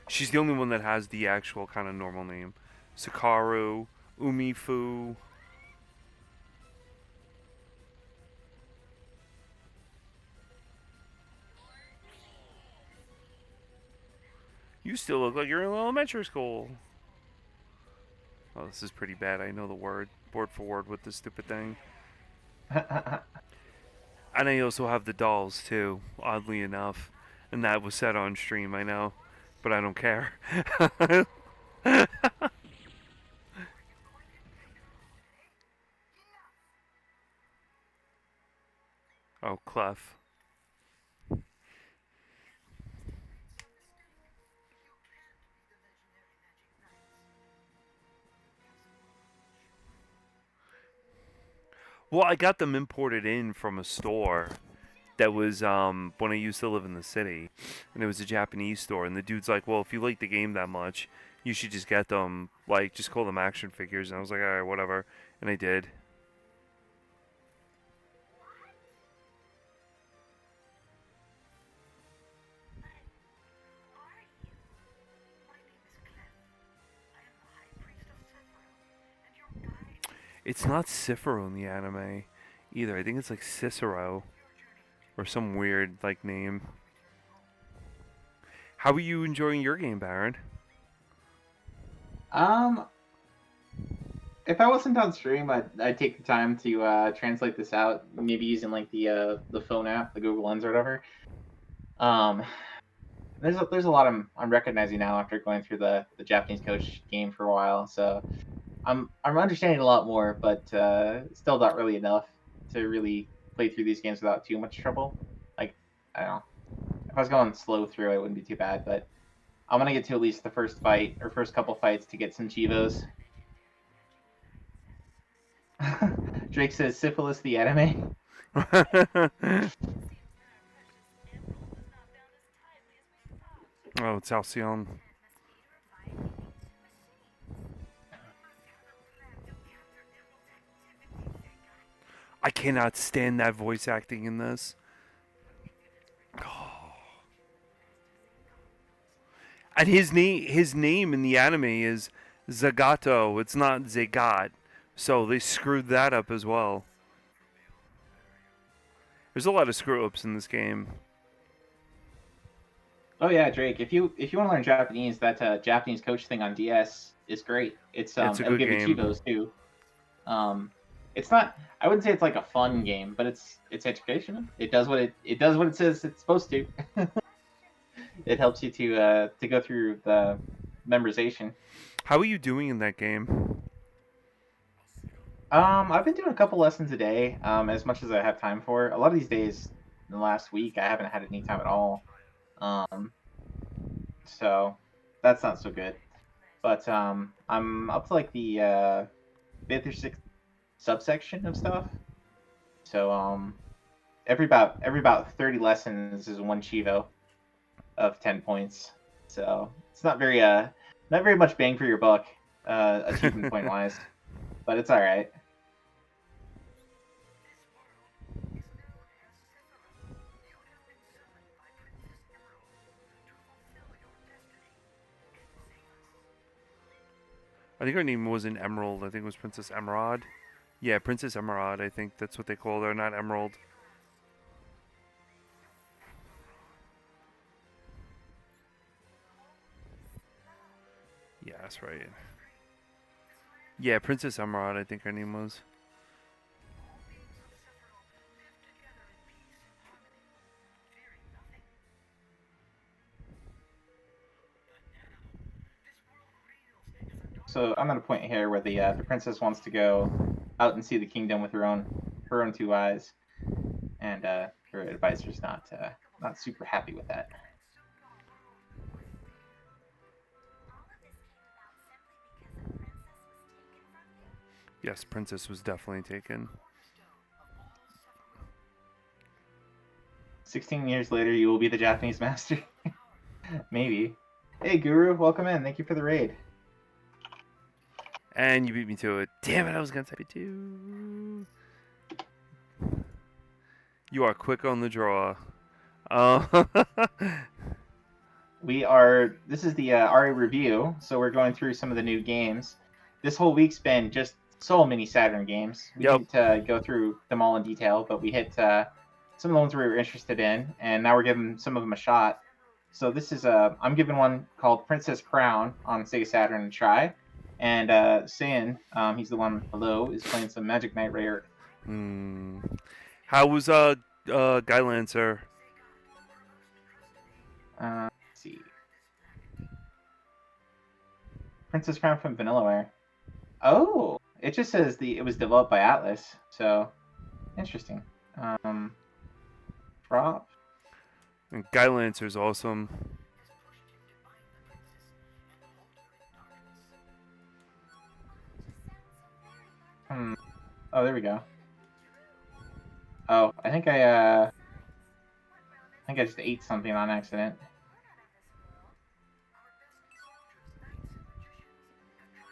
She's the only one that has the actual kind of normal name. Sakaru, Umifu. You still look like you're in elementary school. Oh, this is pretty bad. I know the word for word with this stupid thing. And I also have the dolls too, oddly enough. And that was said on stream, I know. But I don't care. Oh, Clef. Well, I got them imported in from a store that was when I used to live in the city, and it was a Japanese store. And the dude's like, "Well, if you like the game that much, you should just get them. Like, just call them action figures." And I was like, "All right, whatever," and I did. It's not Cicero in the anime either. I think it's like Cicero or some weird like name. How are you enjoying your game, Baron? If I wasn't on stream, I'd take the time to translate this out, maybe using like the phone app, the Google Lens or whatever. There's a lot I'm recognizing now after going through the Japanese coach game for a while, so I'm understanding a lot more, but still not really enough to really play through these games without too much trouble. Like, I don't know, if I was going slow through, it wouldn't be too bad, but I'm gonna get to at least the first fight or first couple fights to get some Chivos. Drake says syphilis the anime. Oh, it's Halcyon. I cannot stand that voice acting in this. And his name in the anime is Zagato. It's not Zagat. So they screwed that up as well. There's a lot of screw ups in this game. Oh yeah, Drake. If you want to learn Japanese, that Japanese coach thing on DS is great. It's It's a it'll good give game. you Chivos too. It's not. I wouldn't say it's like a fun game, but it's educational. It does what it does what it says it's supposed to. It helps you to go through the memorization. How are you doing in that game? I've been doing a couple lessons a day, as much as I have time for. A lot of these days, in the last week, I haven't had any time at all. So that's not so good. But I'm up to like the fifth or sixth subsection of stuff. So every about 30 lessons is one Chivo of 10 points. So it's not very much bang for your buck, achievement point wise. But it's all right. I think her name wasn't Emerald. I think it was Princess Emerald. Yeah, Princess Emerald. I think that's what they call her, not Emerald. Yeah, that's right. Yeah, Princess Emerald, I think her name was. So I'm at a point here where the princess wants to go out and see the kingdom with her own two eyes, and her advisor's not super happy with that. Yes, Princess was definitely taken. 16 years later, you will be the Japanese master. Maybe. Hey, Guru, welcome in. Thank you for the raid. And you beat me to it. Damn it, I was going to type it too. You are quick on the draw. This is the RA review, so we're going through some of the new games. This whole week's been just so many Saturn games. We didn't go through them all in detail, but we hit some of the ones we were interested in, and now we're giving some of them a shot. So this is I'm giving one called Princess Crown on Sega Saturn a try. And Saiyan, he's the one below, is playing some Magic Knight Rare. How was Guy Lancer? Let's see. Princess Crown from Vanillaware. Oh, it just says it was developed by Atlas. So interesting. Prop. And Guy Lancer's awesome. Oh, there we go. Oh, I think I just ate something on accident.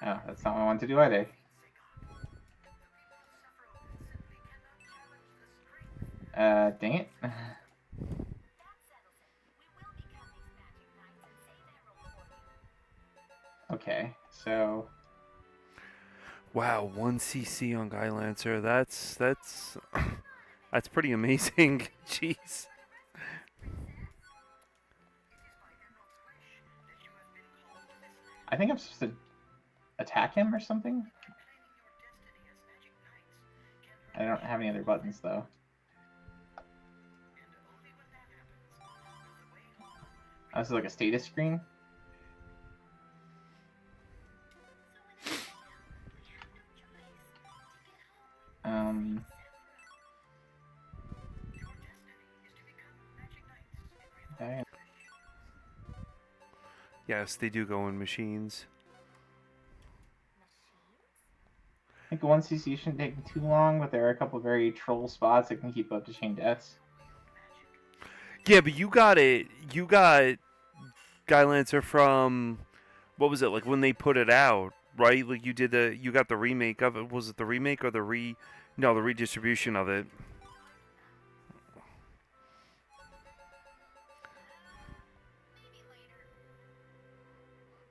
Oh, that's not what I wanted to do either. Dang it. Okay, so... Wow, 1 CC on Guy Lancer. That's that's pretty amazing. Jeez. I think I'm supposed to attack him or something? I don't have any other buttons though. Oh, this is like a status screen? Okay. Yes, they do go in machines. I think 1 CC shouldn't take too long, but there are a couple very troll spots that can keep up to chain deaths. Yeah, but you got it. You got Guy Lancer from, what was it, like when they put it out, right? Like you got the remake of it. Was it the remake or the redistribution of it?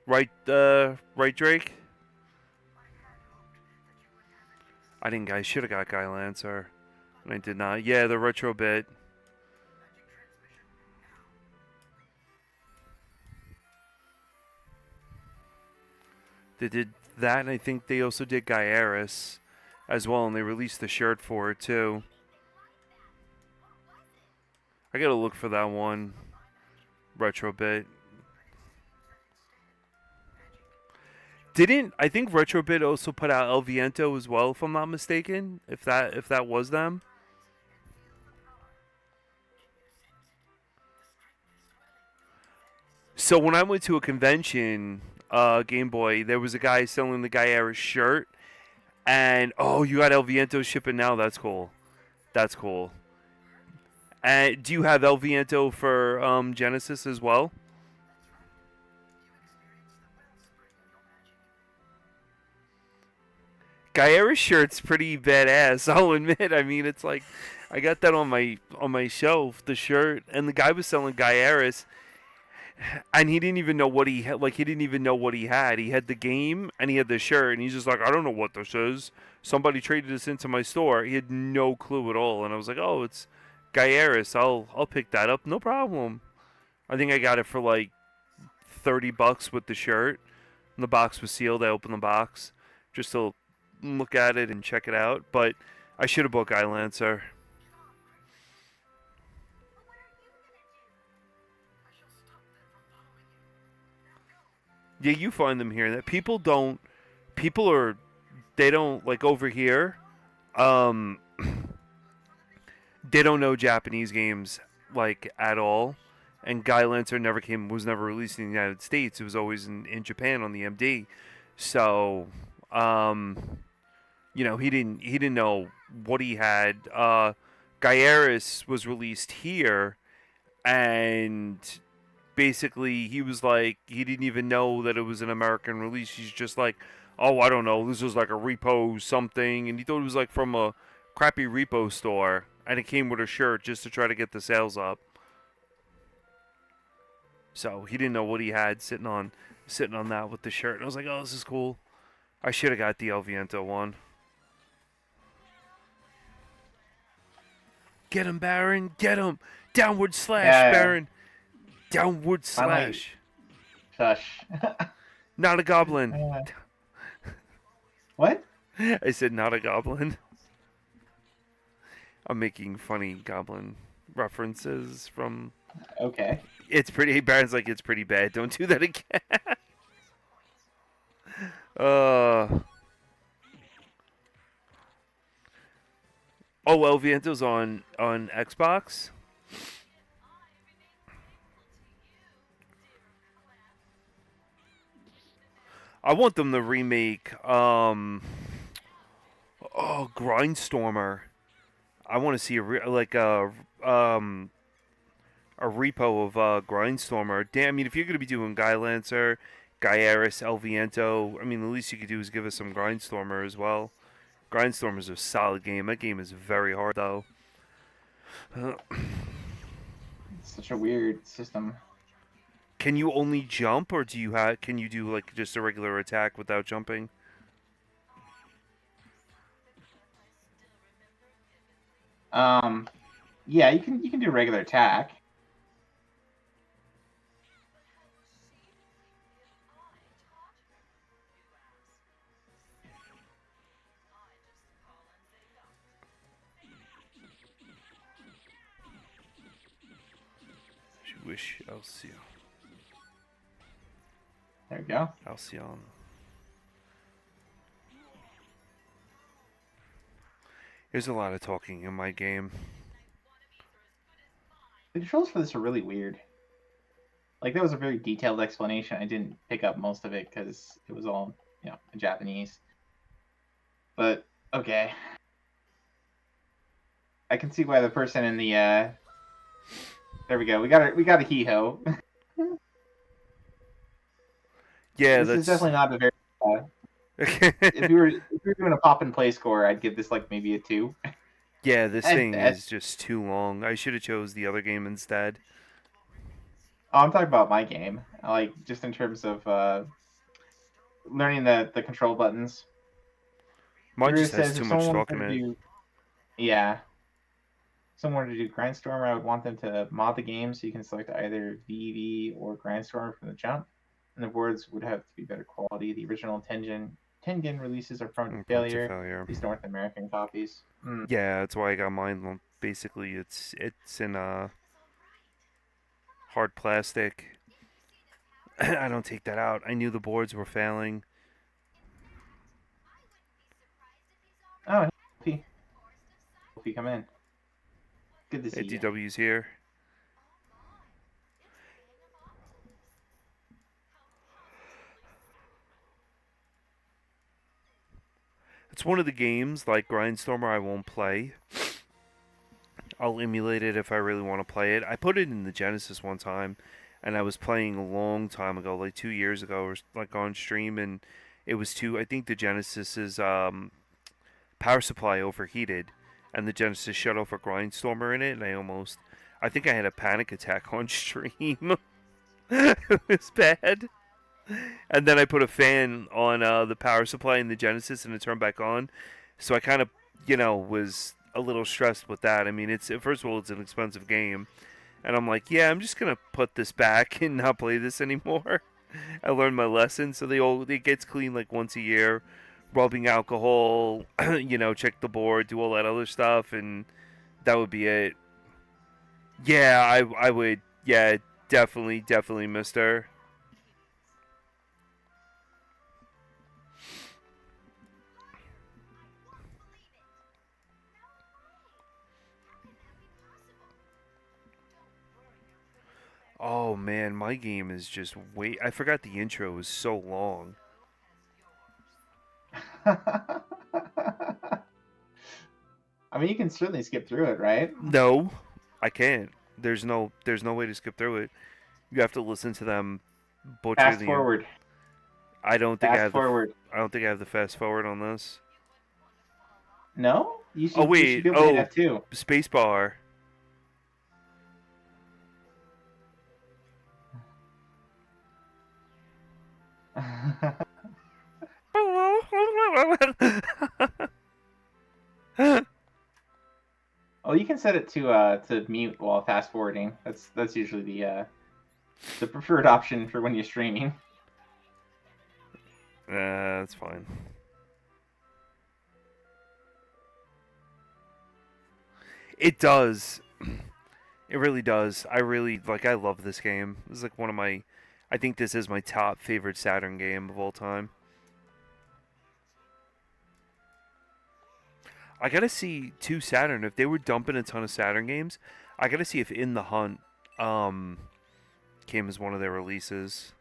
Right, right, Drake? I should have got Guy Lancer, and I did not. Yeah, the retro bit. They did that, and I think they also did Gaiaris as well, and they released the shirt for it too. I gotta look for that one. Retro bit. I think Retrobit also put out El Viento as well, if I'm not mistaken, if that was them. So when I went to a convention, Game Boy, there was a guy selling the Gaiaris shirt, and oh, you got El Viento shipping now? That's cool. That's cool. And do you have El Viento for Genesis as well? Gaiaris shirt's pretty badass, I'll admit. I mean, it's like I got that on my shelf, the shirt, and the guy was selling Gaiaris. And he didn't even know what he had. Like, he didn't even know what he had. He had the game and he had the shirt, and he's just like, I don't know what this is. Somebody traded this into my store. He had no clue at all, and I was like, oh, it's Gaiaris. I'll pick that up, no problem. I think I got it for like $30 with the shirt. And the box was sealed. I opened the box just to look at it and check it out. But I should have bought Guy Lancer. Yeah, you find them here. That people don't. People are. They don't like over here. They don't know Japanese games like at all. And Guy Lancer was never released in the United States. It was always in Japan on the MD. So, you know, he didn't know what he had. Gaiaris was released here, and basically he was like, he didn't even know that it was an American release. He's just like, oh, I don't know, this was like a repo something, and he thought it was like from a crappy repo store, and it came with a shirt just to try to get the sales up. So he didn't know what he had sitting on that with the shirt. And I was like, oh, this is cool. I should have got the El Viento one. Get him, Baron. Get him. Downward slash, Yeah. Baron. Downward slash. Shush. Not a goblin. What? I said not a goblin. I'm making funny goblin references from... Okay. It's pretty... Baron's like, it's pretty bad. Don't do that again. Oh, El Viento's on Xbox? I want them to remake, Grindstormer. I want to see a repo of Grindstormer. Damn, I mean, if you're going to be doing Guy Lancer, Gaiaris, El Viento, I mean, the least you could do is give us some Grindstormer as well. Grindstormer's a solid game. That game is very hard, though. It's such a weird system. Can you only jump, or can you do like just a regular attack without jumping? Yeah, you can do regular attack. I wish Alcyon. There we go. Alcyon. There's a lot of talking in my game. The controls for this are really weird. Like, that was a very detailed explanation. I didn't pick up most of it because it was all, in Japanese. But, okay. I can see why the person in the, there we go. We got a hee-ho. Yeah, this is definitely not a very, if we were doing a pop and play score, I'd give this like maybe a 2. Yeah, this thing is just too long. I should have chose the other game instead. Oh, I'm talking about my game. Like, just in terms of learning the control buttons. Mine just has says too if much someone talking wanted in to it. do- Yeah. If someone wanted to do Grindstormer, I would want them to mod the game so you can select either VV or Grindstormer from the jump. And the words would have to be better quality. The original Tengen releases are prone to failure. These North American copies. Yeah, that's why I got mine. Basically, it's in hard plastic. I don't take that out. I knew the boards were failing. Oh, P. P, come in. Good to see you. DW's here. It's one of the games, like Grindstormer, I won't play. I'll emulate it if I really want to play it. I put it in the Genesis one time, and I was playing a long time ago, like 2 years ago, or like on stream, and it was I think the Genesis's power supply overheated, and the Genesis shut off a Grindstormer in it, and I think I had a panic attack on stream. It was bad. And then I put a fan on the power supply in the Genesis, and it turned back on. So I kind of, was a little stressed with that. I mean, it's first of all, it's an expensive game, and I'm like, yeah, I'm just gonna put this back and not play this anymore. I learned my lesson. So it gets cleaned like once a year, rubbing alcohol, check the board, do all that other stuff, and that would be it. Yeah, I would. Yeah, definitely, Mister. Oh man, my game is just way. I forgot the intro was so long. I mean, you can certainly skip through it, right? No, I can't. There's no way to skip through it. You have to listen to them butcher Fast the. forward. I don't think I Fast have forward. I don't think I have the fast forward on this. No? You should, Oh you wait, should be able to hit F2. Spacebar. Oh, you can set it to mute while fast forwarding. That's usually the preferred option for when you're streaming. That's fine. It does. It really does. I love this game. This is like one of my. I think this is my top favorite Saturn game of all time. I gotta see Saturn. If they were dumping a ton of Saturn games, I gotta see if In the Hunt came as one of their releases.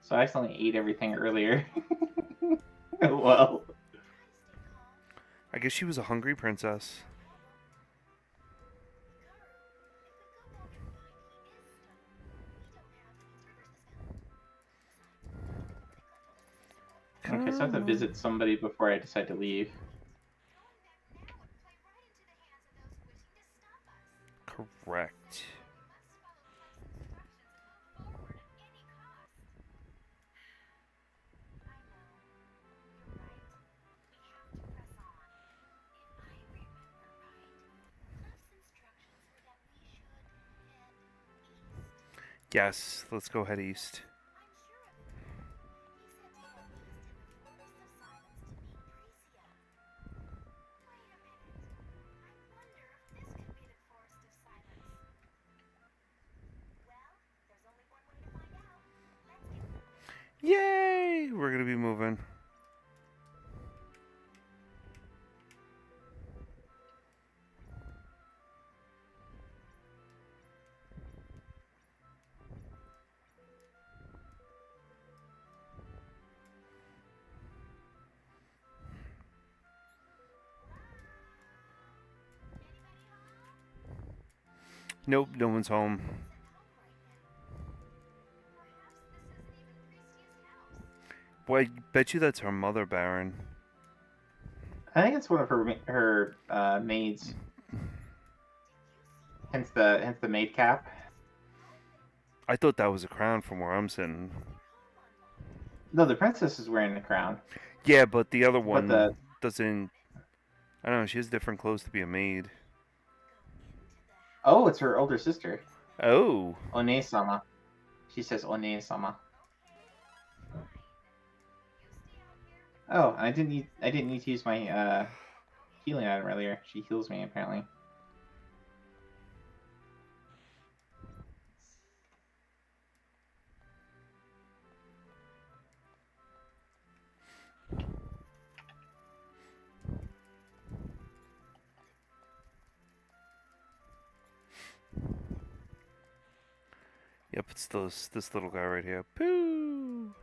So I accidentally ate everything earlier. Well. I guess she was a hungry princess. Okay, so I have to visit somebody before I decide to leave. Correct. Yes, let's go head east. Yay! We're gonna be moving. Nope, no one's home. Boy, I bet you that's her mother, Baron. I think it's one of her maids. Hence the maid cap. I thought that was a crown from where I'm sitting. No, the princess is wearing the crown. Yeah, but the other one the- doesn't. I don't know. She has different clothes to be a maid. Oh, it's her older sister. Oh. One-sama. She says One-sama. Oh, I didn't need to use my healing item earlier. She heals me apparently. Yep, it's this little guy right here. Pooh.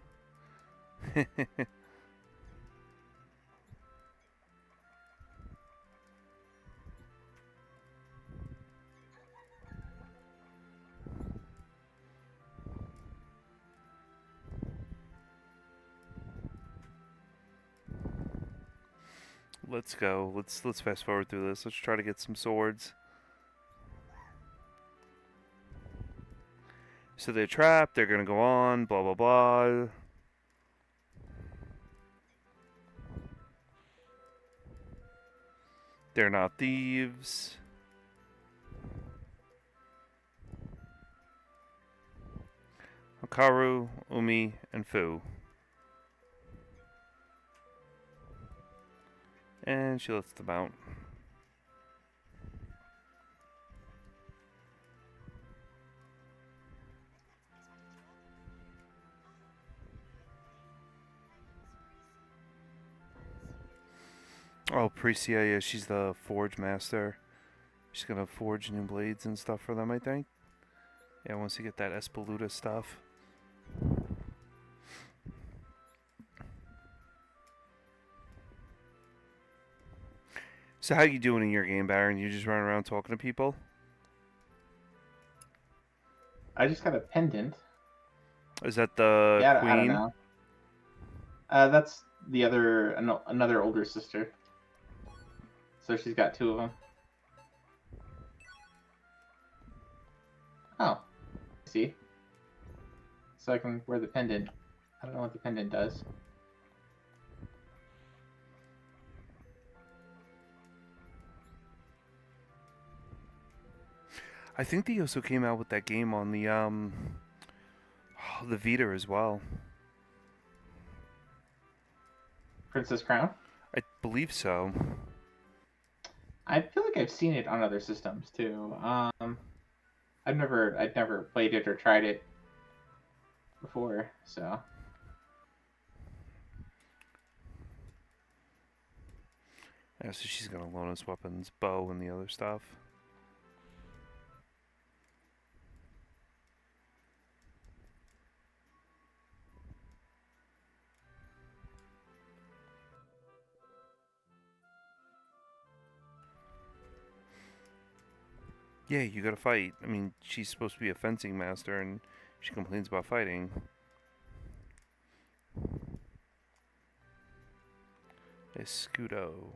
Let's go. Let's fast forward through this. Let's try to get some swords. So they're trapped. They're gonna go on. Blah blah blah. They're not thieves. Hikaru, Umi, and Fu. And she lets them out. Oh, Pricia, yeah, she's the forge master. She's gonna forge new blades and stuff for them, I think. Yeah, once you get that Espeluna stuff. So how you doing in your game, Baron? You just running around talking to people? I just got a pendant. Is that the Yeah, queen? I don't know. That's the other, another older sister. So she's got two of them. Oh, see. So I can wear the pendant. I don't know what the pendant does. I think they also came out with that game on the Vita as well. Princess Crown? I believe so. I feel like I've seen it on other systems too. I'd never played it or tried it before, so. Yeah, so she's gonna loan us weapons, bow, and the other stuff. Yeah, you gotta fight. I mean, she's supposed to be a fencing master, and she complains about fighting. Escudo.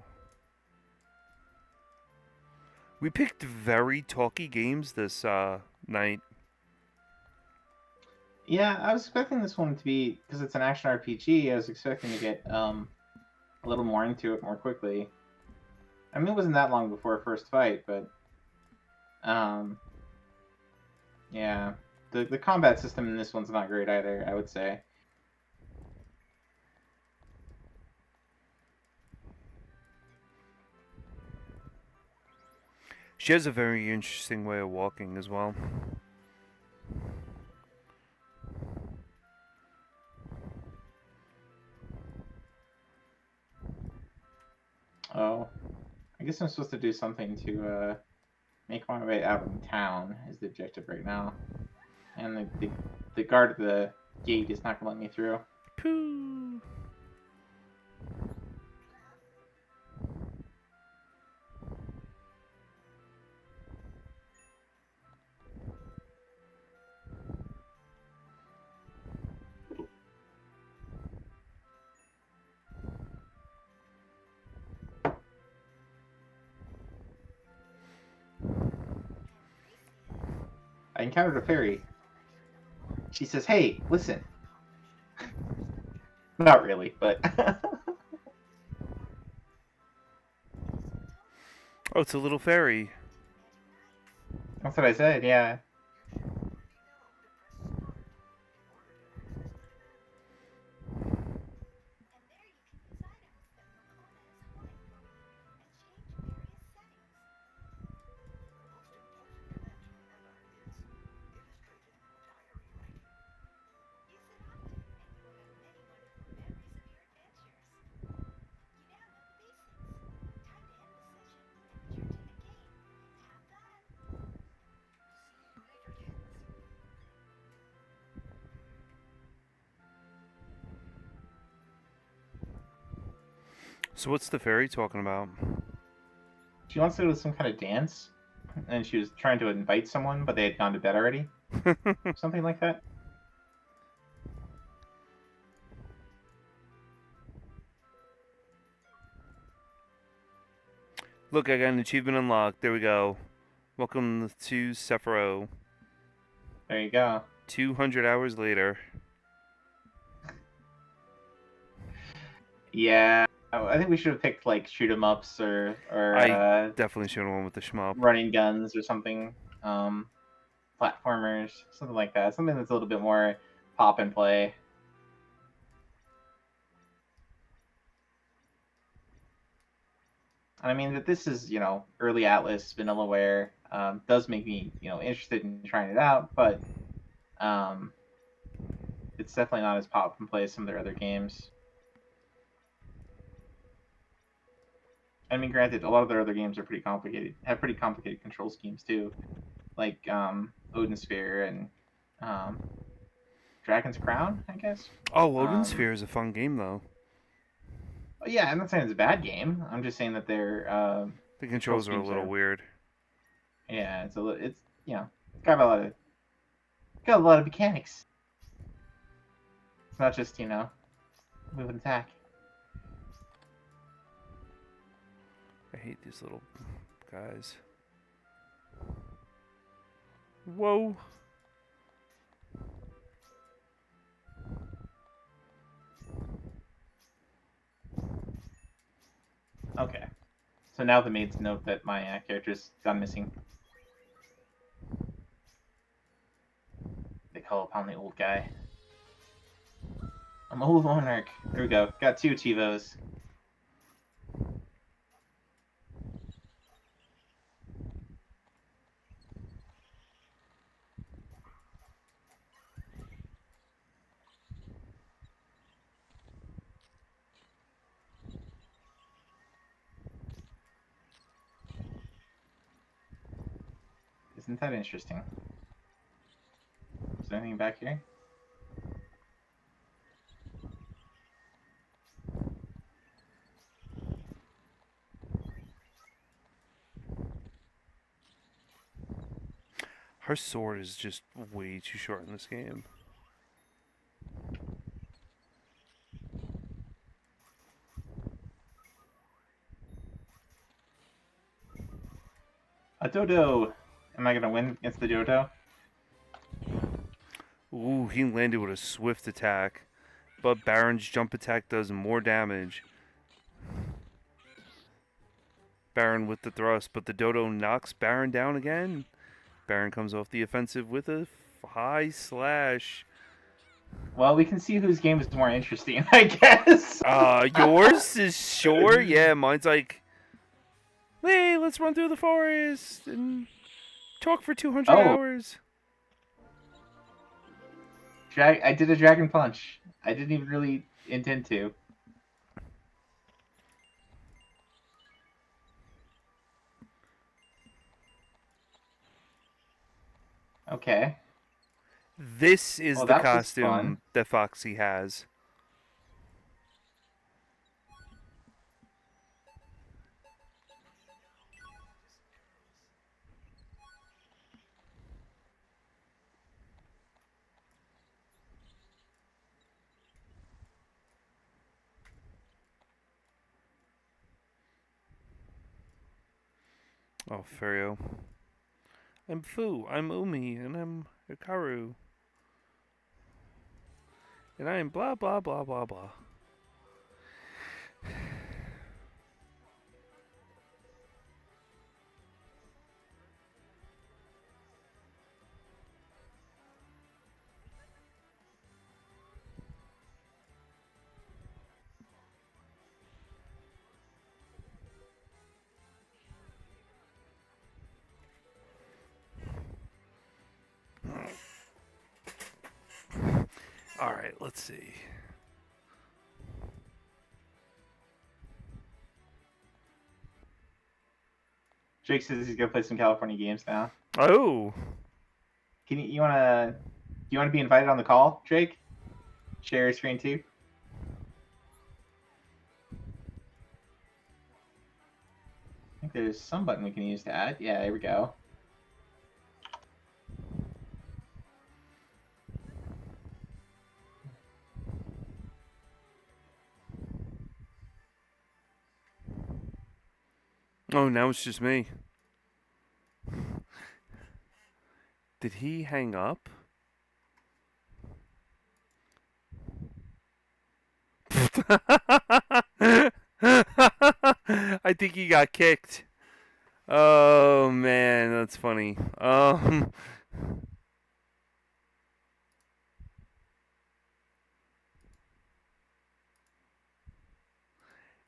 We picked very talky games this night. Yeah, I was expecting this one to be, because it's an action RPG, I was expecting to get a little more into it more quickly. I mean, it wasn't that long before first fight, but yeah, the combat system in this one's not great either, I would say. She has a very interesting way of walking as well. Oh, I guess I'm supposed to do something to make my way out of town is the objective right now. And the guard at the gate is not going to let me through. Pooh. I encountered a fairy. She says, "Hey, listen." Not really, but Oh, it's a little fairy. that's what I said, yeah. So what's the fairy talking about? She wants to go to some kind of dance, and she was trying to invite someone, but they had gone to bed already. Something like that. Look, I got an achievement unlocked. There we go. Welcome to Sephiroth. There you go. 200 hours later. Yeah, I think we should have picked like shoot 'em ups or I definitely should have went with the shmup. running guns or something. Platformers, something like that. Something that's a little bit more pop and play. And I mean that this is, early Atlas, Vanillaware, does make me, interested in trying it out, but it's definitely not as pop and play as some of their other games. I mean, granted, a lot of their other games are pretty complicated, have pretty complicated control schemes too, like Odin Sphere and Dragon's Crown, I guess. Oh, Odin Sphere is a fun game, though. Yeah, I'm not saying it's a bad game. I'm just saying that they're The controls are a schemes little weird. Yeah, it's got a lot of mechanics. It's not just move and attack. I hate these little guys. Whoa. Okay. So now the maids note that my character's gone missing. They call upon the old guy. I'm old monarch. There we go. Got 2 Chivos. Isn't that interesting? Is there anything back here? Her sword is just way too short in this game. A dodo! Am I gonna win against the dodo? Ooh, he landed with a swift attack. But Baron's jump attack does more damage. Baron with the thrust, but the dodo knocks Baron down again. Baron comes off the offensive with a high slash. Well, we can see whose game is more interesting, I guess. Yours is sure? Yeah, mine's like, hey, let's run through the forest and talk for 200 hours. I did a dragon punch. I didn't even really intend to. Okay. This is the that was costume fun. that Foxy has. Oh, Furio. I'm Fu, I'm Umi, and I'm Hikaru. And I am blah blah blah blah blah. Alright, let's see. Jake says he's gonna play some California games now. Oh! Can you wanna be invited on the call, Jake? Share your screen too. I think there's some button we can use to add. Yeah, there we go. Oh, now it's just me. Did he hang up? I think he got kicked. Oh man, that's funny.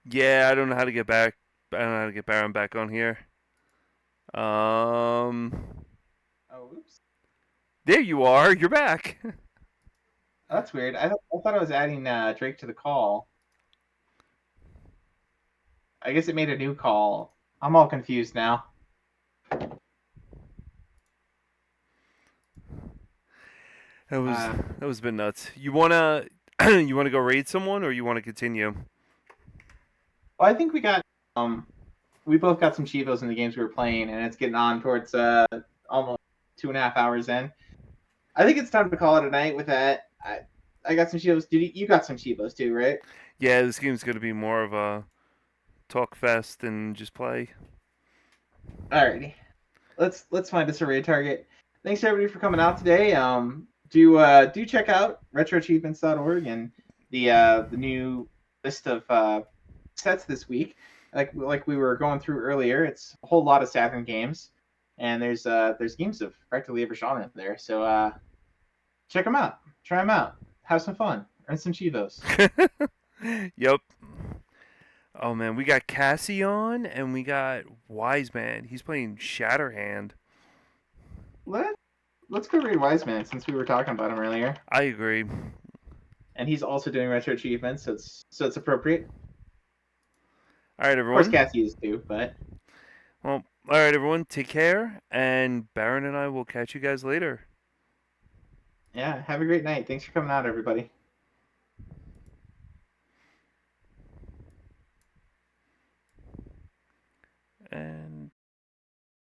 Yeah, I don't know how to get back. I don't know how to get Baron back on here. Oh, oops. There you are. You're back. That's weird. I thought I was adding Drake to the call. I guess it made a new call. I'm all confused now. That was a bit nuts. You wanna you wanna go raid someone or you wanna continue? Well, I think we both got some Chivos in the games we were playing, and it's getting on towards almost 2.5 hours in. I think it's time to call it a night with that. I got some Chivos. You got some Chivos too, right? Yeah, this game's gonna be more of a talk fest and just play. Alrighty. Let's find us a raid target. Thanks everybody for coming out today. Do check out retroachievements.org and the new list of sets this week. Like we were going through earlier, it's a whole lot of Saturn games, and there's games of practically every genre in there. So check them out, try them out, have some fun, earn some Chivos. Yep. Oh man, we got Cassie on and we got Wiseman. He's playing Shatterhand. Let's go raid Wiseman since we were talking about him earlier. I agree. And he's also doing retro achievements, so it's appropriate. All right, Of everyone. course, Cassie is too, but Well, all right, everyone. Take care, and Baron and I will catch you guys later. yeah, have a great night. Thanks for coming out, everybody.